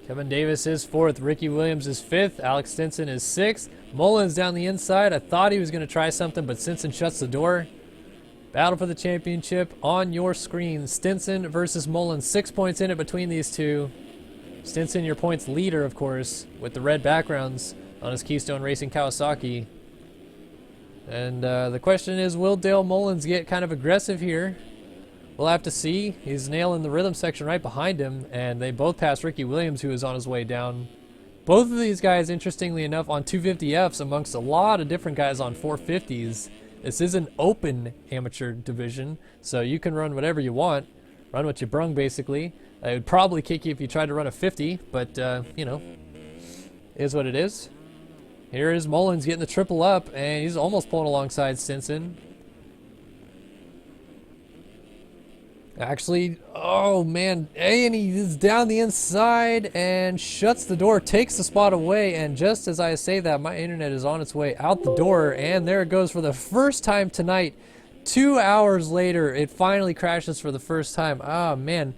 Kevin Davis is fourth. Ricky Williams is fifth. Alex Stinson is sixth. Mullins down the inside. I thought he was going to try something, but Stinson shuts the door. Battle for the championship on your screen. Stinson versus Mullins. 6 points in it between these two. Stinson, your points leader, of course, with the red backgrounds on his Keystone Racing Kawasaki. And the question is, will Dale Mullins get kind of aggressive here? We'll have to see. He's nailing the rhythm section right behind him, and they both passed Ricky Williams, who is on his way down. Both of these guys, interestingly enough, on 250Fs amongst a lot of different guys on 450s. This is an open amateur division, so you can run whatever you want. Run what you brung, basically. It would probably kick you if you tried to run a 50, but, you know, is what it is. Here is Mullins getting the triple up, and he's almost pulling alongside Stinson. Actually, oh man, and he is down the inside and shuts the door, takes the spot away, and just as I say that, my internet is on its way out the door, and there it goes for the first time tonight. 2 hours later, it finally crashes for the first time. Oh man,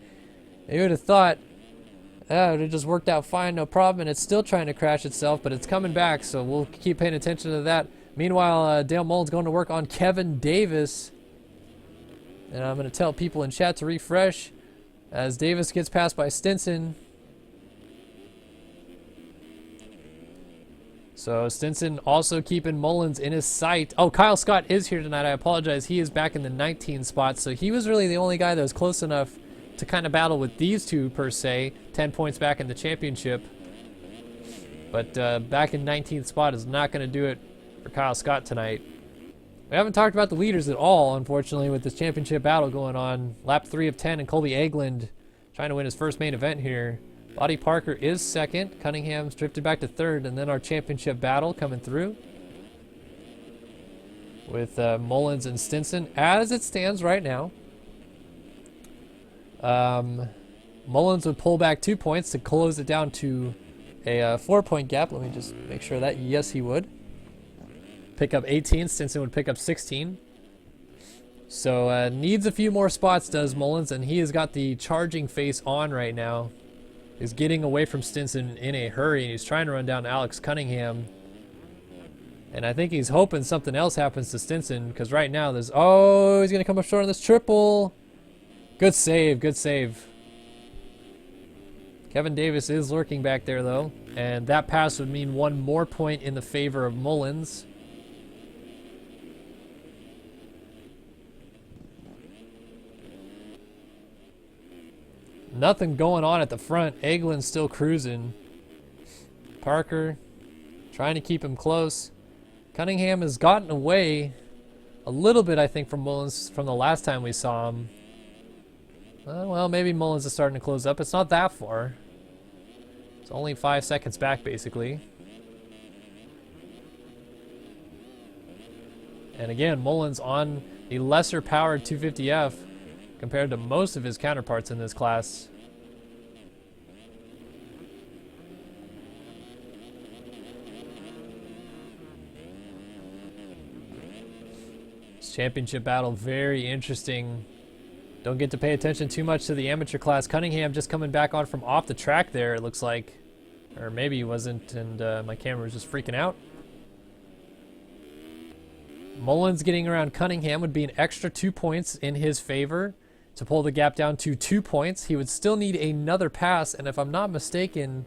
you would have thought it would have just worked out fine, no problem, and it's still trying to crash itself, but it's coming back, so we'll keep paying attention to that. Meanwhile, Dale Mullins going to work on Kevin Davis. And I'm going to tell people in chat to refresh as Davis gets passed by Stinson. So Stinson also keeping Mullins in his sight. Oh, Kyle Scott is here tonight. I apologize. He is back in the 19 spot. So he was really the only guy that was close enough to kind of battle with these two per se. 10 points back in the championship. But back in 19th spot is not going to do it for Kyle Scott tonight. We haven't talked about the leaders at all, unfortunately, with this championship battle going on. Lap 3 of 10, and Colby Egeland trying to win his first main event here. Body Parker is second. Cunningham's drifted back to third, and then our championship battle coming through with Mullins and Stinson as it stands right now. Mullins would pull back 2 points to close it down to a 4-point gap. Let me just make sure that, yes, he would. Pick up 18, Stinson would pick up 16. So needs a few more spots, does Mullins, and he has got the charging face on right now. He's getting away from Stinson in a hurry, and he's trying to run down Alex Cunningham. And I think he's hoping something else happens to Stinson, because right now there's, oh, he's going to come up short on this triple. Good save, good save. Kevin Davis is lurking back there, though, and that pass would mean 1 more point in the favor of Mullins. Nothing going on at the front. Egeland's still cruising. Parker trying to keep him close. Cunningham has gotten away a little bit, I think, from Mullins from the last time we saw him. Well, maybe Mullins is starting to close up. It's not that far. It's only 5 seconds back, basically. And again, Mullins on the lesser powered 250F compared to most of his counterparts in this class. This championship battle, very interesting. Don't get to pay attention too much to the amateur class. Cunningham just coming back on from off the track there, it looks like. Or maybe he wasn't, and my camera was just freaking out. Mullins getting around Cunningham would be an extra 2 points in his favor to pull the gap down to 2 points. He would still need another pass, and if I'm not mistaken,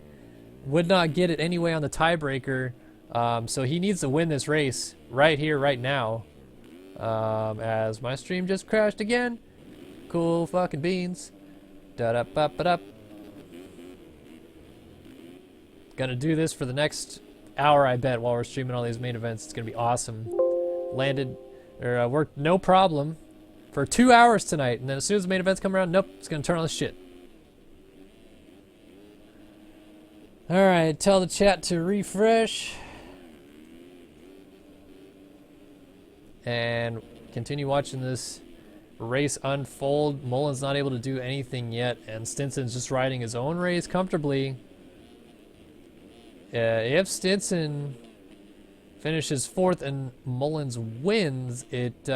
would not get it anyway on the tiebreaker. So he needs to win this race right here, right now. As my stream just crashed again. Cool fucking beans. Da-da-ba-ba-da. Gonna do this for the next hour, I bet, while we're streaming all these main events. It's gonna be awesome. Landed, or worked no problem for 2 hours tonight, and then as soon as the main events come around, nope, it's gonna turn on the shit. All right, tell the chat to refresh. And continue watching this race unfold. Mullen's not able to do anything yet, and Stinson's just riding his own race comfortably. If Stinson finishes 4th and Mullins wins, it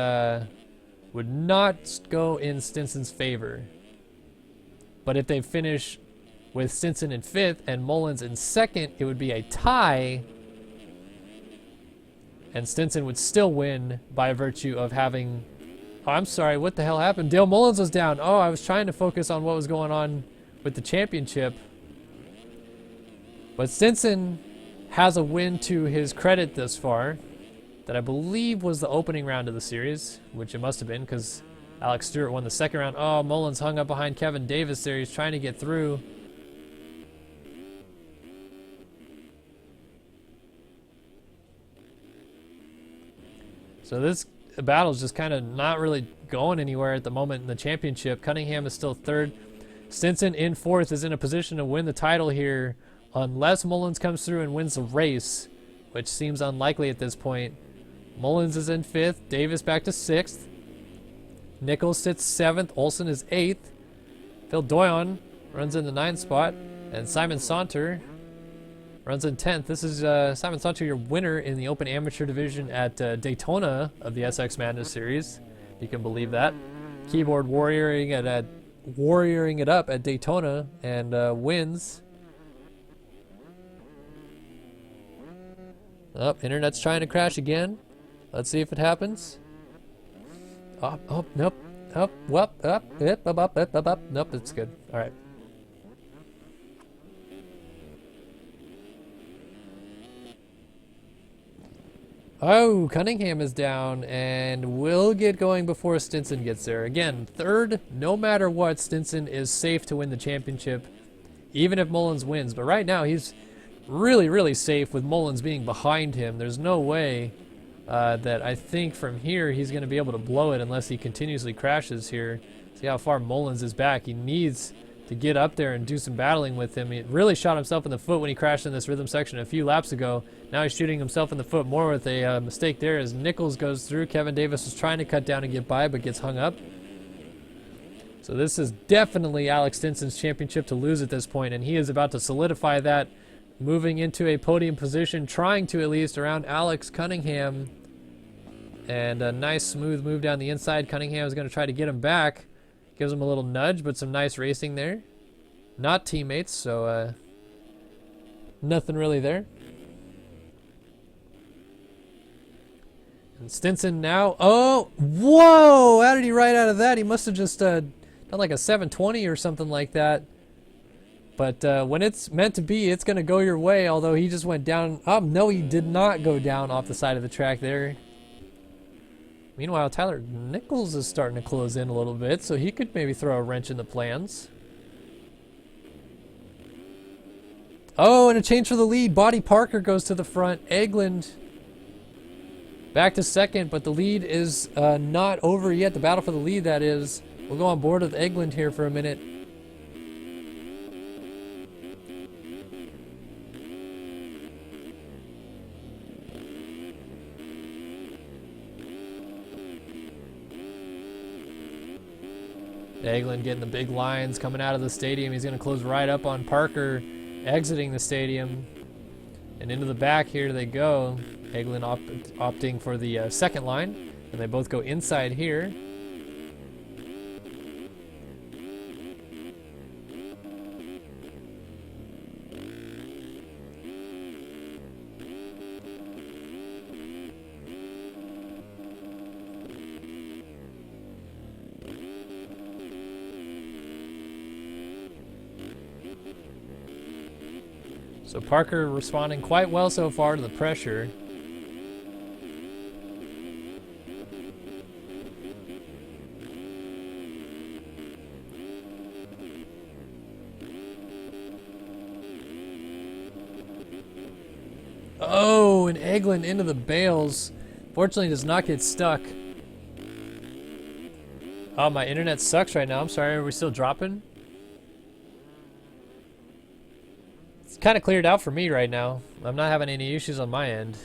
would not go in Stinson's favor. But if they finish with Stinson in 5th and Mullins in 2nd, it would be a tie. And Stinson would still win by virtue of having... Oh, I'm sorry, what the hell happened? Dale Mullins was down. Oh, I was trying to focus on what was going on with the championship. But Stinson has a win to his credit thus far that I believe was the opening round of the series, which it must have been because Alex Stewart won the 2nd round. Oh, Mullins hung up behind Kevin Davis there. He's trying to get through. So this battle's just kind of not really going anywhere at the moment in the championship. Cunningham is still 3rd. Stinson in 4th is in a position to win the title here unless Mullins comes through and wins the race, which seems unlikely at this point. Mullins is in 5th. Davis back to 6th. Nichols sits 7th. Olsen is 8th. Phil Doyon runs in the 9th spot. And Simon Saunter runs in 10th. This is Simon Saunter, your winner in the Open Amateur Division at Daytona of the SX Madness Series. You can believe that. Keyboard warrioring it up at Daytona and wins. Oh, internet's trying to crash again. Let's see if it happens. Oh, nope. Up, up. Nope, it's good. All right. Oh, Cunningham is down and will get going before Stinson gets there. Again, 3rd, no matter what, Stinson is safe to win the championship, even if Mullins wins. But right now, he's really, really safe with Mullins being behind him. There's no way that I think from here he's going to be able to blow it unless he continuously crashes here. See how far Mullins is back. He needs to get up there and do some battling with him. He really shot himself in the foot when he crashed in this rhythm section a few laps ago. Now he's shooting himself in the foot more with a mistake there as Nichols goes through. Kevin Davis was trying to cut down and get by but gets hung up. So this is definitely Alex Stinson's championship to lose at this point, and he is about to solidify that, moving into a podium position, trying to at least around Alex Cunningham. And a nice smooth move down the inside. Cunningham is going to try to get him back. Gives him a little nudge, but some nice racing there. Not teammates, so nothing really there. And Stinson now. Oh, whoa! How did he ride out of that? He must have just done like a 720 or something like that. But when it's meant to be, it's going to go your way, although he just went down. Oh, no, he did not go down off the side of the track there. Meanwhile, Tyler Nichols is starting to close in a little bit, so he could maybe throw a wrench in the plans. Oh, and a change for the lead. Bodie Parker goes to the front. Egeland back to 2nd, but the lead is not over yet. The battle for the lead, that is. We'll go on board with Egeland here for a minute. Egeland getting the big lines coming out of the stadium. He's going to close right up on Parker, exiting the stadium. And into the back here they go. Egeland opting for the 2nd line. And they both go inside here. So Parker responding quite well so far to the pressure. Oh, and Egeland into the bales. Fortunately does not get stuck. Oh, my internet sucks right now. I'm sorry, are we still dropping? It's kind of cleared out for me right now. I'm not having any issues on my end.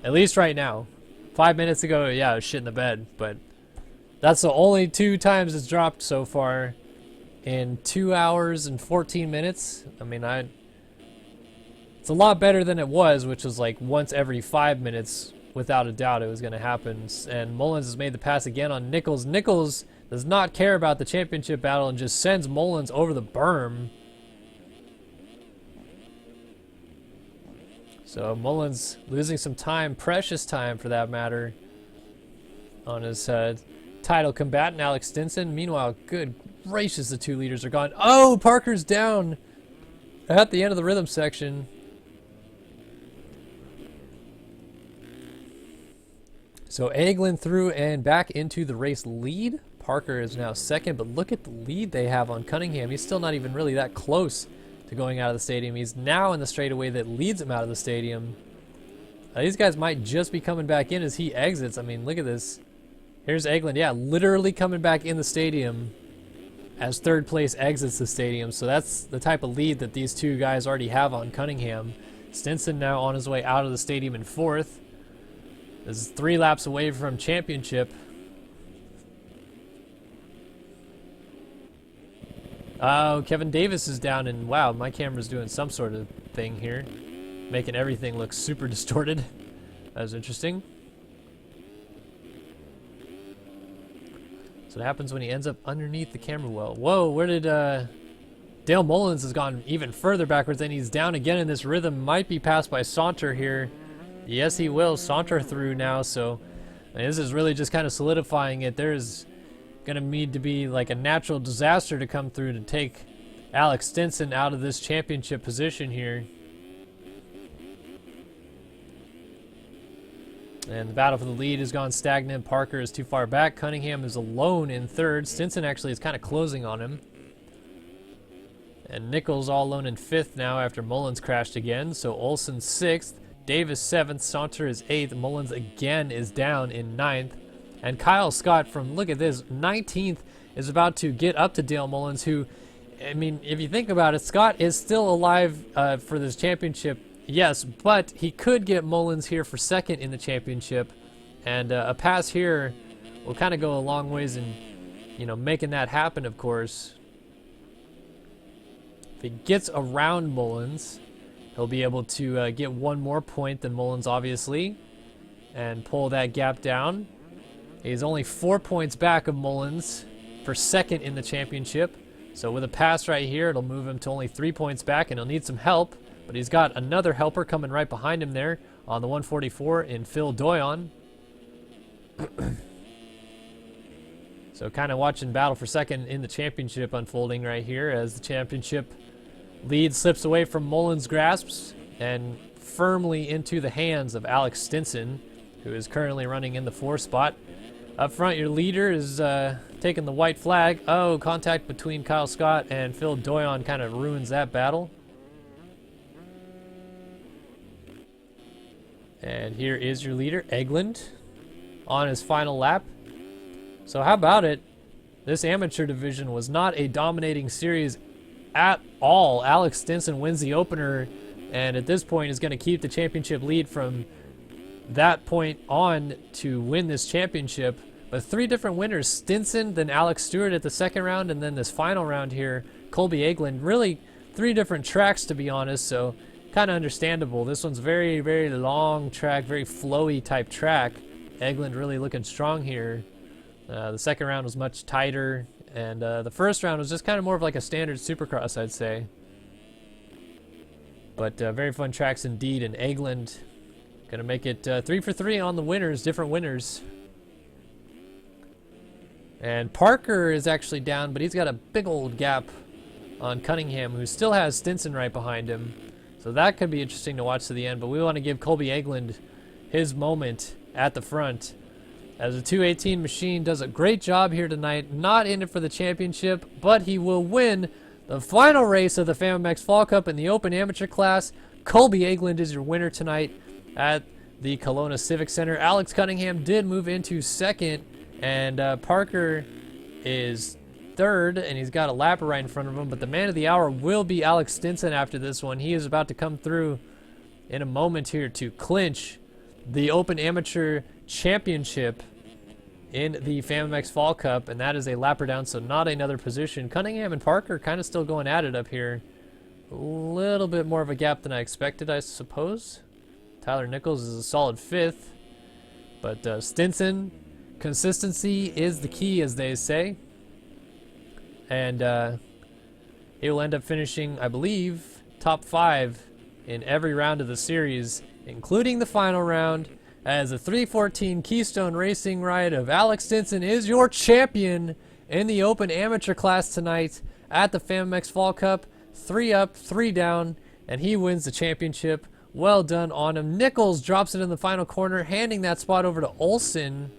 At least right now. 5 minutes ago, yeah, I was shit in the bed, but that's the only 2 times it's dropped so far in 2 hours and 14 minutes. I mean, it's a lot better than it was, which was like once every 5 minutes. Without a doubt, it was going to happen. And Mullins has made the pass again on Nichols. Nichols does not care about the championship battle and just sends Mullins over the berm. So Mullins losing some time, precious time for that matter, on his title combatant, Alex Stinson. Meanwhile, good gracious, the 2 leaders are gone. Oh, Parker's down at the end of the rhythm section. So Eglin through and back into the race lead. Parker is now second, but look at the lead they have on Cunningham. He's still not even really that close to going out of the stadium. He's now in the straightaway that leads him out of the stadium. These guys might just be coming back in as he exits. I mean, look at this. Here's Eglin, yeah, literally coming back in the stadium as third place exits the stadium. So that's the type of lead that these 2 guys already have on Cunningham. Stinson now on his way out of the stadium in 4th. This is 3 laps away from championship. Oh, Kevin Davis is down, and wow, my camera's doing some sort of thing here, making everything look super distorted. That was interesting. So what happens when he ends up underneath the camera well. Whoa, where did Dale Mullins has gone even further backwards, and he's down again in this rhythm. Might be passed by Saunter here. Yes, he will. Saunter through now, so I mean, this is really just kind of solidifying it. There's going to need to be like a natural disaster to come through to take Alex Stinson out of this championship position here. And the battle for the lead has gone stagnant. Parker is too far back. Cunningham is alone in 3rd. Stinson actually is kind of closing on him. And Nichols all alone in 5th now after Mullins crashed again. So Olsen 6th. Davis 7th, Saunter is 8th, Mullins again is down in 9th, and Kyle Scott from, look at this, 19th is about to get up to Dale Mullins, who, I mean, if you think about it, Scott is still alive for this championship, yes, but he could get Mullins here for 2nd in the championship, and a pass here will kind of go a long ways in, you know, making that happen, of course. If he gets around Mullins, he'll be able to get 1 more point than Mullins, obviously, and pull that gap down. He's only 4 points back of Mullins for 2nd in the championship. So with a pass right here, it'll move him to only 3 points back, and he'll need some help. But he's got another helper coming right behind him there on the 144 in Phil Doyon. So kind of watching battle for 2nd in the championship unfolding right here as the championship lead slips away from Mullins' grasps and firmly into the hands of Alex Stinson, who is currently running in the 4th spot. Up front, your leader is taking the white flag. Oh, contact between Kyle Scott and Phil Doyon kind of ruins that battle. And here is your leader, Eglin, on his final lap. So how about it? This amateur division was not a dominating series at all. Alex Stinson wins the opener, and at this point is going to keep the championship lead from that point on to win this championship. But 3 different winners: Stinson, then Alex Stewart at the 2nd round, and then this final round here, Colby Eglin. Really 3 different tracks, to be honest, so kind of understandable. This one's very, very long track, very flowy type track. Eglin really looking strong here. The 2nd round was much tighter, and the 1st round was just kind of more of like a standard supercross, I'd say. But very fun tracks indeed, and Eglin gonna make it 3 for 3 on the winners, different winners. And Parker is actually down, but he's got a big old gap on Cunningham, who still has Stinson right behind him. So that could be interesting to watch to the end, but we want to give Colby Eglin his moment at the front, as the 218 machine does a great job here tonight. Not in it for the championship, but he will win the final race of the FAMmx Fall Cup in the Open Amateur class. Colby Eglin is your winner tonight at the Kelowna Civic Center. Alex Cunningham did move into 2nd, and Parker is third, and he's got a lapper right in front of him, but the man of the hour will be Alex Stinson after this one. He is about to come through in a moment here to clinch the Open Amateur Championship in the FAMmx Fall Cup, and that is a lapper down, so not another position. Cunningham and Parker kind of still going at it up here. A little bit more of a gap than I expected, I suppose. Tyler Nichols is a solid fifth, but Stinson, consistency is the key, as they say. And he will end up finishing, I believe, top 5 in every round of the series, including the final round, as the 314 Keystone Racing ride of Alex Stinson is your champion in the Open Amateur class tonight at the FAMmx Fall Cup. 3 up, 3 down, and he wins the championship. Well done on him. Nichols drops it in the final corner, handing that spot over to Olsen,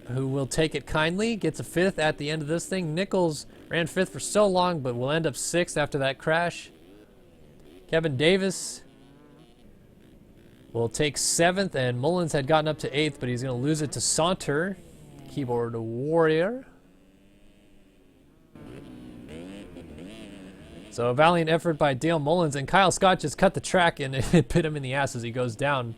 who will take it kindly, gets a 5th at the end of this thing. Nichols ran 5th for so long, but will end up 6th after that crash. Kevin Davis will take 7th, and Mullins had gotten up to 8th, but he's going to lose it to Saunter, keyboard warrior. So a valiant effort by Dale Mullins, and Kyle Scott just cut the track and it bit him in the ass as he goes down.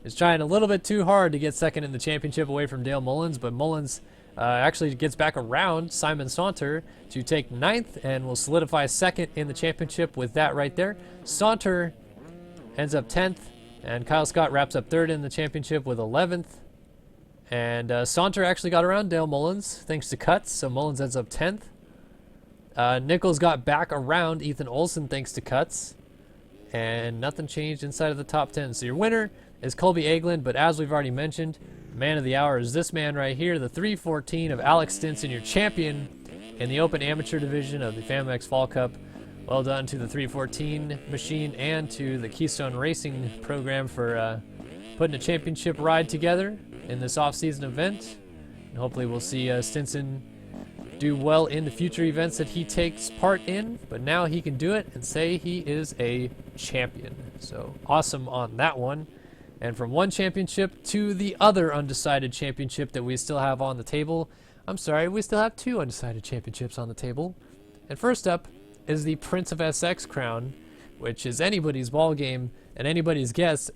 He's trying a little bit too hard to get second in the championship away from Dale Mullins, but Mullins actually gets back around Simon Saunter to take 9th and will solidify second in the championship with that right there. Saunter ends up 10th, and Kyle Scott wraps up 3rd in the championship with 11th. And Saunter actually got around Dale Mullins thanks to cuts, so Mullins ends up 10th. Nichols got back around Ethan Olsen thanks to cuts, and nothing changed inside of the top 10. So your winner is Colby Eglin, but as we've already mentioned, man of the hour is this man right here, the 314 of Alex Stinson, your champion in the Open Amateur division of the FAMmx Fall Cup. Well done to the 314 machine and to the Keystone Racing program for putting a championship ride together in this off-season event. And hopefully we'll see Stinson do well in the future events that he takes part in, but now he can do it and say he is a champion. So awesome on that one. And from one championship to the other undecided championship that we still have on the table. I'm sorry, we still have 2 undecided championships on the table. And first up is the Prince of SX crown, which is anybody's ball game and anybody's guess.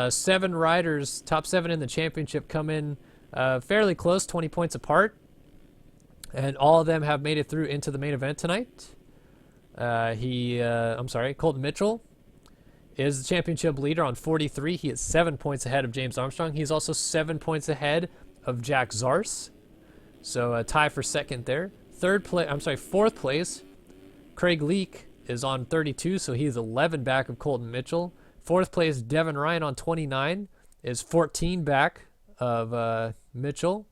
7 riders, top 7 in the championship, come in fairly close, 20 points apart. And all of them have made it through into the main event tonight. Colton Mitchell is the championship leader on 43. He is 7 points ahead of James Armstrong. He's also 7 points ahead of Jack Zars. So a tie for second there. Fourth place, Craig Leake is on 32, so he's 11 back of Colton Mitchell. Fourth place, Devin Ryan on 29 is 14 back of Mitchell.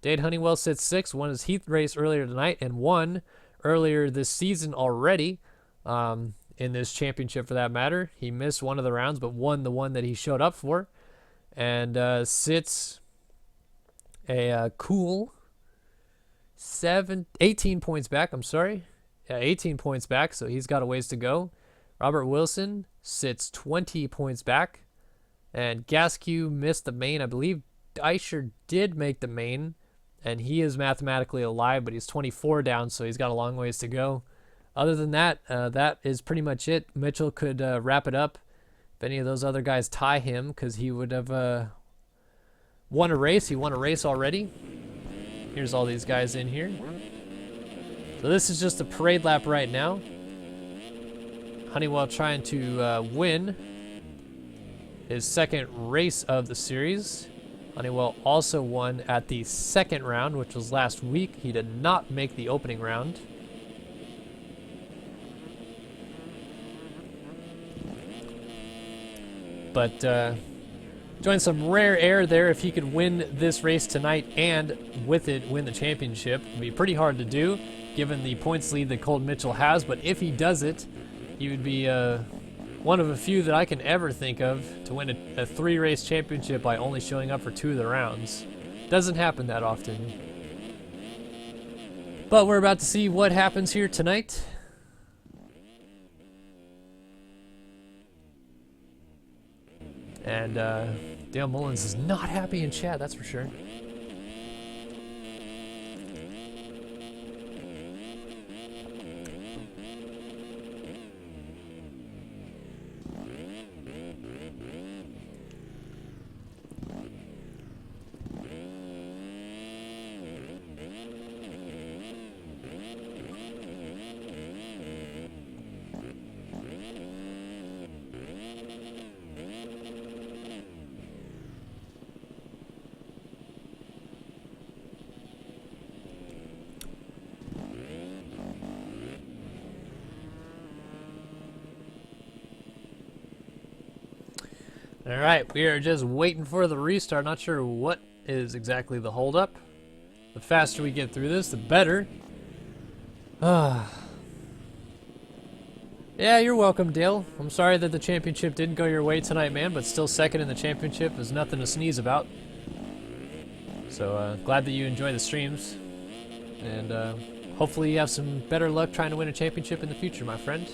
Dade Honeywell sits 6th, won his Heath race earlier tonight, and won earlier this season already in this championship for that matter. He missed one of the rounds, but won the one that he showed up for, and sits a cool 18 points back. 18 points back, so he's got a ways to go. Robert Wilson sits 20 points back, and Gaskew missed the main. I believe Deisher did make the main, and he is mathematically alive, but he's 24 down, so he's got a long ways to go. Other than that, that is pretty much it. Mitchell could wrap it up if any of those other guys tie him, because he would have won a race. He won a race already. Here's all these guys in here. So this is just a parade lap right now. Honeywell trying to win his second race of the series. Honeywell also won at the second round, which was last week. He did not make the opening round. But join some rare air there. If he could win this race tonight and with it win the championship, it would be pretty hard to do given the points lead that Colton Mitchell has. But if he does it, he would be one of a few that I can ever think of to win a 3-race championship by only showing up for 2 of the rounds. Doesn't happen that often. But we're about to see what happens here tonight. And Dale Mullins is not happy in chat, that's for sure. All right, we are just waiting for the restart. Not sure what is exactly the holdup. The faster we get through this, the better. Yeah, you're welcome, Dale. I'm sorry that the championship didn't go your way tonight, man, but still second in the championship is nothing to sneeze about. So glad that you enjoy the streams, and hopefully you have some better luck trying to win a championship in the future, my friend.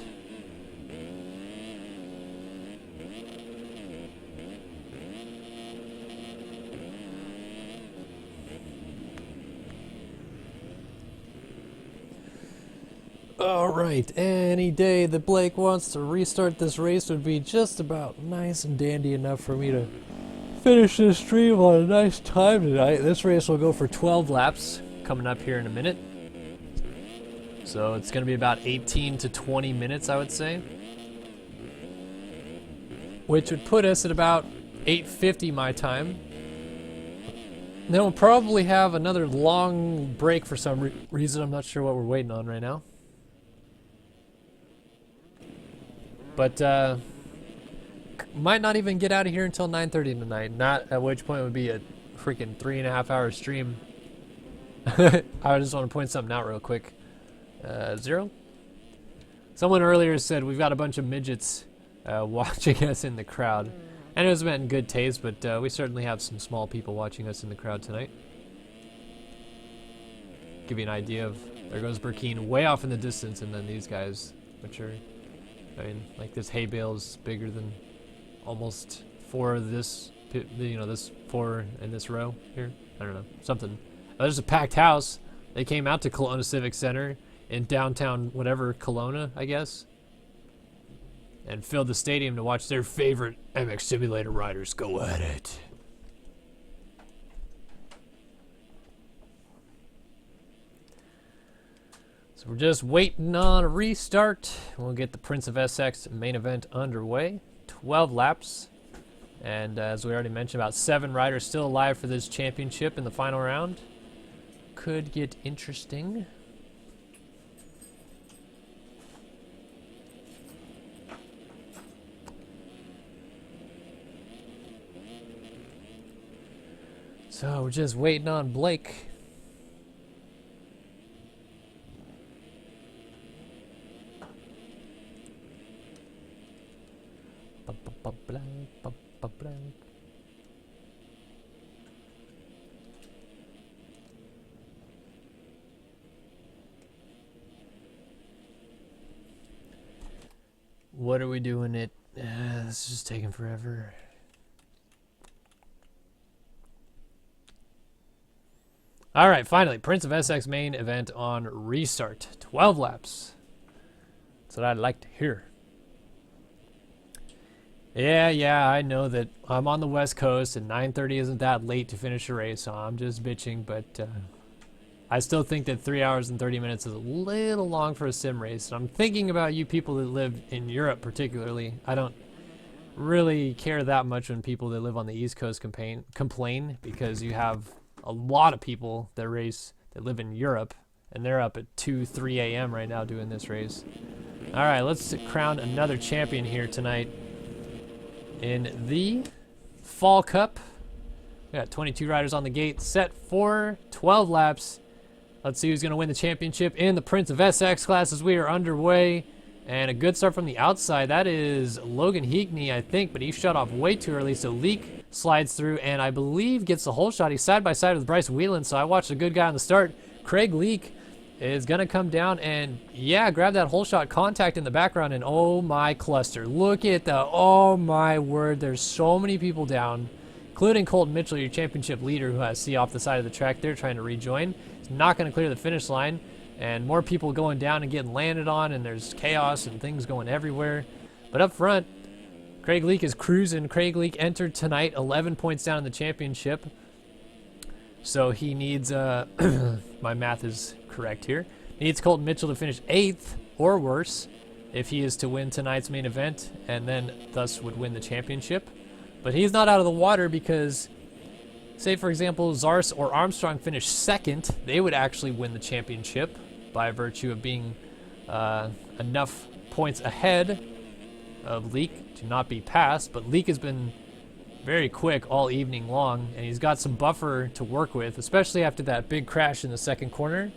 Alright, any day that Blake wants to restart this race would be just about nice and dandy enough for me to finish this stream on a nice time tonight. This race will go for 12 laps coming up here in a minute. So it's going to be about 18 to 20 minutes, I would say. Which would put us at about 8:50 my time. Then we'll probably have another long break for some reason. I'm not sure what we're waiting on right now. But might not even get out of here until 9:30 tonight. Not at which point it would be a freaking 3.5-hour stream. I just want to point something out real quick. Zero? Someone earlier said we've got a bunch of midgets watching us in the crowd. And it was meant in good taste, but we certainly have some small people watching us in the crowd tonight. Give you an idea of, there goes Burkeen way off in the distance, and then these guys, which are, I mean, like this hay bale is bigger than almost 4 of this, you know, this 4 in this row here. I don't know, something. There's a packed house. They came out to Kelowna Civic Center in downtown whatever, Kelowna, I guess, and filled the stadium to watch their favorite MX Simulator riders go at it. So we're just waiting on a restart. We'll get the Prince of SX main event underway. 12 laps. And as we already mentioned, about 7 riders still alive for this championship in the final round. Could get interesting. So we're just waiting on Blake. What are we doing it? This is just taking forever. All right, finally, Prince of SX main event on restart. 12 laps. That's what I'd like to hear. Yeah, I know that I'm on the West Coast and 9:30 isn't that late to finish a race, so I'm just bitching, but I still think that 3 hours and 30 minutes is a little long for a sim race. And I'm thinking about you people that live in Europe particularly. I don't really care that much when people that live on the East Coast complain, because you have a lot of people that race that live in Europe, and they're up at 2, 3 a.m. right now doing this race. All right, let's crown another champion here tonight in the Fall Cup. We got 22 riders on the gate, set for 12 laps. Let's see who's going to win the championship in the Prince of SX class as we are underway. And a good start from the outside. That is Logan Heekney, I think, but he shut off way too early. So Leak slides through and I believe gets the whole shot. He's side by side with Bryce Whelan, so I watched a good guy on the start. Craig Leak is going to come down and, yeah, grab that whole shot contact in the background. And oh my cluster. Look at the, oh my word. There's so many people down, including Colton Mitchell, your championship leader, who I see off the side of the track there trying to rejoin. He's not going to clear the finish line. And more people going down and getting landed on, and there's chaos and things going everywhere. But up front, Craig Leak is cruising. Craig Leak entered tonight 11 points down in the championship. So he needs, my math is correct here, needs Colton Mitchell to finish 8th or worse if he is to win tonight's main event, and then thus would win the championship. But he's not out of the water because, say for example, Zars or Armstrong finished 2nd, they would actually win the championship by virtue of being enough points ahead of Leak to not be passed. But Leak has been very quick all evening long, and he's got some buffer to work with, especially after that big crash in the second corner.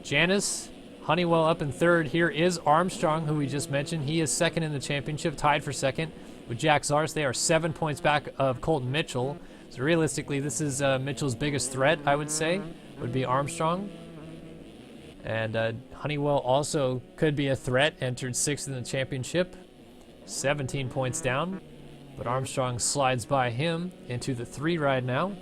Janice, Honeywell up in third. Here is Armstrong, who we just mentioned. He is second in the championship, tied for second with Jack Zars. They are 7 points back of Colton Mitchell. So realistically, this is Mitchell's biggest threat, I would say, would be Armstrong. And Honeywell also could be a threat, entered sixth in the championship, 17 points down. But Armstrong slides by him into the 3 ride now.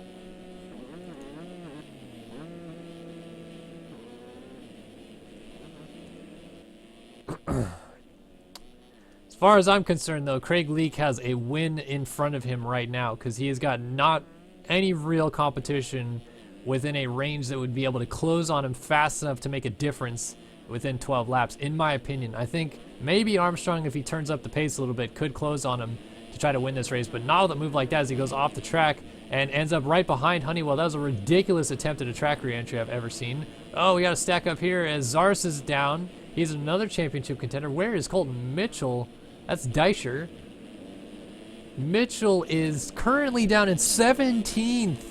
As far as I'm concerned, though, Craig Leake has a win in front of him right now because he has got not any real competition within a range that would be able to close on him fast enough to make a difference within 12 laps, in my opinion. I think maybe Armstrong, if he turns up the pace a little bit, could close on him to try to win this race, but not with a move like that as he goes off the track and ends up right behind Honeywell. That was a ridiculous attempt at a track re-entry I've ever seen. Oh, we got to stack up here as Zars is down. He's another championship contender. Where is Colton Mitchell? That's Deisher. Mitchell is currently down in 17th,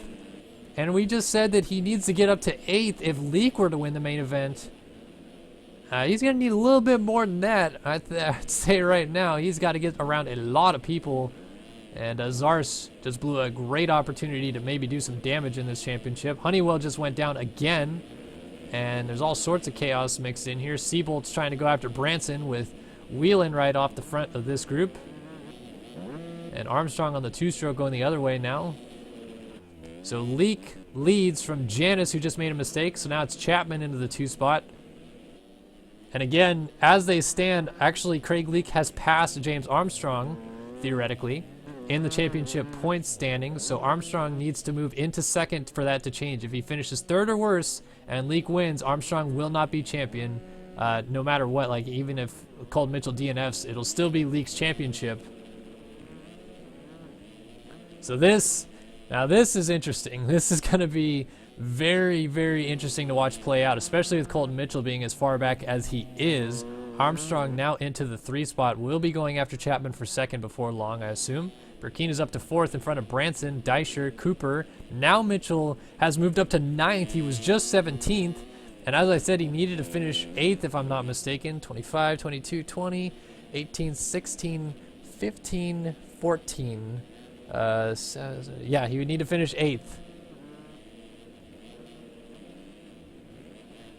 and we just said that he needs to get up to 8th if Leake were to win the main event. He's going to need a little bit more than that, I'd say right now. He's got to get around a lot of people. And Zars just blew a great opportunity to maybe do some damage in this championship. Honeywell just went down again. And there's all sorts of chaos mixed in here. Seabolt's trying to go after Branson with Whelan right off the front of this group. And Armstrong on the 2-stroke going the other way now. So Leake leads from Janice, who just made a mistake. So now it's Chapman into the 2 spot. And again, as they stand, actually Craig Leake has passed James Armstrong, theoretically, in the championship points standing. So Armstrong needs to move into second for that to change. If he finishes third or worse and Leake wins, Armstrong will not be champion, no matter what. Like, even if Colton Mitchell DNFs, it'll still be Leake's championship. So this is interesting. This is going to be very, very interesting to watch play out, especially with Colton Mitchell being as far back as he is. Armstrong now into the 3 spot. Will be going after Chapman for second before long, I assume. Burkina's up to 4th in front of Branson, Deisher, Cooper. Now Mitchell has moved up to 9th. He was just 17th. And as I said, he needed to finish 8th, if I'm not mistaken. 25, 22, 20, 18, 16, 15, 14. Yeah, he would need to finish 8th.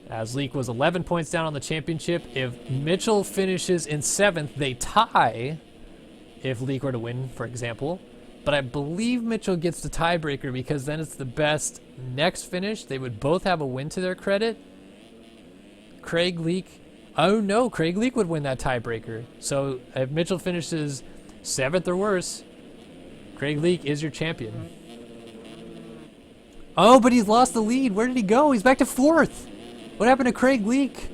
As Leake was 11 points down on the championship. If Mitchell finishes in 7th, they tie if Leake were to win, for example. But I believe Mitchell gets the tiebreaker because then it's the best next finish. They would both have a win to their credit. Craig Leake. Oh no, Craig Leake would win that tiebreaker. So if Mitchell finishes 7th or worse, Craig Leake is your champion. Oh, but he's lost the lead. Where did he go? He's back to 4th. What happened to Craig Leake?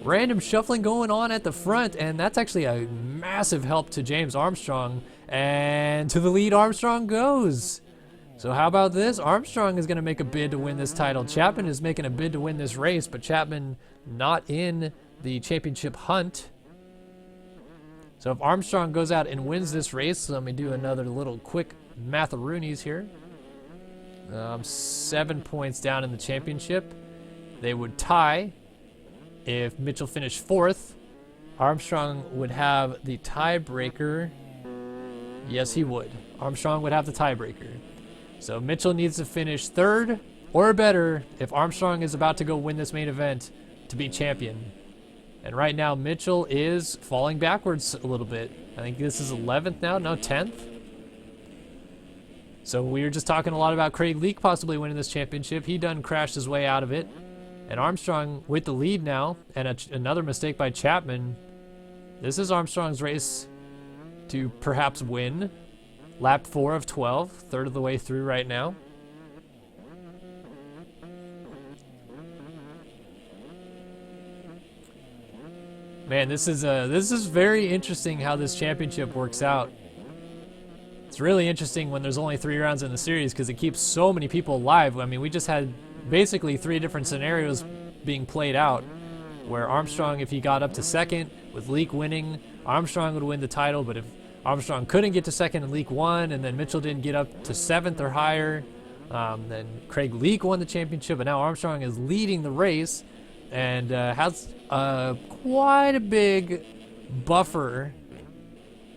Random shuffling going on at the front, and that's actually a massive help to James Armstrong. And to the lead Armstrong goes. So how about this? Armstrong is going to make a bid to win this title. Chapman is making a bid to win this race, but Chapman not in the championship hunt. So if Armstrong goes out and wins this race, let me do another little quick math-a-roonies here. 7 points down in the championship. They would tie if Mitchell finished 4th. Armstrong would have the tiebreaker. Yes, he would. Armstrong would have the tiebreaker. So Mitchell needs to finish 3rd or better if Armstrong is about to go win this main event to be champion. And right now, Mitchell is falling backwards a little bit. I think this is 11th now, no, 10th. So we were just talking a lot about Craig Leake possibly winning this championship. He done crashed his way out of it. And Armstrong with the lead now, and another mistake by Chapman. This is Armstrong's race to perhaps win. Lap 4 of 12, third of the way through right now. Man, this is very interesting how this championship works out. It's really interesting when there's only 3 rounds in the series because it keeps so many people alive. I mean, we just had basically 3 different scenarios being played out where Armstrong, if he got up to 2nd with Leake winning, Armstrong would win the title. But if Armstrong couldn't get to second and Leake won, and then Mitchell didn't get up to 7th or higher. Then Craig Leake won the championship, but now Armstrong is leading the race and has quite a big buffer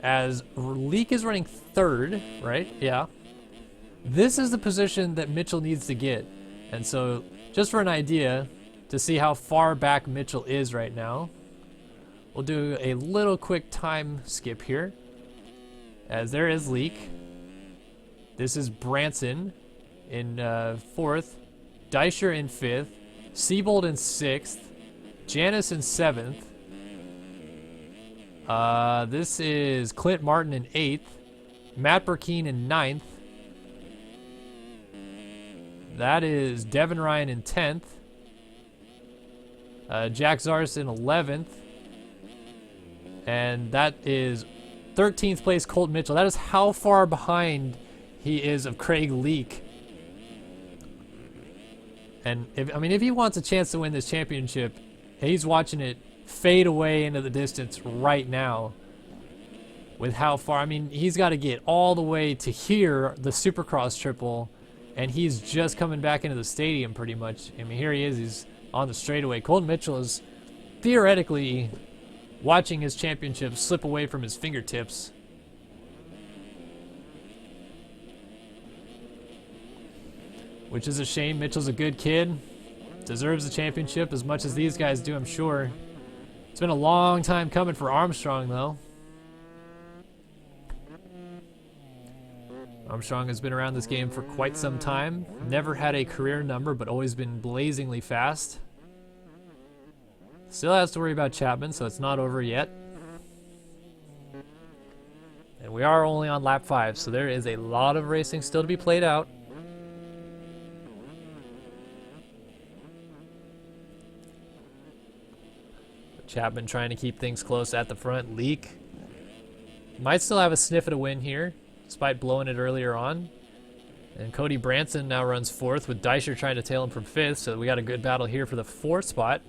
as Leake is running 3rd, right? Yeah. This is the position that Mitchell needs to get. And so just for an idea to see how far back Mitchell is right now, we'll do a little quick time skip here. As there is Leake. This is Branson in 4th. Deisher in 5th. Siebold in 6th. Janis in 7th. This is Clint Martin in 8th. Matt Burkeen in 9th. That is Devin Ryan in 10th. Jack Zaris in 11th. And that is 13th place Colt Mitchell. That is how far behind he is of Craig Leake. And if he wants a chance to win this championship, he's watching it fade away into the distance right now. With how far, he's got to get all the way to here, the Supercross triple, and he's just coming back into the stadium pretty much. Here he is, he's on the straightaway. Colton Mitchell is theoretically watching his championship slip away from his fingertips. Which is a shame. Mitchell's a good kid. Deserves the championship as much as these guys do, I'm sure. It's been a long time coming for Armstrong, though. Armstrong has been around this game for quite some time. Never had a career number, but always been blazingly fast. Still has to worry about Chapman, so it's not over yet. And we are only on lap 5, so there is a lot of racing still to be played out. Chapman trying to keep things close at the front. Leake might still have a sniff at a win here, despite blowing it earlier on. And Cody Branson now runs 4th, with Deisher trying to tail him from 5th, so we got a good battle here for the 4th spot.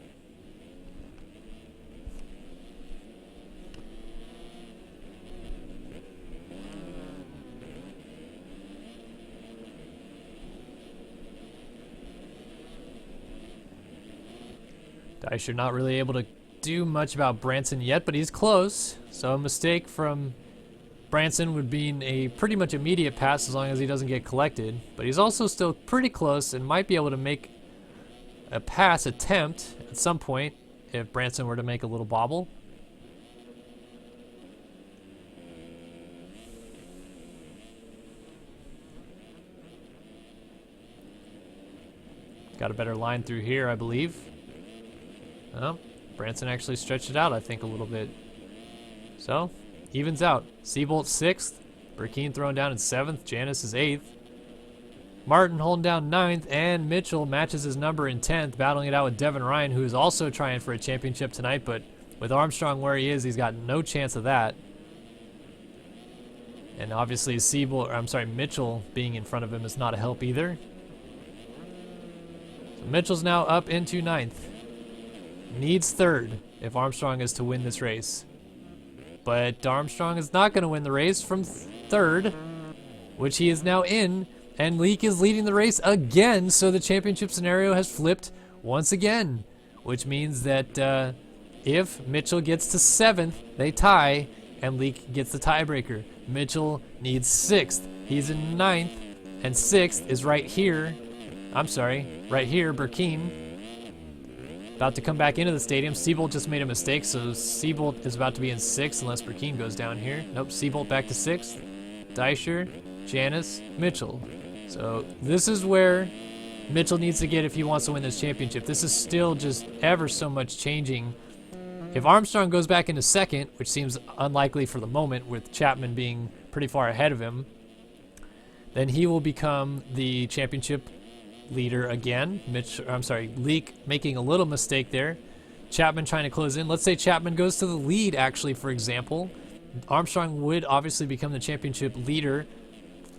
Deisher not really able to do much about Branson yet, but he's close. So a mistake from Branson would mean a pretty much immediate pass as long as he doesn't get collected. But he's also still pretty close and might be able to make a pass attempt at some point if Branson were to make a little bobble. Got a better line through here, I believe. Oh, Branson actually stretched it out, I think, a little bit. So, evens out. Siebold 6th. Burkeen thrown down in 7th. Janis is 8th. Martin holding down 9th. And Mitchell matches his number in 10th, battling it out with Devin Ryan, who is also trying for a championship tonight. But with Armstrong where he is, he's got no chance of that. And obviously, Mitchell being in front of him is not a help either. So Mitchell's now up into 9th. Needs 3rd if Armstrong is to win this race. But Armstrong is not going to win the race from 3rd, which he is now in, and Leake is leading the race again, so the championship scenario has flipped once again, which means that if Mitchell gets to 7th, they tie, and Leake gets the tiebreaker. Mitchell needs 6th. He's in 9th, and 6th is right here. Right here, Burkeen. About to come back into the stadium. Siebold just made a mistake, so Siebold is about to be in 6th unless Burkeen goes down here. Nope, Siebold back to 6th. Deisher, Janis, Mitchell. So this is where Mitchell needs to get if he wants to win this championship. This is still just ever so much changing. If Armstrong goes back into 2nd, which seems unlikely for the moment with Chapman being pretty far ahead of him, then he will become the championship leader again. Leake making a little mistake there. Chapman trying to close in. Let's say Chapman goes to the lead, actually, for example. Armstrong would obviously become the championship leader,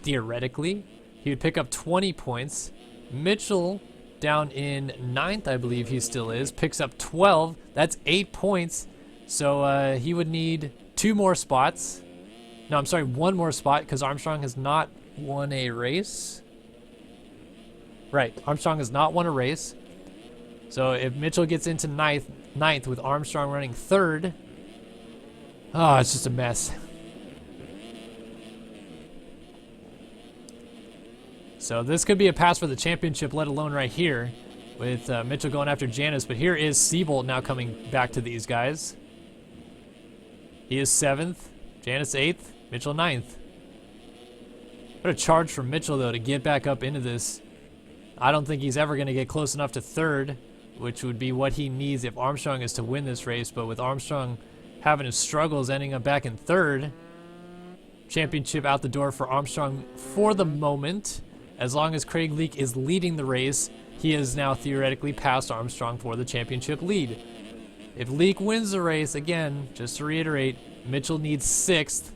theoretically. He would pick up 20 points. Mitchell, down in 9th, I believe he still is, picks up 12. That's 8 points. So he would need 2 more spots. No, I'm sorry, one more spot because Armstrong has not won a race. Right, Armstrong has not won a race. So if Mitchell gets into ninth with Armstrong running third, oh, it's just a mess. So this could be a pass for the championship, let alone right here, with Mitchell going after Janice. But here is Siebold now coming back to these guys. He is 7th, Janice 8th, Mitchell 9th. What a charge from Mitchell, though, to get back up into this. I don't think he's ever going to get close enough to third, which would be what he needs if Armstrong is to win this race. But with Armstrong having his struggles, ending up back in third, championship out the door for Armstrong for the moment. As long as Craig Leak is leading the race, he is now theoretically past Armstrong for the championship lead. If Leak wins the race, again, just to reiterate, Mitchell needs 6th,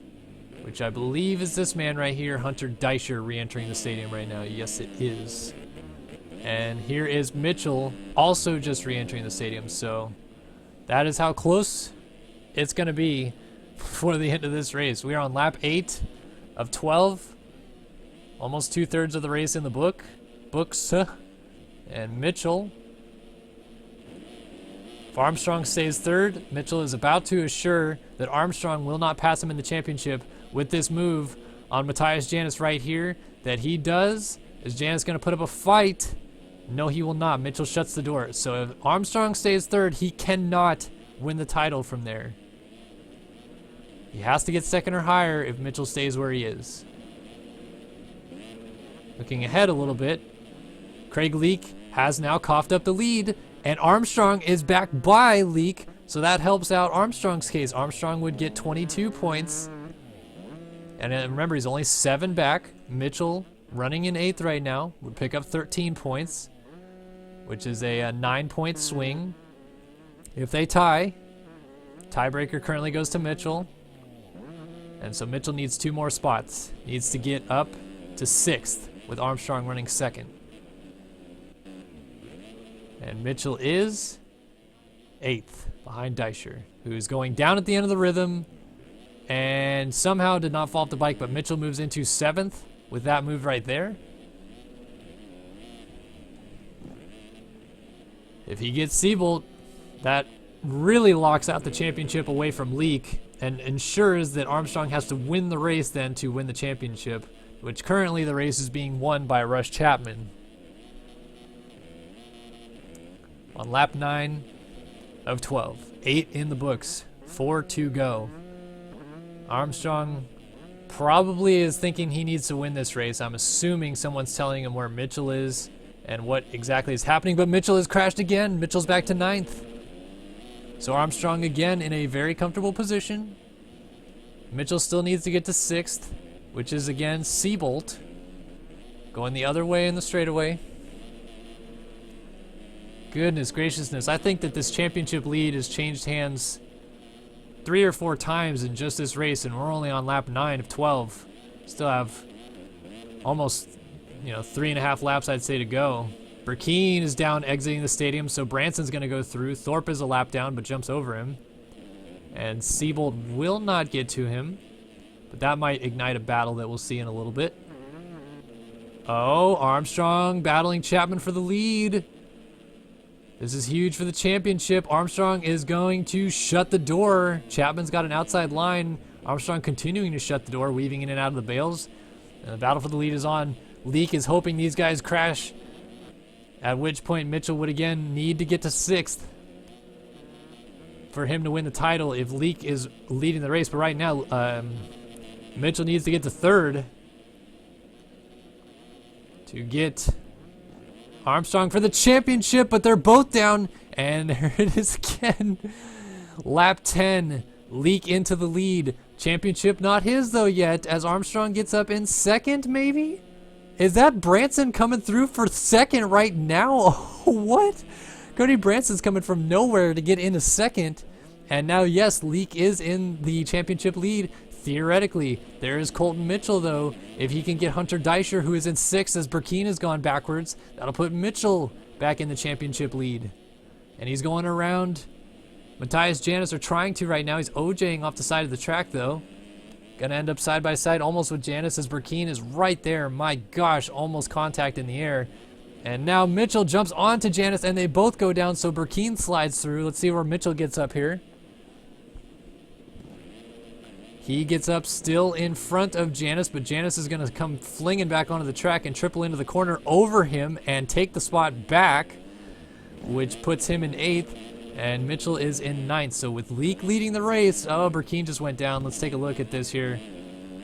which I believe is this man right here, Hunter Deischer, re-entering the stadium right now. Yes, it is. And here is Mitchell, also just re-entering the stadium. So that is how close it's going to be for the end of this race. We are on lap 8 of 12. Almost 2/3 of the race in the books. And Mitchell, if Armstrong stays third, Mitchell is about to assure that Armstrong will not pass him in the championship with this move on Matthias Janice right here. That he does. Is Janice going to put up a fight? No, he will not. Mitchell shuts the door. So if Armstrong stays third, he cannot win the title from there. He has to get second or higher if Mitchell stays where he is. Looking ahead a little bit, Craig Leak has now coughed up the lead, and Armstrong is back by Leak, so that helps out Armstrong's case. Armstrong would get 22 points, and remember, he's only 7 back. Mitchell, running in 8th right now, would pick up 13 points, which is a 9-point swing. If they tie, tiebreaker currently goes to Mitchell, and so Mitchell needs 2 more spots. Needs to get up to 6th. With Armstrong running 2nd. And Mitchell is 8th behind Deischer, who's going down at the end of the rhythm and somehow did not fall off the bike, but Mitchell moves into 7th with that move right there. If he gets Siebold, that really locks out the championship away from Leak and ensures that Armstrong has to win the race then to win the championship, which currently the race is being won by Rush Chapman. On lap 9 of 12. 8 in the books. 4 to go. Armstrong probably is thinking he needs to win this race. I'm assuming someone's telling him where Mitchell is and what exactly is happening, but Mitchell has crashed again. Mitchell's back to 9th. So Armstrong again in a very comfortable position. Mitchell still needs to get to 6th. Which is, again, Siebold going the other way in the straightaway. Goodness graciousness. I think that this championship lead has changed hands 3 or 4 times in just this race, and we're only on lap 9 of 12. Still have almost, 3.5 laps, I'd say, to go. Burkeen is down exiting the stadium, so Branson's going to go through. Thorpe is a lap down, but jumps over him. And Siebold will not get to him. But that might ignite a battle that we'll see in a little bit. Oh, Armstrong battling Chapman for the lead. This is huge for the championship. Armstrong is going to shut the door. Chapman's got an outside line. Armstrong continuing to shut the door, weaving in and out of the bales. And the battle for the lead is on. Leak is hoping these guys crash. At which point Mitchell would again need to get to 6th for him to win the title if Leak is leading the race. But right now, Mitchell needs to get to 3rd to get Armstrong for the championship, but they're both down, and there it is again. Lap 10, Leak into the lead. Championship not his, though, yet, as Armstrong gets up in 2nd, maybe? Is that Branson coming through for 2nd right now? What? Cody Branson's coming from nowhere to get into 2nd, and now, yes, Leak is in the championship lead. Theoretically, there is Colton Mitchell, though. If he can get Hunter Deischer, who is in 6th as Burkeen has gone backwards, that'll put Mitchell back in the championship lead. And he's going around Matthias Janice, or trying to right now. He's OJing off the side of the track, though. Gonna end up side by side almost with Janice as Burkeen is right there. My gosh, almost contact in the air. And now Mitchell jumps onto Janice and they both go down, so Burkeen slides through. Let's see where Mitchell gets up here. He gets up still in front of Janice, but Janice is going to come flinging back onto the track and triple into the corner over him and take the spot back, which puts him in 8th, and Mitchell is in 9th. So with Leak leading the race, oh, Burkeen just went down. Let's take a look at this here.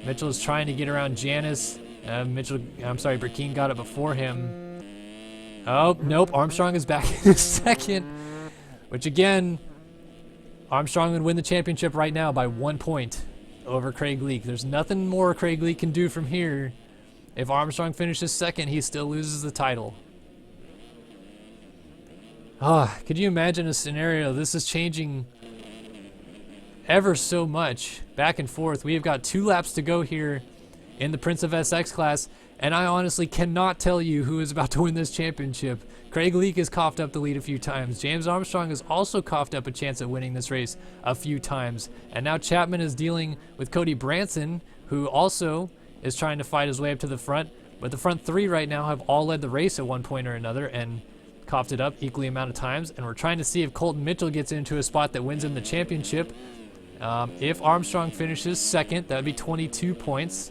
Mitchell is trying to get around Janice. Burkeen got it before him. Oh, nope, Armstrong is back in 2nd, which again, Armstrong would win the championship right now by 1 point over Craig Leak. There's nothing more Craig Leak can do from here. If Armstrong finishes 2nd, he still loses the title. Could you imagine a scenario? This is changing ever so much, back and forth. We have got 2 laps to go here in the Prince of SX class, and I honestly cannot tell you who is about to win this championship. Craig Leak has coughed up the lead a few times. James Armstrong has also coughed up a chance at winning this race a few times. And now Chapman is dealing with Cody Branson, who also is trying to fight his way up to the front. But the front 3 right now have all led the race at one point or another and coughed it up equally amount of times. And we're trying to see if Colton Mitchell gets into a spot that wins him the championship. If Armstrong finishes 2nd, that would be 22 points.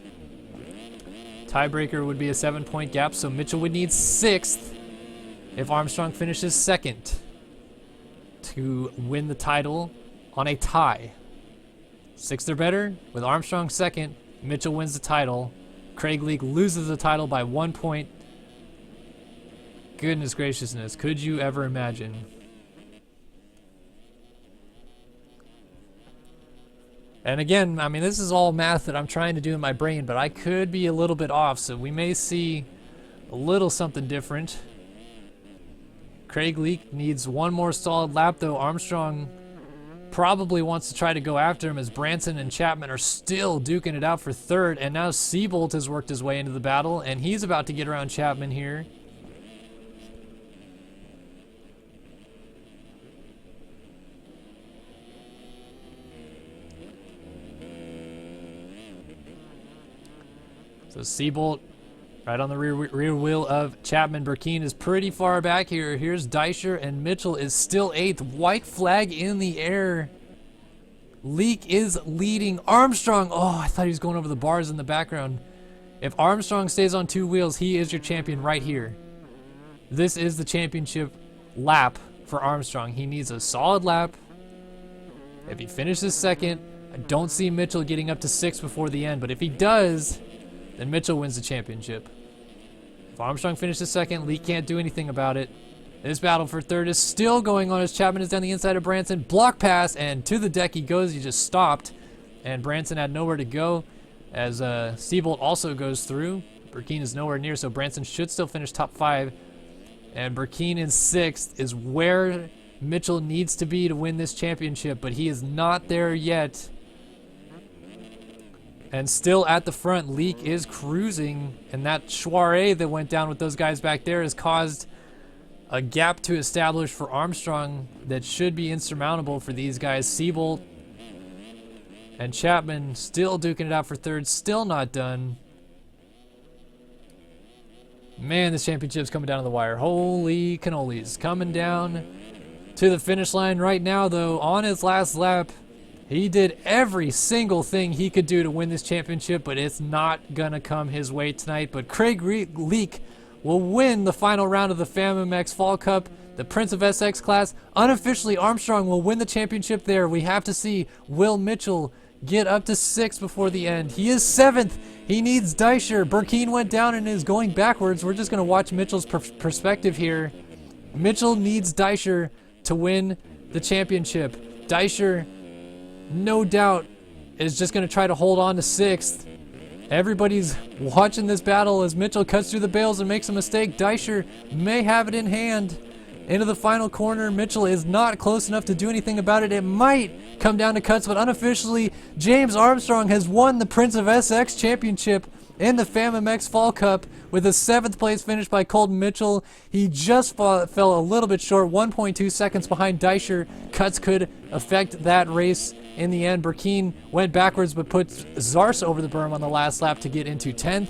Tiebreaker would be a 7-point gap, so Mitchell would need 6th if Armstrong finishes 2nd to win the title on a tie. 6th or better, with Armstrong 2nd, Mitchell wins the title. Craig Leak loses the title by 1 point. Goodness graciousness, could you ever imagine? And again, I mean, this is all math that I'm trying to do in my brain, but I could be a little bit off, so we may see a little something different. Craig Leak needs one more solid lap, though. Armstrong probably wants to try to go after him as Branson and Chapman are still duking it out for 3rd, and now Seabolt has worked his way into the battle, and he's about to get around Chapman here. So Seabolt right on the rear wheel of Chapman. Burkeen is pretty far back here. Here's Deischer, and Mitchell is still 8th. White flag in the air. Leak is leading. Armstrong, oh, I thought he was going over the bars in the background. If Armstrong stays on 2 wheels, he is your champion right here. This is the championship lap for Armstrong. He needs a solid lap. If he finishes 2nd, I don't see Mitchell getting up to 6th before the end, but if he does, then Mitchell wins the championship. If Armstrong finishes 2nd, Lee can't do anything about it. This battle for 3rd is still going on as Chapman is down the inside of Branson. Block pass, and to the deck he goes. He just stopped, and Branson had nowhere to go as Seabolt also goes through. Burkeen is nowhere near, so Branson should still finish top 5. And Burkeen in 6th is where Mitchell needs to be to win this championship, but he is not there yet. And still at the front, Leak is cruising, and that soiree that went down with those guys back there has caused a gap to establish for Armstrong that should be insurmountable for these guys. Seabolt and Chapman still duking it out for 3rd, still not done. Man, this championship's coming down to the wire. Holy cannolis. Coming down to the finish line right now, though, on his last lap. He did every single thing he could do to win this championship, but it's not going to come his way tonight. But Craig Leak will win the final round of the FAMmx Fall Cup, the Prince of SX class. Unofficially, Armstrong will win the championship there. We have to see, will Mitchell get up to 6th before the end? He is 7th. He needs Deischer. Burkeen went down and is going backwards. We're just going to watch Mitchell's perspective here. Mitchell needs Deischer to win the championship. Deischer, no doubt, is just going to try to hold on to 6th. Everybody's watching this battle as Mitchell cuts through the bales and makes a mistake. Deischer may have it in hand. Into the final corner. Mitchell is not close enough to do anything about it. It might come down to cuts, but unofficially, James Armstrong has won the Prince of SX championship in the FAMmx Fall Cup with a 7th place finish by Colton Mitchell. He just fell a little bit short, 1.2 seconds behind Deischer. Cuts could affect that race in the end. Burkeen went backwards but put Zars over the berm on the last lap to get into 10th.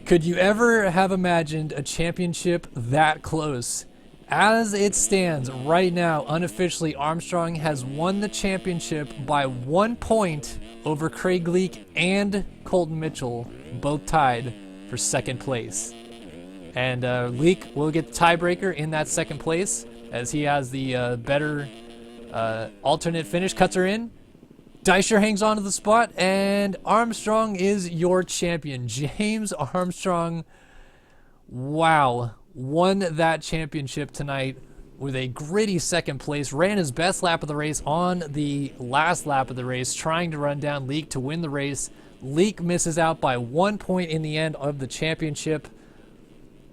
Could you ever have imagined a championship that close? As it stands right now, unofficially, Armstrong has won the championship by 1 point over Craig Leak and Colton Mitchell, both tied for 2nd place. And Leak will get the tiebreaker in that 2nd place as he has the better alternate finish. Cuts are in. Deischer hangs on to the spot, and Armstrong is your champion. James Armstrong, wow, won that championship tonight with a gritty 2nd place. Ran his best lap of the race on the last lap of the race, trying to run down Leak to win the race. Leak misses out by 1 point in the end of the championship.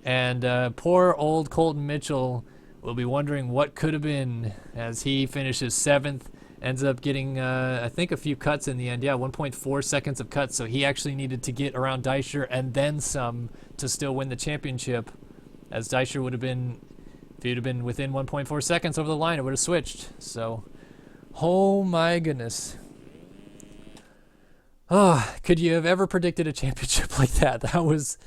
And poor old Colton Mitchell will be wondering what could have been as he finishes 7th. Ends up getting, I think, a few cuts in the end. Yeah, 1.4 seconds of cuts. So he actually needed to get around Deischer and then some to still win the championship. As Deischer would have been, if he'd have been within 1.4 seconds over the line, it would have switched. So, oh my goodness. Oh, could you have ever predicted a championship like that? That was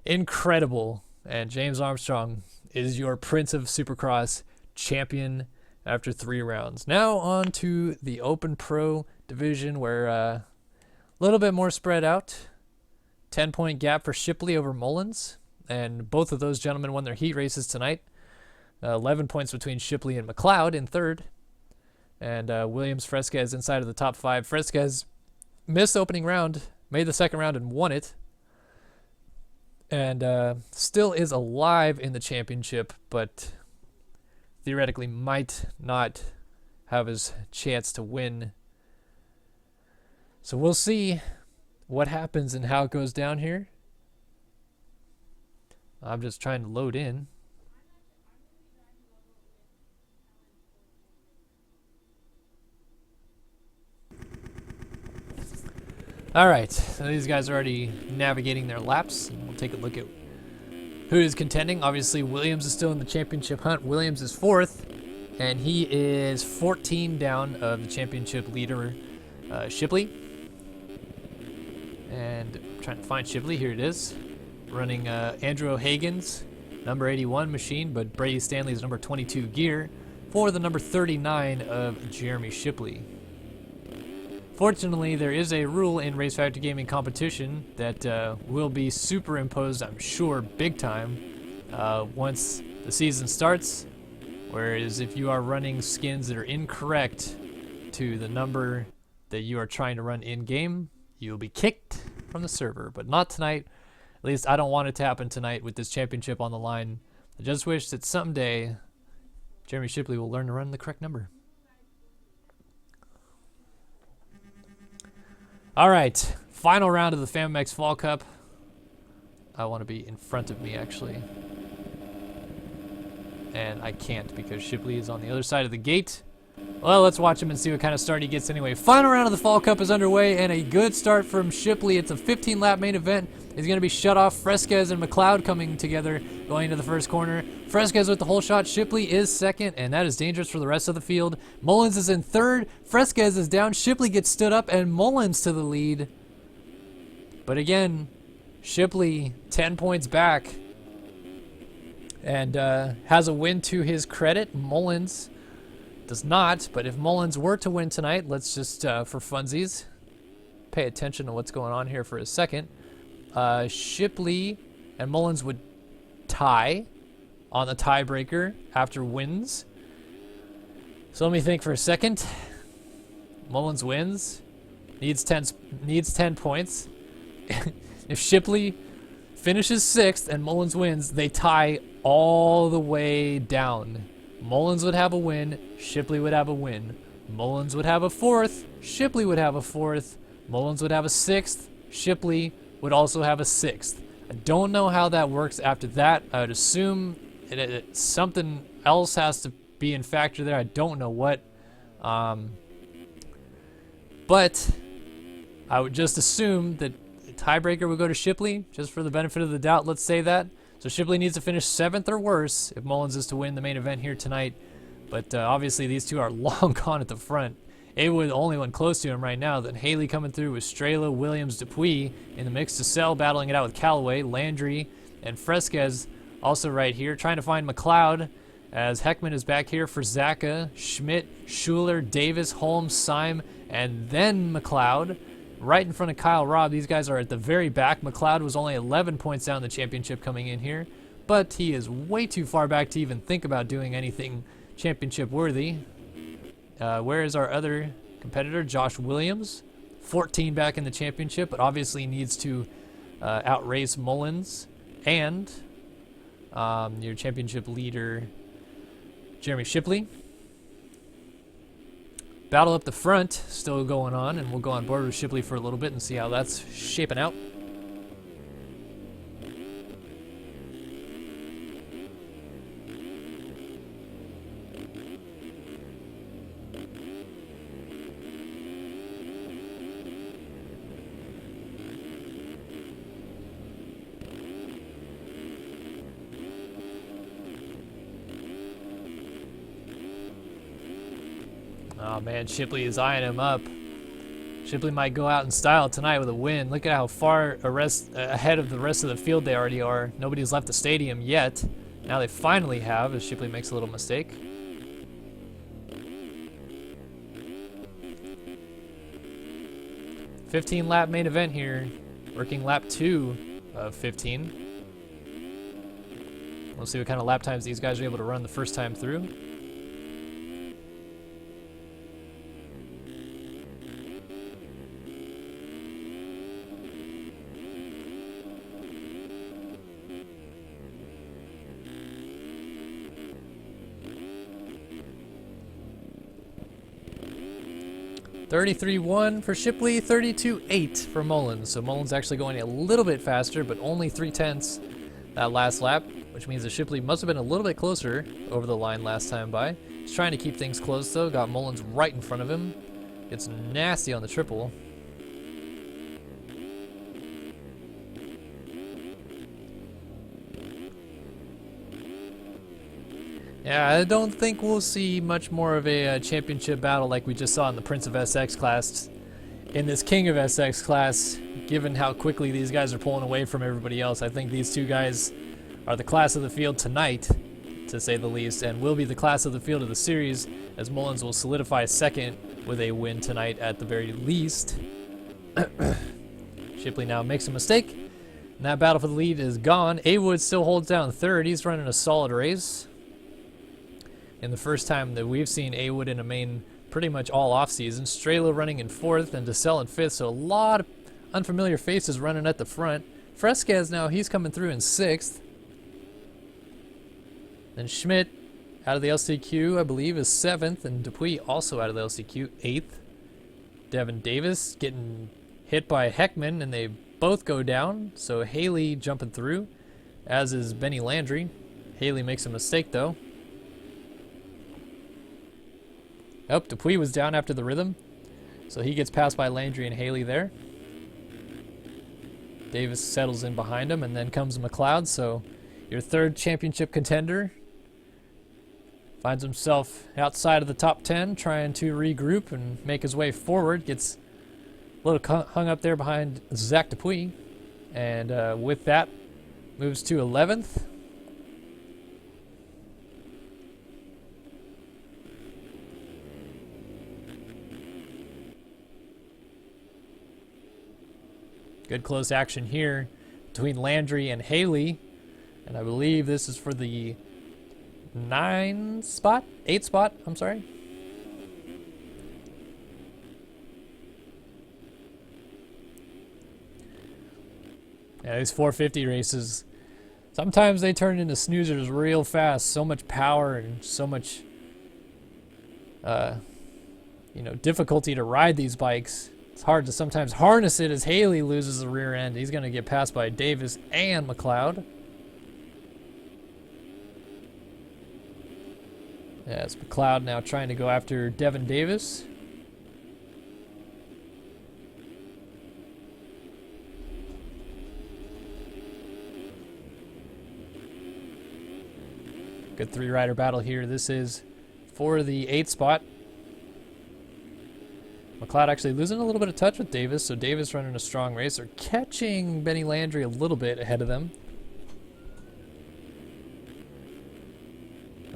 incredible. And James Armstrong is your Prince of Supercross champion after 3 rounds. Now on to the Open Pro division, where a little bit more spread out. 10-point gap for Shipley over Mullins, and both of those gentlemen won their heat races tonight. 11 points between Shipley and McLeod in 3rd, and Williams Fresquez inside of the top 5. Fresquez missed the opening round, made the 2nd round and won it, and still is alive in the championship, but theoretically might not have his chance to win. So we'll see what happens and how it goes down here. I'm just trying to load in. All right, so these guys are already navigating their laps, and we'll take a look at who is contending. Obviously, Williams is still in the championship hunt. Williams is 4th, and he is 14 down of the championship leader, Shipley. And I'm trying to find Shipley. Here it is. Running Andrew O'Hagan's number 81 machine, but Brady Stanley's number 22 gear for the number 39 of Jeremy Shipley. Fortunately, there is a rule in Race Factory Gaming competition that will be superimposed, I'm sure, big time once the season starts. Whereas if you are running skins that are incorrect to the number that you are trying to run in-game, you'll be kicked from the server. But not tonight. At least I don't want it to happen tonight with this championship on the line. I just wish that someday Jeremy Shipley will learn to run the correct number. All right, final round of the FAMmx Fall Cup. I want to be in front of me, actually. And I can't because Shipley is on the other side of the gate. Well, let's watch him and see what kind of start he gets anyway. Final round of the Fall Cup is underway, and a good start from Shipley. It's a 15-lap main event. He's going to be shut off. Fresquez and McLeod coming together going into the first corner. Fresquez with the whole shot. Shipley is 2nd, and that is dangerous for the rest of the field. Mullins is in 3rd. Fresquez is down. Shipley gets stood up, and Mullins to the lead. But again, Shipley 10 points back and has a win to his credit. Mullins does not, but if Mullins were to win tonight, let's just, for funsies, pay attention to what's going on here for a second. Shipley and Mullins would tie on the tiebreaker after wins. So let me think for a second. Mullins wins, needs 10 points. If Shipley finishes 6th and Mullins wins, they tie all the way down. Mullins would have a win, Shipley would have a win. Mullins would have a 4th, Shipley would have a 4th. Mullins would have a 6th, Shipley would also have a 6th. I don't know how that works after that. I would assume something else has to be in factor there. I don't know what. But I would just assume that the tiebreaker would go to Shipley, just for the benefit of the doubt. Let's say that. So Shipley needs to finish 7th or worse if Mullins is to win the main event here tonight. But obviously these two are long gone at the front. Awood the only one close to him right now. Then Haley coming through with Strela, Williams, Dupuis in the mix to sell, battling it out with Callaway, Landry, and Fresquez also right here. Trying to find McLeod as Heckman is back here for Zaka, Schmidt, Schuler, Davis, Holmes, Syme, and then McLeod. Right in front of Kyle Robb. These guys are at the very back. McLeod was only 11 points down in the championship coming in here, but he is way too far back to even think about doing anything championship worthy. Where is our other competitor? Josh Williams, 14 back in the championship, but obviously needs to outrace Mullins and your championship leader, Jeremy Shipley. Battle up the front still going on, and we'll go on board with Shipley for a little bit and see how that's shaping out. Oh man, Shipley is eyeing him up. Shipley might go out in style tonight with a win. Look at how far ahead of the rest of the field they already are. Nobody's left the stadium yet. Now they finally have, as Shipley makes a little mistake. $15-lap main event here. Working lap 2 of 15. We'll see what kind of lap times these guys are able to run the first time through. $33.1 for Shipley, $32.8 for Mullins. So Mullins actually going a little bit faster, but only 3/10 that last lap, which means that Shipley must have been a little bit closer over the line last time by. He's trying to keep things close though, got Mullins right in front of him. It's nasty on the triple. Yeah, I don't think we'll see much more of a championship battle like we just saw in the Prince of SX class. In this King of SX class, given how quickly these guys are pulling away from everybody else, I think these two guys are the class of the field tonight, to say the least, and will be the class of the field of the series, as Mullins will solidify second with a win tonight at the very least. Shipley now makes a mistake, and that battle for the lead is gone. Awood still holds down third. He's running a solid race. And the first time that we've seen Awood in a main pretty much all off-season. Strela running in 4th and DeSalle in 5th, so a lot of unfamiliar faces running at the front. Fresquez now, he's coming through in 6th. Then Schmidt out of the LCQ, I believe, is 7th, and Dupuis also out of the LCQ, 8th. Devin Davis getting hit by Heckman, and they both go down, so Haley jumping through, as is Benny Landry. Haley makes a mistake, though. Oh, Dupuis was down after the rhythm, so he gets passed by Landry and Haley there. Davis settles in behind him, and then comes McLeod, so your third championship contender finds himself outside of the top 10, trying to regroup and make his way forward. Gets a little hung up there behind Zach Dupuis, and with that, moves to 11th. Good close action here between Landry and Haley. And I believe this is for the 8th spot, I'm sorry. Yeah, these 450 races, sometimes they turn into snoozers real fast. So much power and so much, difficulty to ride these bikes. It's hard to sometimes harness it as Haley loses the rear end. He's going to get passed by Davis and McLeod. Yeah, it's McLeod now trying to go after Devin Davis. Good three-rider battle here. This is for the 8th spot. McLeod actually losing a little bit of touch with Davis, so Davis running a strong race. They're catching Benny Landry a little bit ahead of them.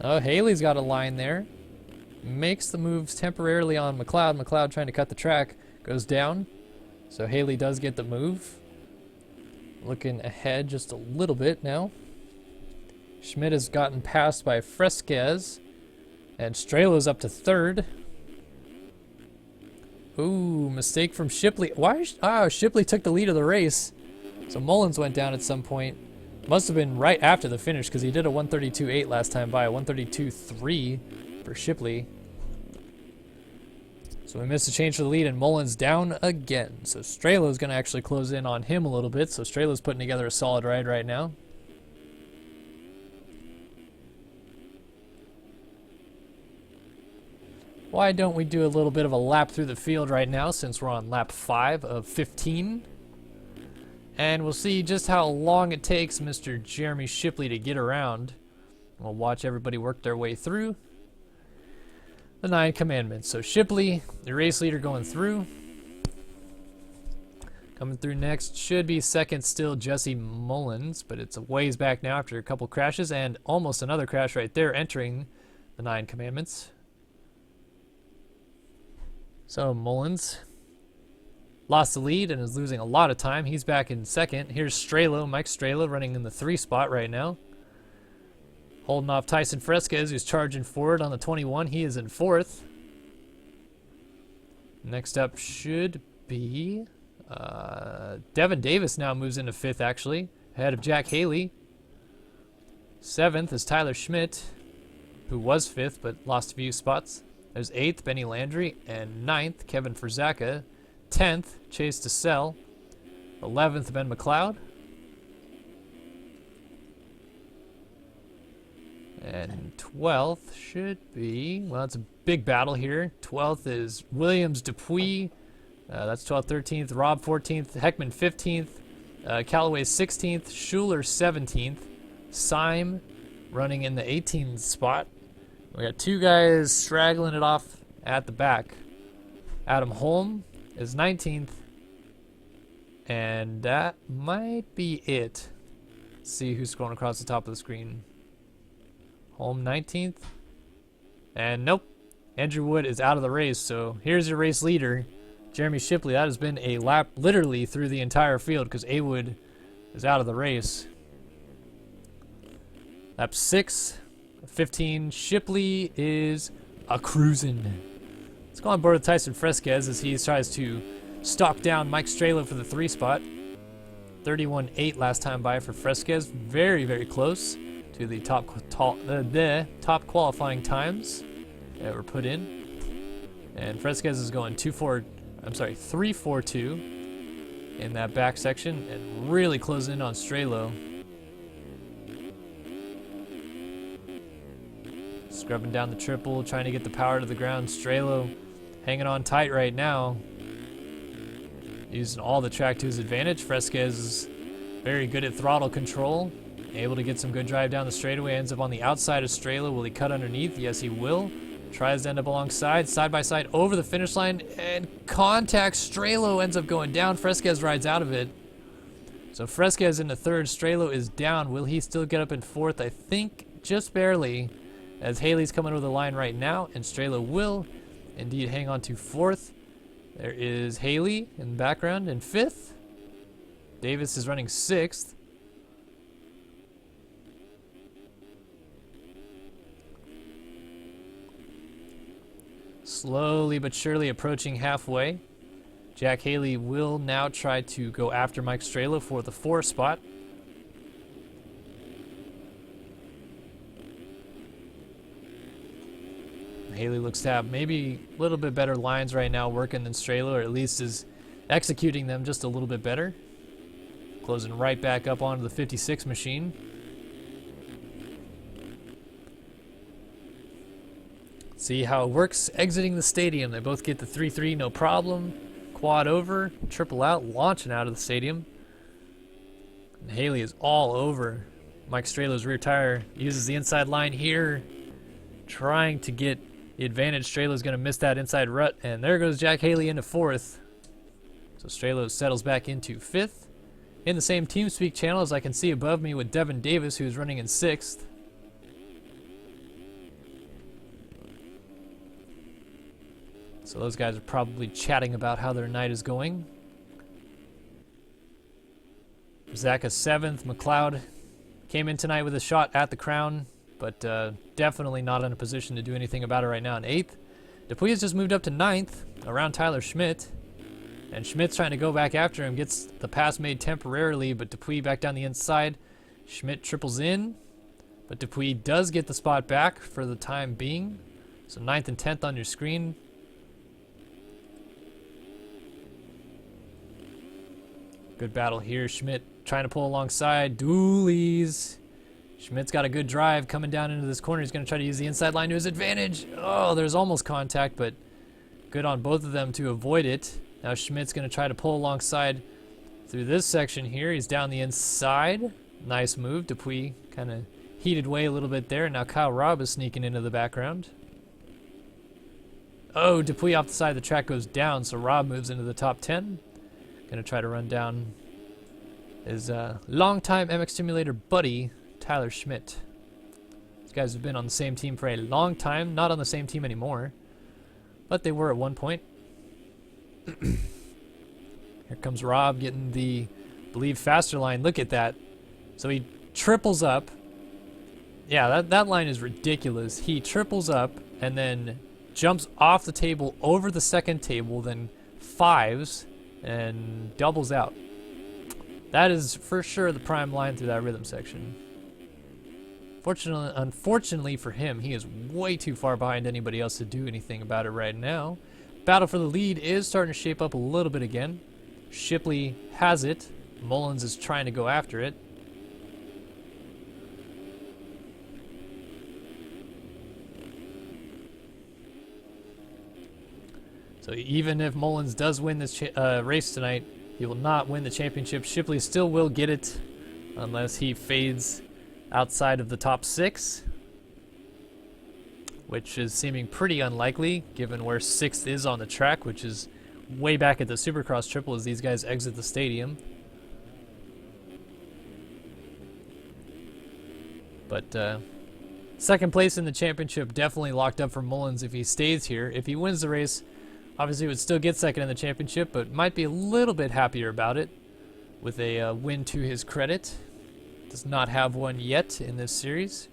Oh, Haley's got a line there. Makes the moves temporarily on McLeod. McLeod trying to cut the track. Goes down. So Haley does get the move. Looking ahead just a little bit now. Schmidt has gotten passed by Fresquez. And Strela's up to 3rd. Ooh, mistake from Shipley. Shipley took the lead of the race. So Mullins went down at some point. Must have been right after the finish because he did a 132.8 last time by, a 132.3 for Shipley. So we missed a change for the lead and Mullins down again. So Strela's going to actually close in on him a little bit. So Strela's putting together a solid ride right now. Why don't we do a little bit of a lap through the field right now since we're on lap 5 of 15. And we'll see just how long it takes Mr. Jeremy Shipley to get around. We'll watch everybody work their way through the 9 commandments. So Shipley, the race leader, going through. Coming through next should be second still Jesse Mullins, but it's a ways back now after a couple crashes and almost another crash right there entering the 9 commandments. So Mullins lost the lead and is losing a lot of time. He's back in second. Here's Strela, Mike Strela running in the 3 spot right now. Holding off Tyson Fresquez, who's charging forward on the 21. He is in 4th. Next up should be Devin Davis now moves into 5th actually, ahead of Jack Haley. 7th is Tyler Schmidt, who was 5th but lost a few spots. There's 8th, Benny Landry, and 9th, Kevin Frizaka. 10th, Chase DeSell. 11th, Ben McLeod. And 12th should be, well, it's a big battle here. 12th is Williams Dupuis. That's 12th, 13th. Rob 14th. Heckman 15th. Callaway 16th. Schuler 17th. Syme running in the 18th spot. We got 2 guys straggling it off at the back. Adam Holm is 19th. And that might be it. Let's see who's scrolling across the top of the screen. Holm 19th. And nope. Andrew Wood is out of the race. So here's your race leader, Jeremy Shipley. That has been a lap literally through the entire field because A Wood is out of the race. Lap 6. 15, Shipley is a cruising. Let's go on board with Tyson Fresquez as he tries to stalk down Mike Strela for the 3 spot. 31.8 last time by for Fresquez. Very, very close to the top qualifying times that were put in. And Fresquez is going 3.42 in that back section and really closing in on Strela. Scrubbing down the triple, trying to get the power to the ground. Strela hanging on tight right now. Using all the track to his advantage. Fresquez is very good at throttle control. Able to get some good drive down the straightaway. Ends up on the outside of Strela. Will he cut underneath? Yes, he will. Tries to end up alongside. Side by side over the finish line. And contacts Strela. Ends up going down. Fresquez rides out of it. So Fresquez into 3rd. Strela is down. Will he still get up in 4th? I think just barely. As Haley's coming over the line right now, and Strela will indeed hang on to 4th. There is Haley in the background in 5th. Davis is running 6th. Slowly but surely approaching halfway. Jack Haley will now try to go after Mike Strela for the 4 spot. Haley looks to have maybe a little bit better lines right now working than Strela, or at least is executing them just a little bit better. Closing right back up onto the 56 machine. See how it works exiting the stadium. They both get the 3-3, no problem. Quad over, triple out, launching out of the stadium. And Haley is all over Mike Strelow's rear tire uses the inside line here, trying to get the advantage. Strelow's going to miss that inside rut, and there goes Jack Haley into 4th. So Strelo settles back into 5th. In the same TeamSpeak channel, as I can see above me, with Devin Davis, who's running in 6th. So those guys are probably chatting about how their night is going. Zach is 7th. McLeod came in tonight with a shot at the crown, but definitely not in a position to do anything about it right now in 8th. Dupuy has just moved up to 9th around Tyler Schmidt. And Schmidt's trying to go back after him, gets the pass made temporarily, but Dupuy back down the inside. Schmidt triples in, but Dupuy does get the spot back for the time being. So 9th and 10th on your screen. Good battle here. Schmidt trying to pull alongside. Doolies. Schmidt's got a good drive coming down into this corner. He's going to try to use the inside line to his advantage. Oh, there's almost contact, but good on both of them to avoid it. Now Schmidt's going to try to pull alongside through this section here. He's down the inside. Nice move. Dupuy kind of heated way a little bit there. Now Kyle Robb is sneaking into the background. Oh, Dupuy off the side of the track goes down, so Robb moves into the top 10. Going to try to run down his longtime MX Simulator buddy, Tyler Schmidt. These guys have been on the same team for a long time. Not on the same team anymore, but they were at one point. Here comes Robb getting the, I believe, faster line. Look at that. So he triples up. Yeah, that line is ridiculous. He triples up and then jumps off the table over the second table, then fives and doubles out. That is for sure the prime line through that rhythm section. Unfortunately for him, he is way too far behind anybody else to do anything about it right now. Battle for the lead is starting to shape up a little bit again. Shipley has it. Mullins is trying to go after it. So even if Mullins does win this race tonight, he will not win the championship. Shipley still will get it unless he fades outside of the top 6. Which is seeming pretty unlikely given where 6th is on the track, which is way back at the Supercross Triple as these guys exit the stadium. But second place in the championship definitely locked up for Mullins if he stays here. If he wins the race, obviously he would still get second in the championship, but might be a little bit happier about it with a win to his credit. Does not have one yet in this series.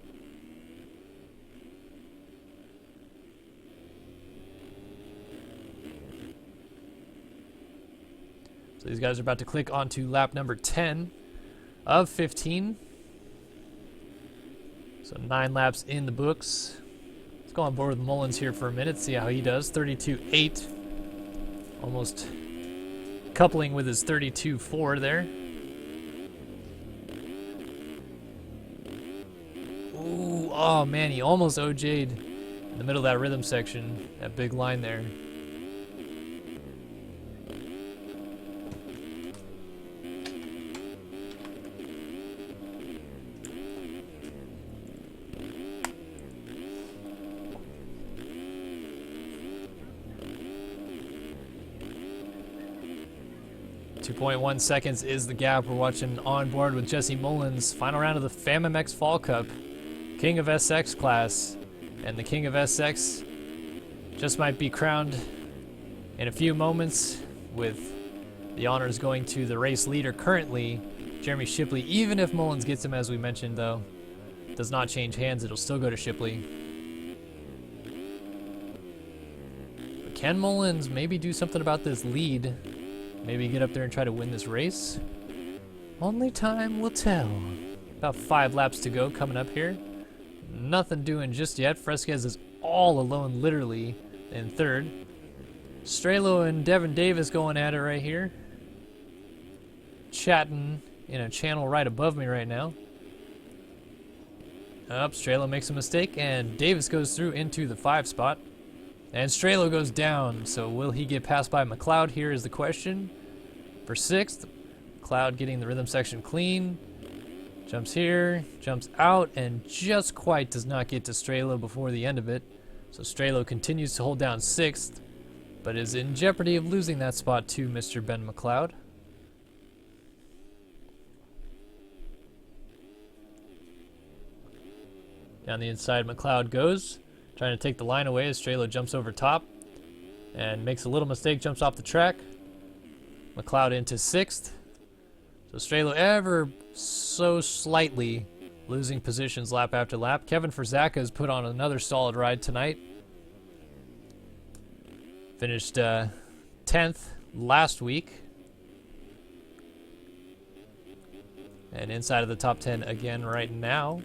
So these guys are about to click onto lap number 10 of 15. So 9 laps in the books. Let's go on board with Mullins here for a minute, see how he does. 32.8. Almost coupling with his 32.4 there. Ooh, oh man, he almost OJ'd in the middle of that rhythm section. That big line there. 2.1 seconds is the gap. We're watching On Board with Jesse Mullins. Final round of the FAMmx Fall Cup. King of SX class. And the King of SX just might be crowned in a few moments, with the honors going to the race leader currently, Jeremy Shipley. Even if Mullins gets him, as we mentioned, though, does not change hands. It'll still go to Shipley. But can Mullins maybe do something about this lead? Maybe get up there and try to win this race? Only time will tell. About 5 laps to go coming up here. Nothing doing just yet. Fresquez is all alone, literally, in third. Strelo and Devin Davis going at it right here. Chatting in a channel right above me right now. Up, Strelo makes a mistake, and Davis goes through into the 5 spot. And Strelo goes down, so will he get passed by McLeod? Here is the question. For 6th, McLeod getting the rhythm section clean. Jumps here, jumps out, and just quite does not get to Strelo before the end of it. So Strelo continues to hold down 6th, but is in jeopardy of losing that spot to Mr. Ben McLeod. Down the inside, McLeod goes, trying to take the line away as Strelo jumps over top and makes a little mistake, jumps off the track. McLeod into 6th. So Strelo ever so slightly losing positions lap after lap. Kevin Frizaka has put on another solid ride tonight. Finished 10th last week. And inside of the top 10 again right now.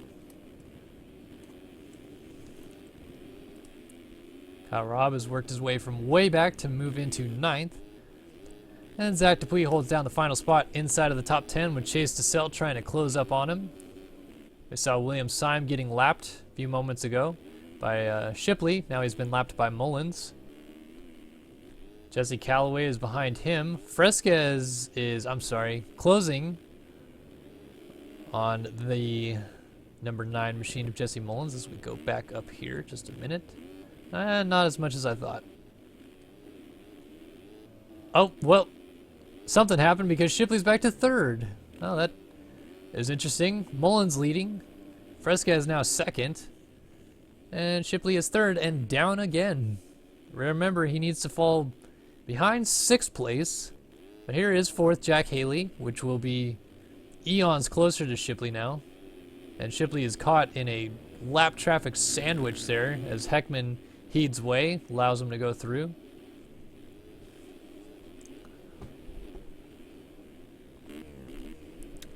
Kyle Robb has worked his way from way back to move into 9th. And Zach Dupuis holds down the final spot inside of the top 10 with Chase DeSalle trying to close up on him. We saw William Syme getting lapped a few moments ago by Shipley. Now he's been lapped by Mullins. Jesse Callaway is behind him. Fresquez is, closing on the number 9 machine of Jesse Mullins as we go back up here just a minute. Not as much as I thought. Oh, well, something happened because Shipley's back to 3rd. Oh, that is interesting. Mullins leading. Fresquez now 2nd. And Shipley is 3rd and down again. Remember, he needs to fall behind 6th place. But here is 4th, Jack Haley, which will be eons closer to Shipley now. And Shipley is caught in a lap traffic sandwich there as Heckman heeds way, allows him to go through.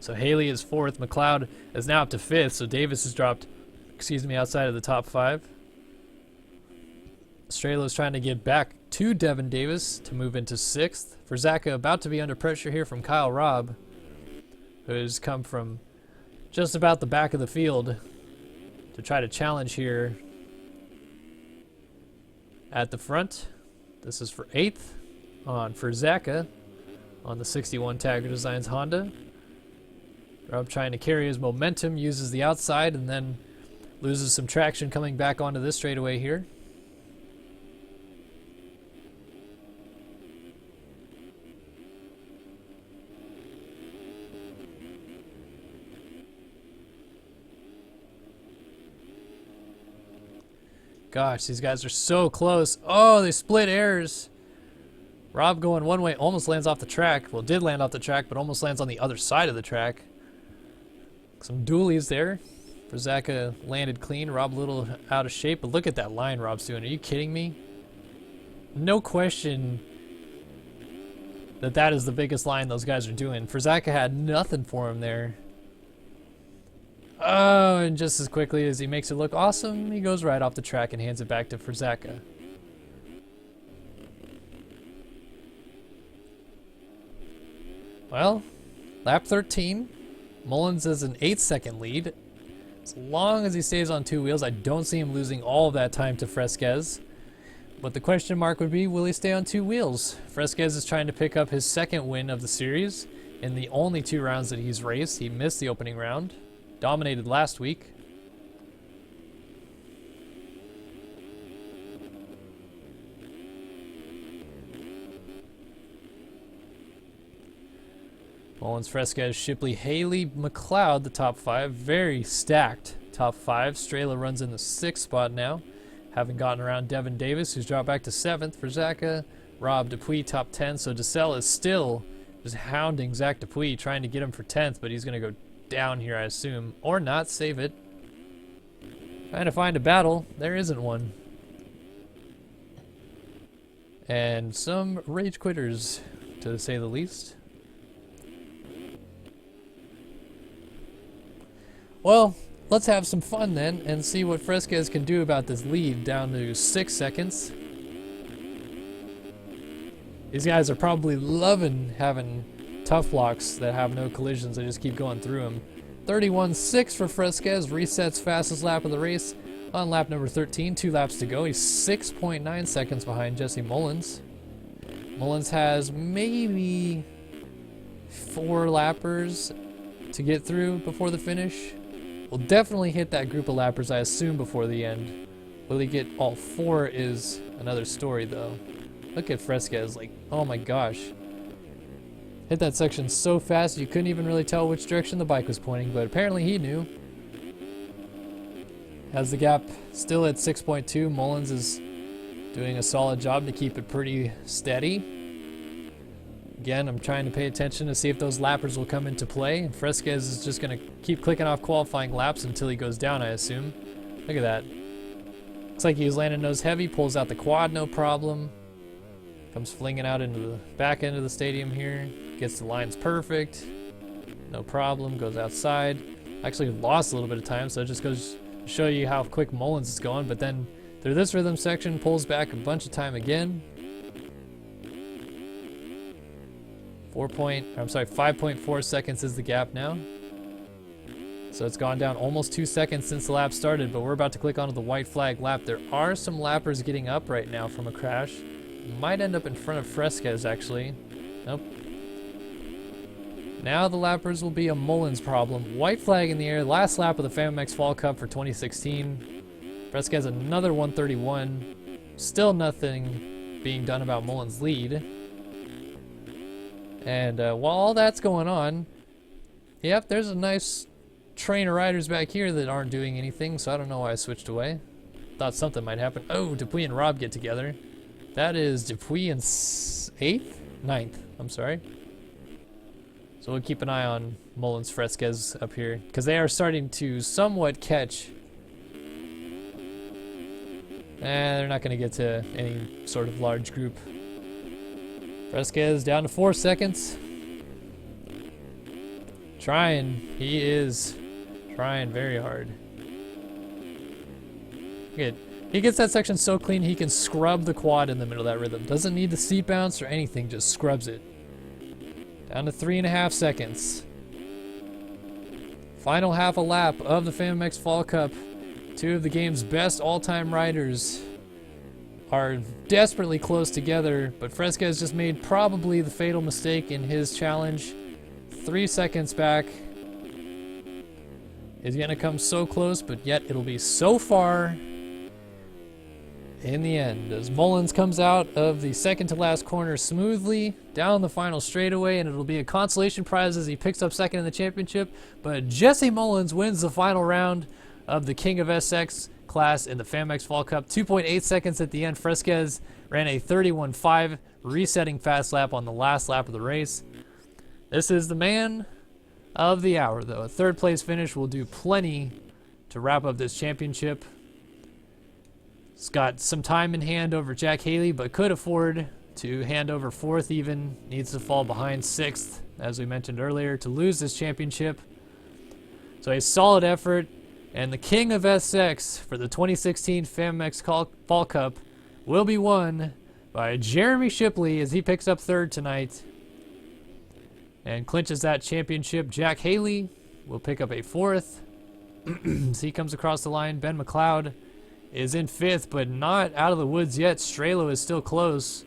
So Haley is 4th. McLeod is now up to 5th. So Davis has dropped, outside of the top 5. Strelo is trying to get back to Devin Davis to move into 6th. Frizaka about to be under pressure here from Kyle Robb, who has come from just about the back of the field to try to challenge here at the front. This is for 8th on Frizaka on the 61 Tagger Designs Honda. Rob trying to carry his momentum, uses the outside, and then loses some traction coming back onto this straightaway here. Gosh, these guys are so close. Oh, they split airs. Rob going one way, almost lands off the track. Well, did land off the track, but almost lands on the other side of the track. Some dualies there. Frizaka landed clean. Rob a little out of shape, but look at that line Rob's doing. Are you kidding me? No question that is the biggest line those guys are doing. Frizaka had nothing for him there. Oh, and just as quickly as he makes it look awesome, he goes right off the track and hands it back to Frizaka. Well, lap 13. Mullins is an 8-second lead. As long as he stays on 2 wheels, I don't see him losing all of that time to Fresquez. But the question mark would be, will he stay on 2 wheels? Fresquez is trying to pick up his 2nd win of the series in the only 2 rounds that he's raced. He missed the opening round. Dominated last week. Mullins, Fresquez, Shipley, Haley, McLeod, the top 5. Very stacked top 5. Strela runs in the 6th spot now, having gotten around Devin Davis, who's dropped back to 7th. Frizaka, Rob Dupuis, top 10. So DeSalle is still just hounding Zach Dupuis, trying to get him for 10th, but he's going to go down here, I assume, or not, save it. Trying to find a battle. There isn't one. And some rage quitters, to say the least. Well, let's have some fun then and see what Fresquez can do about this lead down to 6 seconds. These guys are probably loving having tough blocks that have no collisions. They just keep going through them. 31.6 for Fresquez, resets fastest lap of the race on lap number 13. 2 laps to go. He's 6.9 seconds behind Jesse Mullins. Mullins has maybe 4 lappers to get through before the finish. We'll definitely hit that group of lappers, I assume, before the end. Will he get all 4 is another story, though. Look at Fresquez, like, oh my gosh. Hit that section so fast you couldn't even really tell which direction the bike was pointing, but apparently he knew. Has the gap still at 6.2. Mullins is doing a solid job to keep it pretty steady. Again, I'm trying to pay attention to see if those lappers will come into play. And Fresquez is just going to keep clicking off qualifying laps until he goes down, I assume. Look at that. Looks like he was landing nose heavy, pulls out the quad, no problem. Comes flinging out into the back end of the stadium here. Gets the lines perfect. No problem, goes outside. Actually lost a little bit of time, so it just goes to show you how quick Mullins is going. But then through this rhythm section, pulls back a bunch of time again. 5.4 seconds is the gap now. So it's gone down almost 2 seconds since the lap started, but we're about to click onto the white flag lap. There are some lappers getting up right now from a crash. Might end up in front of Fresquez, actually. Nope. Now the lappers will be a Mullins problem. White flag in the air, last lap of the FAMmx Fall Cup for 2016. Fresquez another 131. Still nothing being done about Mullins' lead. And while all that's going on, yep, there's a nice train of riders back here that aren't doing anything, so I don't know why I switched away. Thought something might happen. Oh, Dupuy and Rob get together. That is Dupuy in 8th? 9th, I'm sorry. So we'll keep an eye on Mullins, Fresquez up here, because they are starting to somewhat catch. They're not going to get to any sort of large group. Fresquez down to 4 seconds. Trying. He is trying very hard. Good. He gets that section so clean he can scrub the quad in the middle of that rhythm. Doesn't need the seat bounce or anything, just scrubs it. Down to 3.5 seconds. Final half a lap of the FAMmx Fall Cup. 2 of the game's best all-time riders are desperately close together, but Fresquez just made probably the fatal mistake in his challenge. 3 seconds back. Is gonna come so close, but yet it'll be so far in the end, as Mullins comes out of the second to last corner smoothly down the final straightaway, and it'll be a consolation prize as he picks up second in the championship. But Jesse Mullins wins the final round of the King of SX class in the FAMmx Fall Cup. 2.8 seconds at the end. Fresquez ran a 31.5, resetting fast lap on the last lap of the race. This is the man of the hour, though. A 3rd place finish will do plenty to wrap up this championship. He's got some time in hand over Jack Haley, but could afford to hand over 4th even. Needs to fall behind 6th, as we mentioned earlier, to lose this championship. So a solid effort, and the King of SX for the 2016 FAMmx Fall Cup will be won by Jeremy Shipley as he picks up 3rd tonight and clinches that championship. Jack Haley will pick up a 4th as he comes across the line. Ben McLeod is in 5th, but not out of the woods yet. Strelo is still close.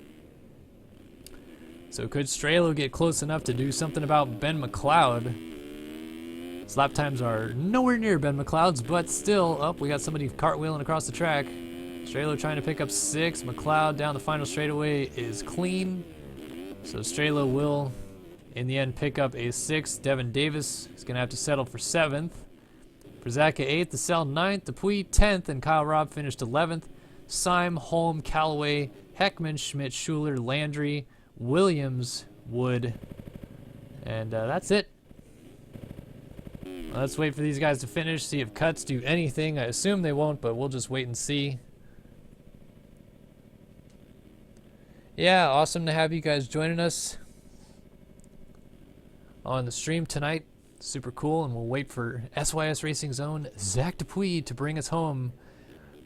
So could Strelo get close enough to do something about Ben McLeod? His lap times are nowhere near Ben McLeod's, but still up. We got somebody cartwheeling across the track. Strelo trying to pick up 6. McLeod down the final straightaway is clean. So Strelo will, in the end, pick up a 6th. Devin Davis is going to have to settle for 7th. Brzaka 8th, DeSalle 9th, Dupuy 10th, and Kyle Robb finished 11th. Syme, Holm, Callaway, Heckman, Schmidt, Schuler, Landry, Williams, Wood. And that's it. Let's wait for these guys to finish, see if cuts do anything. I assume they won't, but we'll just wait and see. Yeah, awesome to have you guys joining us on the stream tonight. Super cool, and we'll wait for SYS Racing's own Zach Dupuy to bring us home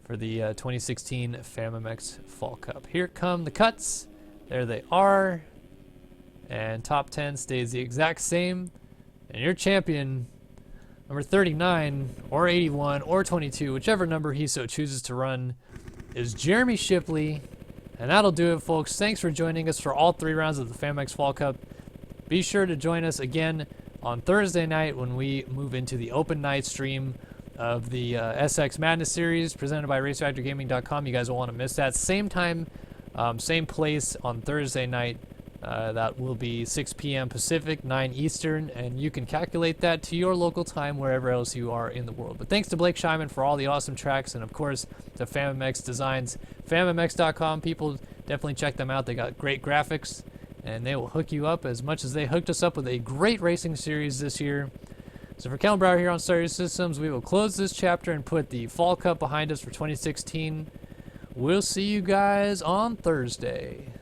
for the 2016 FAMmx Fall Cup. Here come the cuts. There they are. And top 10 stays the exact same. And your champion, number 39, or 81, or 22, whichever number he so chooses to run, is Jeremy Shipley. And that'll do it, folks. Thanks for joining us for all 3 rounds of the FAMmx Fall Cup. Be sure to join us again on Thursday night when we move into the open night stream of the SX Madness series presented by RaceFactorGaming.com. You guys will want to miss that. Same time, same place on Thursday night. That will be 6 p.m. Pacific, 9 Eastern, and you can calculate that to your local time wherever else you are in the world. But thanks to Blake Scheinman for all the awesome tracks, and of course to FAMmx Designs, FAMmx.com. People, definitely check them out. They got great graphics, and they will hook you up as much as they hooked us up with a great racing series this year. So for Kellen Brauer here on Star Systems, we will close this chapter and put the Fall Cup behind us for 2016. We'll see you guys on Thursday.